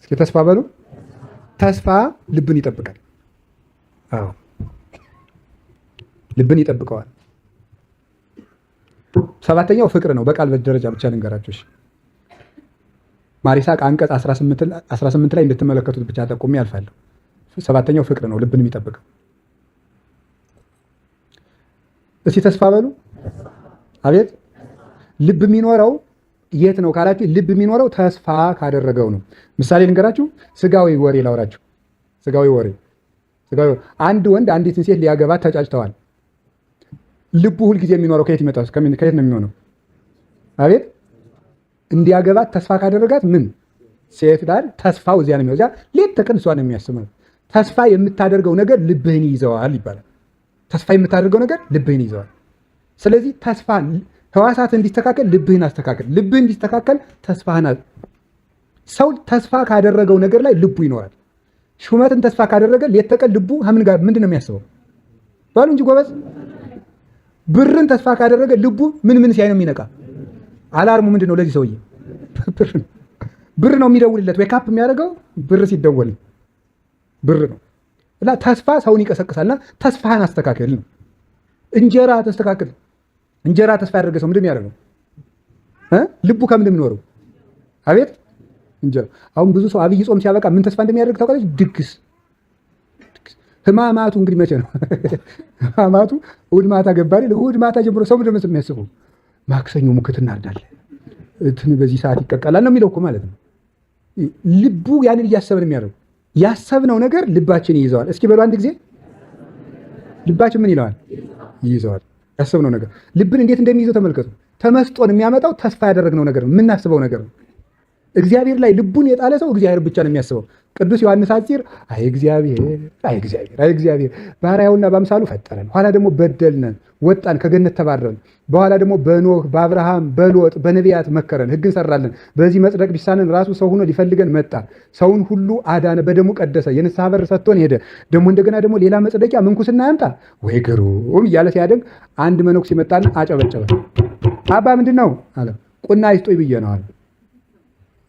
እስኪ ተስፋ በሉ። ተስፋ ልብን ይጠብቃል። አዎ ልብን ይጠብቀዋል። ሰባተኛው ፍቅር ነው። በቃል ደረጃ ብቻ ልንገራችሁ። ማሪሳቅ አንቀጽ 18 ላይ እንድትመለከቱት ብቻ ጠቁሜ ያልፋለሁ። ሰባተኛው ፍቅር ነው ልብን የሚጠብቀው። እስኪ ተስፋ በሉ። አቤት። ልብ የሚኖረው የት ነው ካላችሁ ልብ የሚኖረው ተስፋ ካደረገው ነው። ምሳሌ ልንገራችሁ። ስጋዊ ወሬ ላውራችሁ። ስጋዊ ወሬ አንድ ወንድ አንዲትን ሴት ሊያገባት ተጫጭተዋል። ልቡ ሁልጊዜ የሚኖረው ከየት ይመጣል? ከየት ነው የሚሆነው? አቤት። እንዲያገባት ተስፋ ካደረጋት ምን ሴት ዳር ተስፋው እዚያ ነው የሚወዛ ሌት ተቀን እሷን የሚያስመው ተስፋ የምታደርገው ነገር ልብህን ይዘዋል ይባላል። ተስፋ የምታደርገው ነገር ልብህን ይዘዋል። ስለዚህ ተስፋ ህዋሳት እንዲስተካከል ልብህን አስተካከል። ልብህ እንዲስተካከል ተስፋህን ሰው ተስፋ ካደረገው ነገር ላይ ልቡ ይኖራል። ሹመትን ተስፋ ካደረገ ሌት ተቀን ልቡ ከምን ጋር ምንድን ነው የሚያስበው? ባሉ እንጂ ጎበዝ። ብርን ተስፋ ካደረገ ልቡ ምን ሲያይ ነው የሚነቃ? አላርሙ ምንድን ነው ለዚህ ሰውዬ? ብር ነው የሚደውልለት። ወይ ካፕ የሚያደርገው ብር ሲደወል ብር ነው። እና ተስፋ ሰውን ይቀሰቅሳልና ተስፋህን አስተካከል ነው። እንጀራ ተስተካከል። እንጀራ ተስፋ ያደረገ ሰው ምንድን ያደርገው? ልቡ ከምንድን የሚኖረው? አቤት እንጀራ። አሁን ብዙ ሰው አብይ ጾም ሲያበቃ ምን ተስፋ እንደሚያደርግ ታውቃለች? ድግስ። ህማማቱ እንግዲህ መቼ ነው? ህማማቱ እሑድ ማታ ገባሪ። እሑድ ማታ ጀምሮ ሰው ምንድን ነው የሚያስበው? ማክሰኞ ሙክት እናርዳለን፣ እንትን በዚህ ሰዓት ይቀቀላል ነው የሚለው እኮ ማለት ነው። ልቡ ያንን እያሰብን የሚያደርገው ያሰብነው ነገር ልባችን ይይዘዋል። እስኪ በሉ አንድ ጊዜ ልባችን ምን ይለዋል? ይይዘዋል። ያሰብነው ነገር ልብን እንዴት እንደሚይዘው ተመልከቱ። ተመስጦን የሚያመጣው ተስፋ ያደረግነው ነገር ነው፣ የምናስበው ነገር ነው። እግዚአብሔር ላይ ልቡን የጣለ ሰው እግዚአብሔር ብቻ ነው የሚያስበው። ቅዱስ ዮሐንስ አፂር አይ እግዚአብሔር በአርአያውና በአምሳሉ ፈጠረን፣ ኋላ ደግሞ በደልነን፣ ወጣን፣ ከገነት ተባረርን፣ በኋላ ደግሞ በኖህ በአብርሃም በሎጥ በነቢያት መከረን፣ ሕግን ሰራለን። በዚህ መጽደቅ ቢሳነን ራሱ ሰው ሆኖ ሊፈልገን መጣ፣ ሰውን ሁሉ አዳነ፣ በደሙ ቀደሰ፣ የንስሐ በር ሰጥቶን ሄደ። ደግሞ እንደገና ደግሞ ሌላ መጽደቂያ ምንኩስና ያምጣ ወይ ግሩም እያለ ሲያደንቅ አንድ መነኩሴ ሲመጣና አጨበጨበ። አባ ምንድን ነው አለ። ቁና ይስጦኝ ብዬ ነው አለ።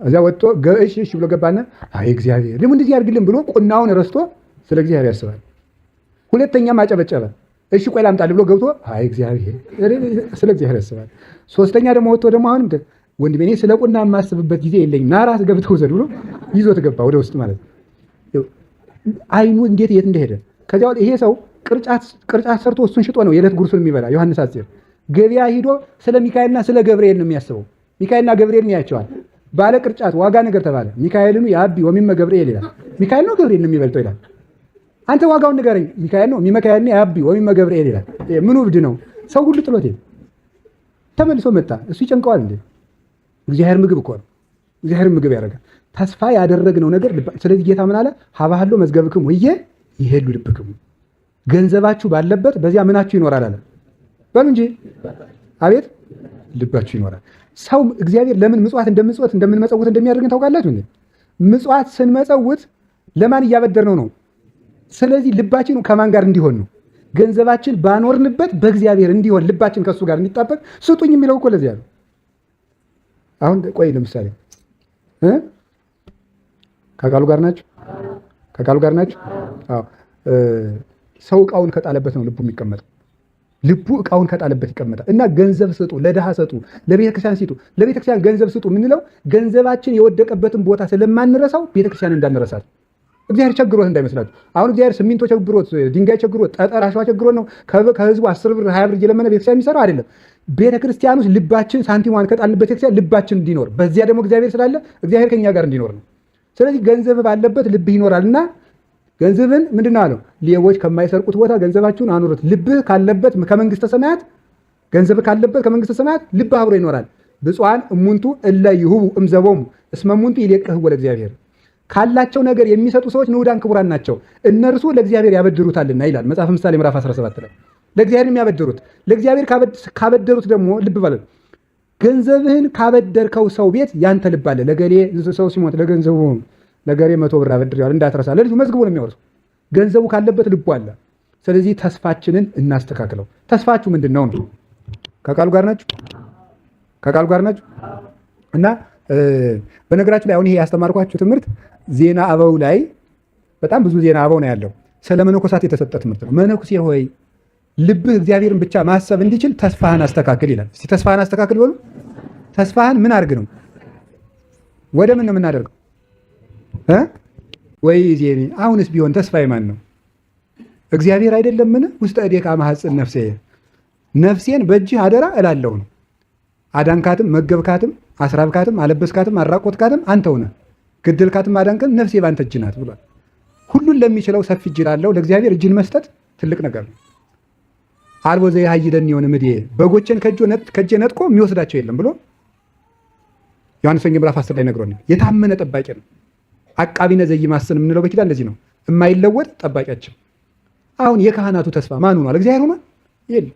እዚያ ወጥቶ እሺ ብሎ ገባና አይ እግዚአብሔር ደግሞ እንደዚህ ያድርግልን ብሎ ቁናውን ረስቶ ስለ እግዚአብሔር ያስባል። ሁለተኛም አጨበጨበ። እሺ ቆይ ላምጣልህ ብሎ ገብቶ አይ እግዚአብሔር ስለ እግዚአብሔር ያስባል። ሶስተኛ ደግሞ ወጥቶ ደግሞ አሁንም ወንድሜ እኔ ስለ ቁና የማስብበት ጊዜ የለኝም ና ራስህ ገብተህ ውሰድ ብሎ ይዞት ገባ ወደ ውስጥ ማለት ነው። አይኑ እንዴት የት እንደሄደ ከዚያ ይሄ ሰው ቅርጫት ሰርቶ እሱን ሽጦ ነው የዕለት ጉርሱን የሚበላ። ዮሐንስ አጽር ገበያ ሂዶ ስለ ሚካኤልና ስለ ገብርኤል ነው የሚያስበው። ሚካኤልና ገብርኤልን ያያቸዋል። ባለ ቅርጫት ዋጋ ነገር ተባለ። ሚካኤልን ያቢ ወሚመ ገብርኤል ይላል። ሚካኤል ነው ገብርኤል ነው የሚበልጠው ይላል። አንተ ዋጋውን ንገረኝ። ሚካኤል ነው ሚካኤልን ያቢ ወሚመ ገብርኤል ይላል። ምኑ እብድ ነው? ሰው ሁሉ ጥሎት ተመልሶ መጣ። እሱ ይጨንቀዋል እንዴ? እግዚአብሔር ምግብ እኮ ነው። እግዚአብሔር ምግብ ያደርጋል። ተስፋ ያደረግነው ነገር ስለዚህ ጌታ ምን አለ? ሀባህሎ መዝገብክሙ ወየ ይሄሉ ልብክሙ፣ ገንዘባችሁ ባለበት በዚያ ምናችሁ ይኖራል አለ። በሉ እንጂ አቤት ልባችሁ ይኖራል። ሰው እግዚአብሔር ለምን ምጽዋት እንደምንመጸውት እንደሚያደርገን ታውቃላችሁ እንዴ? ምጽዋት ስንመጸውት ለማን እያበደርነው ነው? ስለዚህ ልባችን ከማን ጋር እንዲሆን ነው? ገንዘባችን ባኖርንበት በእግዚአብሔር እንዲሆን ልባችን ከእሱ ጋር እንዲጣበቅ ስጡኝ የሚለው እኮ ለዚያ ነው። አሁን ቆይ ለምሳሌ ከቃሉ ጋር ናችሁ? ከቃሉ ጋር ናችሁ? አዎ። ሰው እቃውን ከጣለበት ነው ልቡ የሚቀመጠው። ልቡ እቃውን ከጣለበት ይቀመጣል። እና ገንዘብ ስጡ፣ ለድሃ ስጡ፣ ለቤተክርስቲያን ስጡ። ለቤተክርስቲያን ገንዘብ ስጡ የምንለው ገንዘባችን የወደቀበትን ቦታ ስለማንረሳው ቤተክርስቲያን እንዳንረሳት። እግዚአብሔር ቸግሮት እንዳይመስላችሁ። አሁን እግዚአብሔር ሲሚንቶ ቸግሮት፣ ድንጋይ ቸግሮት፣ ጠጠር አሸዋ ቸግሮት ነው ከህዝቡ 10 ብር 20 ብር እየለመነ ቤተክርስቲያን የሚሰራው አይደለም። ቤተክርስቲያን ውስጥ ልባችን ሳንቲሟን ከጣልንበት ቤተክርስቲያን ልባችን እንዲኖር፣ በዚያ ደግሞ እግዚአብሔር ስላለ እግዚአብሔር ከኛ ጋር እንዲኖር ነው። ስለዚህ ገንዘብ ባለበት ልብህ ይኖራልና ገንዘብን ምንድን አለው? ሌቦች ከማይሰርቁት ቦታ ገንዘባችሁን አኑሩት። ልብህ ካለበት ከመንግስተ ሰማያት ገንዘብ ካለበት ከመንግስተ ሰማያት ልብህ አብሮ ይኖራል። ብፁዓን እሙንቱ እለ ይሁቡ እምዘቦሙ እስመ እሙንቱ ይሌቅህዎ ለእግዚአብሔር። ካላቸው ነገር የሚሰጡ ሰዎች ንዑዳን ክቡራን ናቸው፣ እነርሱ ለእግዚአብሔር ያበድሩታልና ይላል መጽሐፍ ምሳሌ ምዕራፍ 17 ላይ። ለእግዚአብሔር የሚያበድሩት ለእግዚአብሔር ካበደሩት ደግሞ ልብ በለ ገንዘብህን ካበደርከው ሰው ቤት ያንተ ልብ አለ። ለገሌ ሰው ሲሞት ለገንዘቡ ለገሌ 100 ብር አበድሬዋለሁ እንዳትረሳ፣ ለልጁ መዝግቦ ነው የሚያወርሰው። ገንዘቡ ካለበት ልቡ አለ። ስለዚህ ተስፋችንን እናስተካክለው። ተስፋችሁ ምንድን ነው? ከቃሉ ጋር ናችሁ? ከቃሉ ጋር ናችሁ? እና በነገራችሁ ላይ አሁን ይሄ ያስተማርኳችሁ ትምህርት ዜና አበው ላይ በጣም ብዙ ዜና አበው ነው ያለው። ስለ መነኮሳት የተሰጠ ትምህርት ነው። መነኩሴ ሆይ ልብህ እግዚአብሔርን ብቻ ማሰብ እንዲችል ተስፋህን አስተካክል ይላል። እስቲ ተስፋህን አስተካክል በሉ። ተስፋህን ምን አድርግ ነው? ወደ ምን ነው የምናደርገው? ወይ ዜኔ አሁንስ ቢሆን ተስፋ የማን ነው? እግዚአብሔር አይደለምን? ውስጥ እዴካ ማሐፅን ነፍሴ ነፍሴን በእጅህ አደራ እላለሁ ነው። አዳንካትም፣ መገብካትም፣ አስራብካትም፣ አለበስካትም፣ አራቆትካትም አንተው ነህ። ግድልካትም አዳንክም ነፍሴ ባንተ እጅ ናት ብሏል። ሁሉን ለሚችለው ሰፊ እጅ ላለው ለእግዚአብሔር እጅን መስጠት ትልቅ ነገር ነው። አልቦ ዘይሃይደን የሆነ ምድዬ በጎቼን ከእጄ ነጥቆ የሚወስዳቸው የለም ብሎ ዮሐንስ ወንጌል ምዕራፍ 10 ላይ ነግሮናል። የታመነ ጠባቂ ነው። አቃቢነ ዘይማስን የምንለው በኪዳን እንደዚህ ነው፣ የማይለወጥ ጠባቂያችን። አሁን የካህናቱ ተስፋ ማን ሆኗል? እግዚአብሔር ሆኗል? የለም።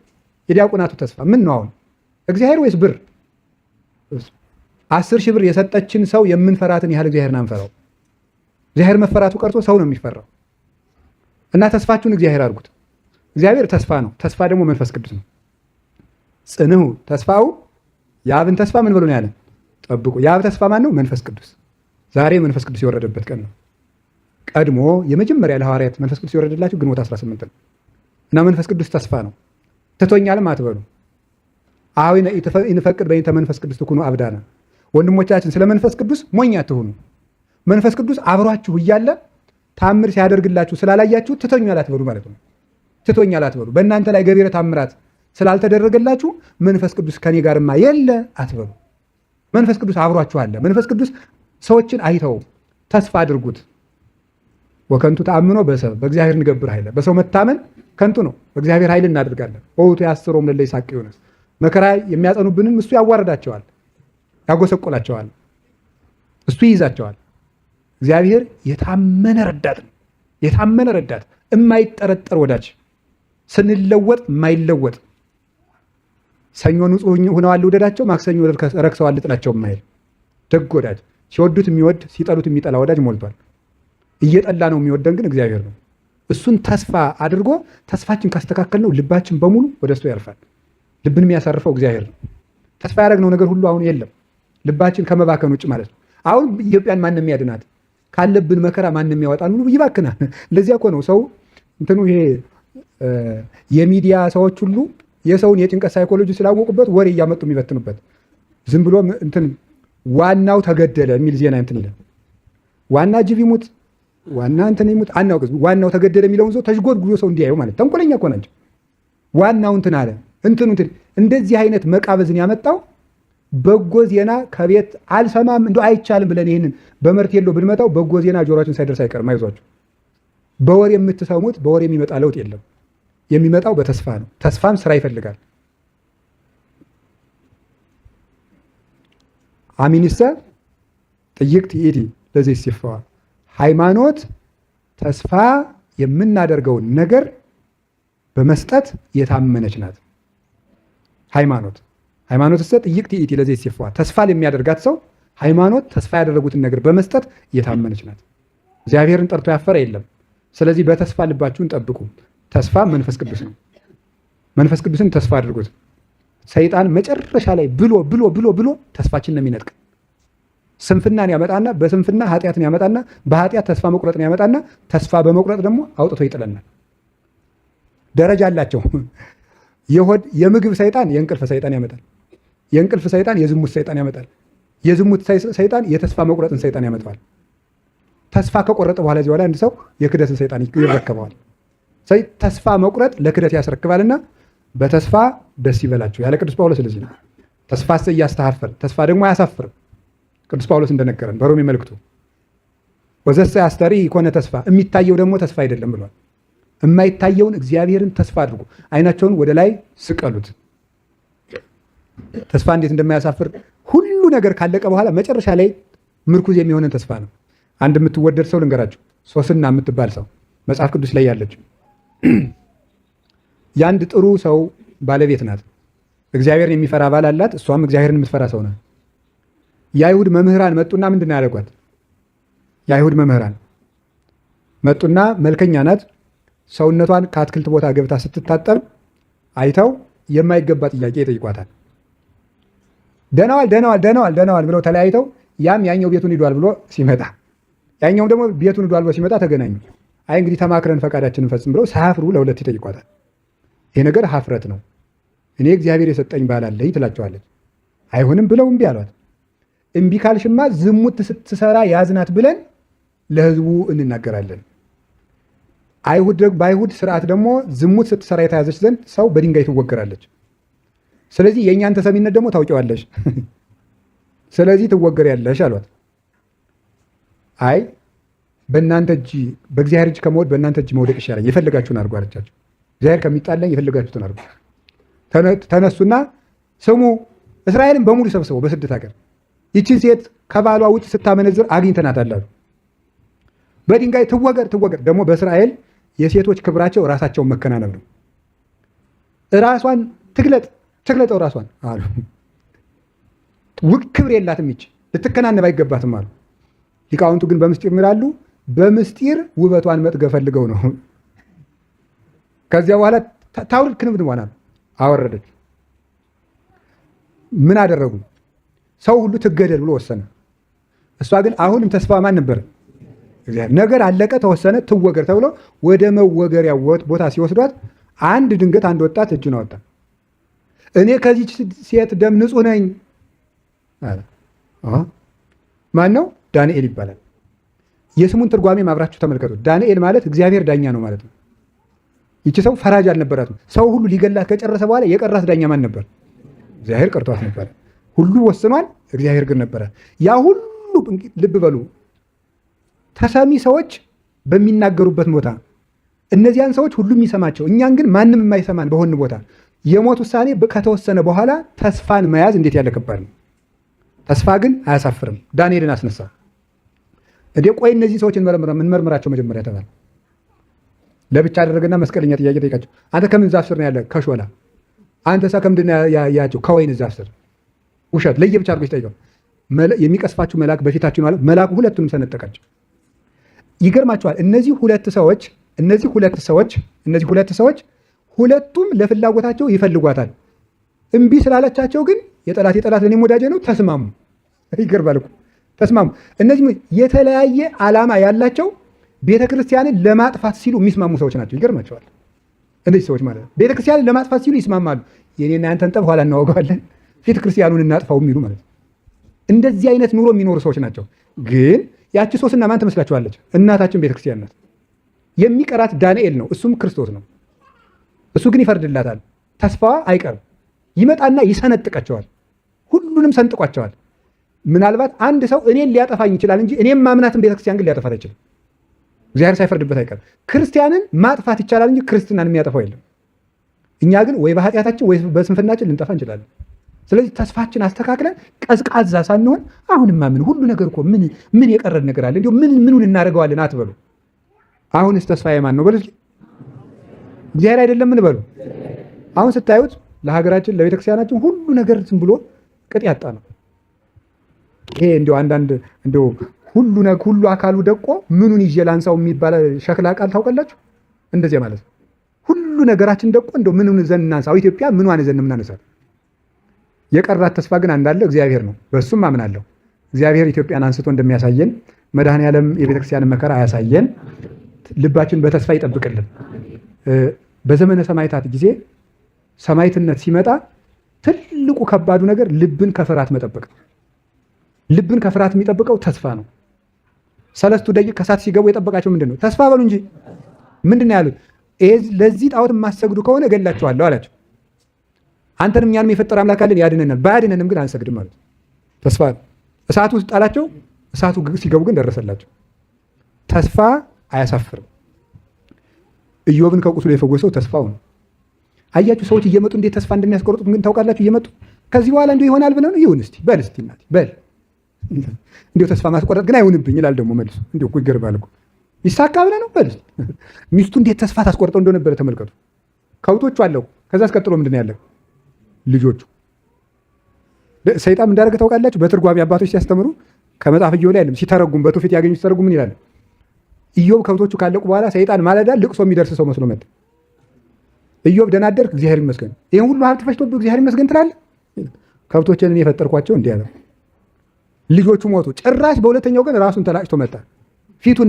የዲያቆናቱ ተስፋ ምን ነው አሁን? እግዚአብሔር ወይስ ብር? 10 ሺህ ብር የሰጠችን ሰው የምንፈራትን ያህል እግዚአብሔርን አንፈራው። እግዚአብሔር መፈራቱ ቀርቶ ሰው ነው የሚፈራው። እና ተስፋችሁን እግዚአብሔር አድርጉት። እግዚአብሔር ተስፋ ነው። ተስፋ ደግሞ መንፈስ ቅዱስ ነው። ጽንሑ ተስፋው የአብን ተስፋ ምን ብሎ ነው ያለን? ጠብቁ። የአብ ተስፋ ማን ነው? መንፈስ ቅዱስ። ዛሬ መንፈስ ቅዱስ የወረደበት ቀን ነው። ቀድሞ የመጀመሪያ ለሐዋርያት መንፈስ ቅዱስ የወረደላቸው ግንቦት 18 ነው። እና መንፈስ ቅዱስ ተስፋ ነው። ትቶኛልም አትበሉ። አሁን ይንፈቅድ በእንተ መንፈስ ቅዱስ ትኩኑ አብዳነ። ወንድሞቻችን ስለ መንፈስ ቅዱስ ሞኝ አትሁኑ። መንፈስ ቅዱስ አብሯችሁ እያለ ታምር ሲያደርግላችሁ ስላላያችሁ ትቶኛል አትበሉ ማለት ነው። ትቶኛል አትበሉ። በእናንተ ላይ ገቢረ ታምራት ስላልተደረገላችሁ መንፈስ ቅዱስ ከኔ ጋርማ የለ አትበሉ። መንፈስ ቅዱስ አብሯችሁ አለ። መንፈስ ቅዱስ ሰዎችን አይተውም። ተስፋ አድርጉት። ወከንቱ ተአምኖ በሰብ በእግዚአብሔር እንገብር ኃይለ። በሰው መታመን ከንቱ ነው፣ በእግዚአብሔር ኃይል እናደርጋለን። ወውቱ ያስሮም ለለ ይሳቅ ይሆነስ። መከራ የሚያጸኑብንን እሱ ያዋርዳቸዋል፣ ያጎሰቆላቸዋል፣ እሱ ይይዛቸዋል። እግዚአብሔር የታመነ ረዳት ነው። የታመነ ረዳት፣ የማይጠረጠር ወዳጅ፣ ስንለወጥ የማይለወጥ ሰኞ ንጹሕ ሆነዋል ልውደዳቸው፣ ማክሰኞ ረክሰዋል ልጥላቸው የማይል ደግ ወዳጅ፣ ሲወዱት የሚወድ ሲጠሉት የሚጠላ ወዳጅ ሞልቷል። እየጠላ ነው የሚወደን ግን እግዚአብሔር ነው። እሱን ተስፋ አድርጎ ተስፋችን ካስተካከልነው ልባችን በሙሉ ወደ እሱ ያርፋል። ልብን የሚያሳርፈው እግዚአብሔር ነው። ተስፋ ያደረግነው ነገር ሁሉ አሁን የለም፣ ልባችን ከመባከን ውጭ ማለት ነው። አሁን ኢትዮጵያን ማንም ያድናት? ካለብን መከራ ማንም ያወጣን ሁሉ ይባክናል። ለዚያ እኮ ነው ሰው እንትኑ ይሄ የሚዲያ ሰዎች ሁሉ የሰውን የጭንቀት ሳይኮሎጂ ስላወቁበት ወሬ እያመጡ የሚበትኑበት ዝም ብሎ እንትን ዋናው ተገደለ የሚል ዜና እንትን ይላል። ዋና ጅብ ይሙት ዋና እንትን ይሙት አናውቅም። ዋናው ተገደለ የሚለውን ሰው ተሽጎድጉዶ ሰው እንዲያየው ማለት ተንኮለኛ እኮ ናቸው። ዋናው እንትን አለ እንትኑ እንትን እንደዚህ አይነት መቃበዝን ያመጣው በጎ ዜና ከቤት አልሰማም እንደው አይቻልም ብለን ይህንን በመርቴሎ ብንመጣው በጎ ዜና ጆሮችን ሳይደርስ አይቀርም። አይዟቸው። በወሬ የምትሰሙት በወሬ የሚመጣ ለውጥ የለም። የሚመጣው በተስፋ ነው። ተስፋም ስራ ይፈልጋል። አሚኒሰ ጥይቅት ይእቲ ለዚህ ሲፈዋ ሃይማኖት ተስፋ የምናደርገውን ነገር በመስጠት የታመነች ናት። ሃይማኖት እሰ ጥይቅት ይእቲ ለዚህ ሲፈዋ ተስፋ ለሚያደርጋት ሰው ሃይማኖት ተስፋ ያደረጉትን ነገር በመስጠት የታመነች ናት። እግዚአብሔርን ጠርቶ ያፈረ የለም። ስለዚህ በተስፋ ልባችሁን ጠብቁ። ተስፋ መንፈስ ቅዱስ ነው። መንፈስ ቅዱስን ተስፋ አድርጉት። ሰይጣን መጨረሻ ላይ ብሎ ተስፋችን ነው የሚነጥቅ። ስንፍናን ያመጣና በስንፍና ኃጢአትን ያመጣና በኃጢአት ተስፋ መቁረጥን ያመጣና ተስፋ በመቁረጥ ደግሞ አውጥቶ ይጥለናል። ደረጃ አላቸው። የምግብ ሰይጣን የእንቅልፍ ሰይጣን ያመጣል። የእንቅልፍ ሰይጣን የዝሙት ሰይጣን ያመጣል። የዝሙት ሰይጣን የተስፋ መቁረጥን ሰይጣን ያመጣዋል። ተስፋ ከቆረጠ በኋላ እዚህ በኋላ አንድ ሰው የክደትን ሰይጣን ይረከበዋል። ተስፋ መቁረጥ ለክደት ያስረክባልና በተስፋ ደስ ይበላችሁ ያለ ቅዱስ ጳውሎስ። ስለዚህ ነው ተስፋ እያስተሐፈር ተስፋ ደግሞ አያሳፍርም። ቅዱስ ጳውሎስ እንደነገረን በሮሜ መልእክቱ ወዘሰ ያስተሪ ይኮነ ተስፋ የሚታየው ደግሞ ተስፋ አይደለም ብሏል። የማይታየውን እግዚአብሔርን ተስፋ አድርጉ፣ አይናቸውን ወደ ላይ ስቀሉት። ተስፋ እንዴት እንደማያሳፍር ሁሉ ነገር ካለቀ በኋላ መጨረሻ ላይ ምርኩዝ የሚሆነን ተስፋ ነው። አንድ የምትወደድ ሰው ልንገራችሁ፣ ሶስና የምትባል ሰው መጽሐፍ ቅዱስ ላይ ያለችው የአንድ ጥሩ ሰው ባለቤት ናት። እግዚአብሔርን የሚፈራ ባል አላት። እሷም እግዚአብሔርን የምትፈራ ሰው ናት። የአይሁድ መምህራን መጡና ምንድን ነው ያደረጓት? የአይሁድ መምህራን መጡና መልከኛ ናት። ሰውነቷን ከአትክልት ቦታ ገብታ ስትታጠብ አይተው የማይገባ ጥያቄ ይጠይቋታል። ደነዋል ብለው ተለያይተው ያም ያኛው ቤቱን ሂዷል ብሎ ሲመጣ ያኛውም ደግሞ ቤቱን ሂዷል ብሎ ሲመጣ ተገናኙ። አይ እንግዲህ ተማክረን ፈቃዳችንን ፈጽም ብለው ሳያፍሩ ለሁለት ይጠይቋታል። ይሄ ነገር ሀፍረት ነው፣ እኔ እግዚአብሔር የሰጠኝ ባል አለኝ ትላቸዋለች። አይሆንም ብለው እምቢ አሏት። እምቢ ካልሽማ ዝሙት ስትሰራ ያዝናት ብለን ለሕዝቡ እንናገራለን። በአይሁድ ስርዓት ደግሞ ዝሙት ስትሰራ የተያዘች ዘንድ ሰው በድንጋይ ትወገራለች። ስለዚህ የእኛን ተሰሚነት ደግሞ ታውቂዋለሽ፣ ስለዚህ ትወገሪያለሽ አሏት። አይ በእናንተ እጅ በእግዚአብሔር እጅ ከመውደቅ በእናንተ እጅ መውደቅ ይሻላል፣ የፈለጋችሁን አድርጉ አለቻቸው። እግዚአብሔር ከሚጣለኝ የፈለጋችሁትን አድርጉ። ተነሱና ስሙ፣ እስራኤልን በሙሉ ሰብስበው በስደት ሀገር ይችን ሴት ከባሏ ውጭ ስታመነዝር አግኝተናታል አሉ። በድንጋይ ትወገር። ደግሞ በእስራኤል የሴቶች ክብራቸው ራሳቸውን መከናነብ ነው። ራሷን ትግለጠው ራሷን አሉ። ክብር የላትም ይች ልትከናነብ አይገባትም አሉ። ሊቃውንቱ ግን በምስጢር ይላሉ፣ በምስጢር ውበቷን መጥገብ ፈልገው ነው። ከዚያ በኋላ ታውርድ ክንብድ ሆናል። አወረደች። ምን አደረጉ? ሰው ሁሉ ትገደል ብሎ ወሰነ። እሷ ግን አሁንም ተስፋ ማን ነበር? ነገር አለቀ፣ ተወሰነ፣ ትወገር ተብሎ ወደ መወገሪያ ቦታ ሲወስዷት ድንገት አንድ ወጣት እጁን አወጣ። እኔ ከዚች ሴት ደም ንጹሕ ነኝ አለ። ማን ነው? ዳንኤል ይባላል። የስሙን ትርጓሜ ማብራችሁ ተመልከቱ። ዳንኤል ማለት እግዚአብሔር ዳኛ ነው ማለት ነው። ይቺ ሰው ፈራጅ አልነበራትም። ሰው ሁሉ ሊገላት ከጨረሰ በኋላ የቀራት ዳኛ ማን ነበር? እግዚአብሔር ቀርቷት ነበር። ሁሉ ወስኗል፣ እግዚአብሔር ግን ነበረ። ያ ሁሉ ልብ በሉ፣ ተሰሚ ሰዎች በሚናገሩበት ቦታ እነዚያን ሰዎች ሁሉም የሚሰማቸው፣ እኛን ግን ማንም የማይሰማን በሆን ቦታ የሞት ውሳኔ ከተወሰነ በኋላ ተስፋን መያዝ እንዴት ያለ ከባድ ነው። ተስፋ ግን አያሳፍርም። ዳንኤልን አስነሳ። ቆይ እነዚህ ሰዎች እንመርምራቸው መጀመሪያ ተባለ። ለብቻ አደረገና መስቀለኛ ጥያቄ ጠይቃቸው። አንተ ከምን ዛፍ ስር ነው ያለ? ከሾላ። አንተሳ ከምንድን ያቸው? ከወይን ዛፍ ስር። ውሸት ለየብቻ አድርጎች ጠይቀው። የሚቀስፋችሁ መልአክ በፊታችሁ ማለት መልአኩ ሁለቱንም ሰነጠቃቸው። ይገርማቸዋል። እነዚህ ሁለት ሰዎች ሁለቱም ለፍላጎታቸው ይፈልጓታል። እምቢ ስላለቻቸው ግን የጠላት ለኔም ወዳጄ ነው ተስማሙ። ይገርማል እኮ ተስማሙ። እነዚህ የተለያየ ዓላማ ያላቸው ቤተ ክርስቲያንን ለማጥፋት ሲሉ የሚስማሙ ሰዎች ናቸው። ይገርማቸዋል። እነዚህ ሰዎች ማለት ነው ቤተክርስቲያንን ለማጥፋት ሲሉ ይስማማሉ። የኔና ያንተን ጠብ ኋላ እናወጋዋለን፣ ፊት ክርስቲያኑን እናጥፋው የሚሉ ማለት ነው። እንደዚህ አይነት ኑሮ የሚኖሩ ሰዎች ናቸው። ግን ያቺ ሶስና ማን ትመስላችኋለች? እናታችን ቤተክርስቲያን ናት። የሚቀራት ዳንኤል ነው፣ እሱም ክርስቶስ ነው። እሱ ግን ይፈርድላታል። ተስፋዋ አይቀርም። ይመጣና ይሰነጥቃቸዋል። ሁሉንም ሰንጥቋቸዋል። ምናልባት አንድ ሰው እኔን ሊያጠፋኝ ይችላል እንጂ እኔም ማምናትን ቤተክርስቲያን ግን ሊያጠፋት አይችልም። እግዚአብሔር ሳይፈርድበት አይቀርም። ክርስቲያንን ማጥፋት ይቻላል እንጂ ክርስትናን የሚያጠፋው የለም። እኛ ግን ወይ በኃጢአታችን ወይ በስንፍናችን ልንጠፋ እንችላለን። ስለዚህ ተስፋችን አስተካክለን ቀዝቃዛ ሳንሆን አሁንማ ምን ሁሉ ነገር እኮ ምን የቀረን ነገር አለ እንዲሁ ምኑን እናደርገዋለን አትበሉ። አሁንስ ተስፋ የማን ነው በሉ። እግዚአብሔር አይደለም ምን በሉ። አሁን ስታዩት ለሀገራችን ለቤተክርስቲያናችን ሁሉ ነገር ዝም ብሎ ቅጥ ያጣ ነው። ይሄ እንዲሁ አንዳንድ እንዲሁ ሁሉ አካሉ ደቆ ምኑን ይዤ ላንሳው የሚባል ሸክላ ቃል ታውቃላችሁ? እንደዚህ ማለት ነው። ሁሉ ነገራችን ደቆ እንደው ምኑን ዘን እናንሳው? ኢትዮጵያ ምኗን ዘን እናነሳት? የቀራት ተስፋ ግን አንዳለ እግዚአብሔር ነው። በሱም አምናለሁ። እግዚአብሔር ኢትዮጵያን አንስቶ እንደሚያሳየን መድኃኔዓለም የቤተክርስቲያንን መከራ አያሳየን፣ ልባችን በተስፋ ይጠብቅልን። በዘመነ ሰማዕታት ጊዜ ሰማዕትነት ሲመጣ ትልቁ ከባዱ ነገር ልብን ከፍርሃት መጠበቅ ነው። ልብን ከፍርሃት የሚጠብቀው ተስፋ ነው። 3 ደቂቅ ከሳት ሲገቡ የጠበቃቸው ምንድን ነው? ተስፋ በሉ እንጂ ምንድን ነው ያሉት? ለዚህ ጣዖት የማሰግዱ ከሆነ እገላቸዋለሁ አላቸው። አንተንም እኛንም የፈጠረ አምላክ አለን ያድነናል፣ ባያድነንም ግን አንሰግድም ማለት ተስፋ ነው። እሳቱ ውስጥ ጣላቸው። እሳቱ ሲገቡ ግን ደረሰላቸው። ተስፋ አያሳፍርም። ኢዮብን ከቁስሉ የፈወሰው ተስፋው ነው። አያችሁ ሰዎች እየመጡ እንዴት ተስፋ እንደሚያስቆርጡት ግን ታውቃላችሁ? እየመጡ ከዚህ በኋላ እንዲሁ ይሆናል ብለው ነው። ይሁን እስቲ በል እስቲ እናቴ በል እንዲሁ ተስፋ ማስቆረጥ ግን አይሁንብኝ ይላል ደግሞ መልሶ። እንዲሁ እኮ ይገርማል እኮ ይሳካ ብለህ ነው በል። ሚስቱ እንዴት ተስፋ ታስቆርጠው እንደነበረ ተመልከቱ። ከብቶቹ አለው። ከዛ አስቀጥሎ ምንድን ነው ያለው? ልጆቹ። ሰይጣን እንዳደረገ ታውቃላችሁ? በትርጓሜ አባቶች ሲያስተምሩ ከመጽሐፍ ኢዮብ ላይ አይደለም ሲተረጉም በትውፊት ያገኙ ሲተረጉም ምን ይላል? ኢዮብ ከብቶቹ ካለቁ በኋላ ሰይጣን ማለዳ ልቅሶ የሚደርስ ሰው መስሎ መጣ። ኢዮብ ደህና አደርክ እግዚአብሔር ይመስገን፣ ይሄን ሁሉ ሀብት ፈጅቶብህ እግዚአብሔር ይመስገን ትላለህ? ከብቶችን እኔ የፈጠርኳቸው እንዲህ አለ። ልጆቹ ሞቱ። ጭራሽ በሁለተኛው ቀን ራሱን ተላጭቶ መጣ፣ ፊቱን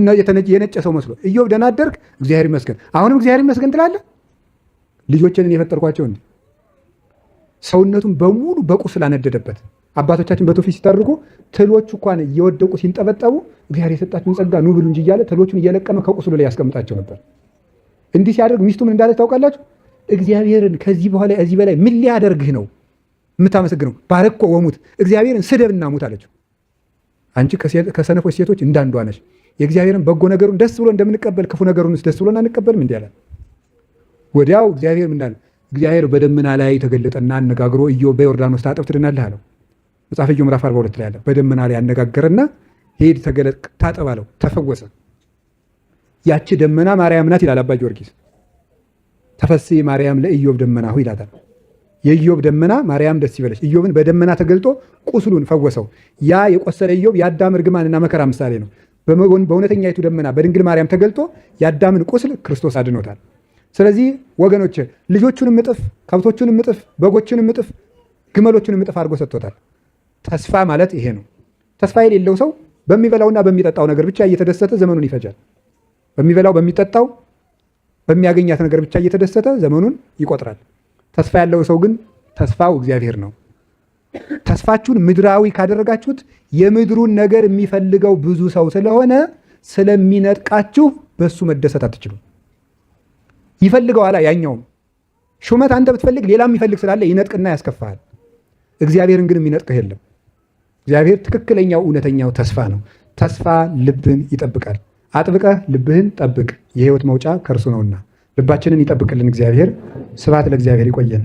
የነጨ ሰው መስሎ። ኢዮብ ደህና አደርክ እግዚአብሔር ይመስገን፣ አሁንም እግዚአብሔር ይመስገን ትላለህ? ልጆችን እኔ የፈጠርኳቸው እንዲህ። ሰውነቱን በሙሉ በቁስል አነደደበት። አባቶቻችን በትውፊት ሲተርኩ ትሎቹ እንኳን እየወደቁ ሲንጠበጠቡ እግዚአብሔር የሰጣችሁን ጸጋ ኑ ብሉ እንጂ እያለ ትሎቹን እየለቀመ ከቁስሉ ላይ ያስቀምጣቸው ነበር። እንዲህ ሲያደርግ ሚስቱ ምን እንዳለች ታውቃላችሁ? እግዚአብሔርን ከዚህ በኋላ እዚህ በላይ ምን ሊያደርግህ ነው የምታመሰግነው? ባረኮ ወሙት፣ እግዚአብሔርን ስደብና ሙት አለችው። አንቺ ከሰነፎች ሴቶች እንዳንዷ ነሽ። የእግዚአብሔርን በጎ ነገሩን ደስ ብሎ እንደምንቀበል ክፉ ነገሩንስ ደስ ብሎን አንቀበልም? እንዲህ አለ። ወዲያው እግዚአብሔር ምን እንዳለ? እግዚአብሔር በደመና ላይ ተገለጠና አነጋግሮ ኢዮብ በዮርዳኖስ ታጠብ ትድናለህ አለው። መጽሐፈ ኢዮብ ምዕራፍ 42 ላይ አለ። በደመና ላይ ያነጋገረና ሄድ ተገለጥ ታጠብ አለው። ተፈወሰ። ያቺ ደመና ማርያም ናት ይላል አባ ጊዮርጊስ። ተፈሥሒ ማርያም ለኢዮብ ደመናሁ ይላታል። የኢዮብ ደመና ማርያም ደስ ይበለሽ። ኢዮብን በደመና ተገልጦ ቁስሉን ፈወሰው። ያ የቆሰለ ኢዮብ የአዳም እርግማንና መከራ ምሳሌ ነው። በእውነተኛይቱ ደመና በድንግል ማርያም ተገልጦ የአዳምን ቁስል ክርስቶስ አድኖታል። ስለዚህ ወገኖች ልጆቹንም እጥፍ፣ ከብቶቹንም እጥፍ፣ በጎቹንም እጥፍ፣ ግመሎቹንም እጥፍ አድርጎ ሰጥቶታል። ተስፋ ማለት ይሄ ነው። ተስፋ የሌለው ሰው በሚበላውና በሚጠጣው ነገር ብቻ እየተደሰተ ዘመኑን ይፈጃል። በሚበላው በሚጠጣው በሚያገኛት ነገር ብቻ እየተደሰተ ዘመኑን ይቆጥራል። ተስፋ ያለው ሰው ግን ተስፋው እግዚአብሔር ነው። ተስፋችሁን ምድራዊ ካደረጋችሁት የምድሩን ነገር የሚፈልገው ብዙ ሰው ስለሆነ ስለሚነጥቃችሁ በሱ መደሰት አትችሉም። ይፈልገዋል ያኛውም ሹመት አንተ ብትፈልግ ሌላ የሚፈልግ ስላለ ይነጥቅና ያስከፋል። እግዚአብሔርን ግን የሚነጥቅህ የለም። እግዚአብሔር ትክክለኛው እውነተኛው ተስፋ ነው። ተስፋ ልብን ይጠብቃል። አጥብቀህ ልብህን ጠብቅ፣ የህይወት መውጫ ከእርሱ ነውና። ልባችንን ይጠብቅልን እግዚአብሔር። ስብሐት ለእግዚአብሔር። ይቆየን።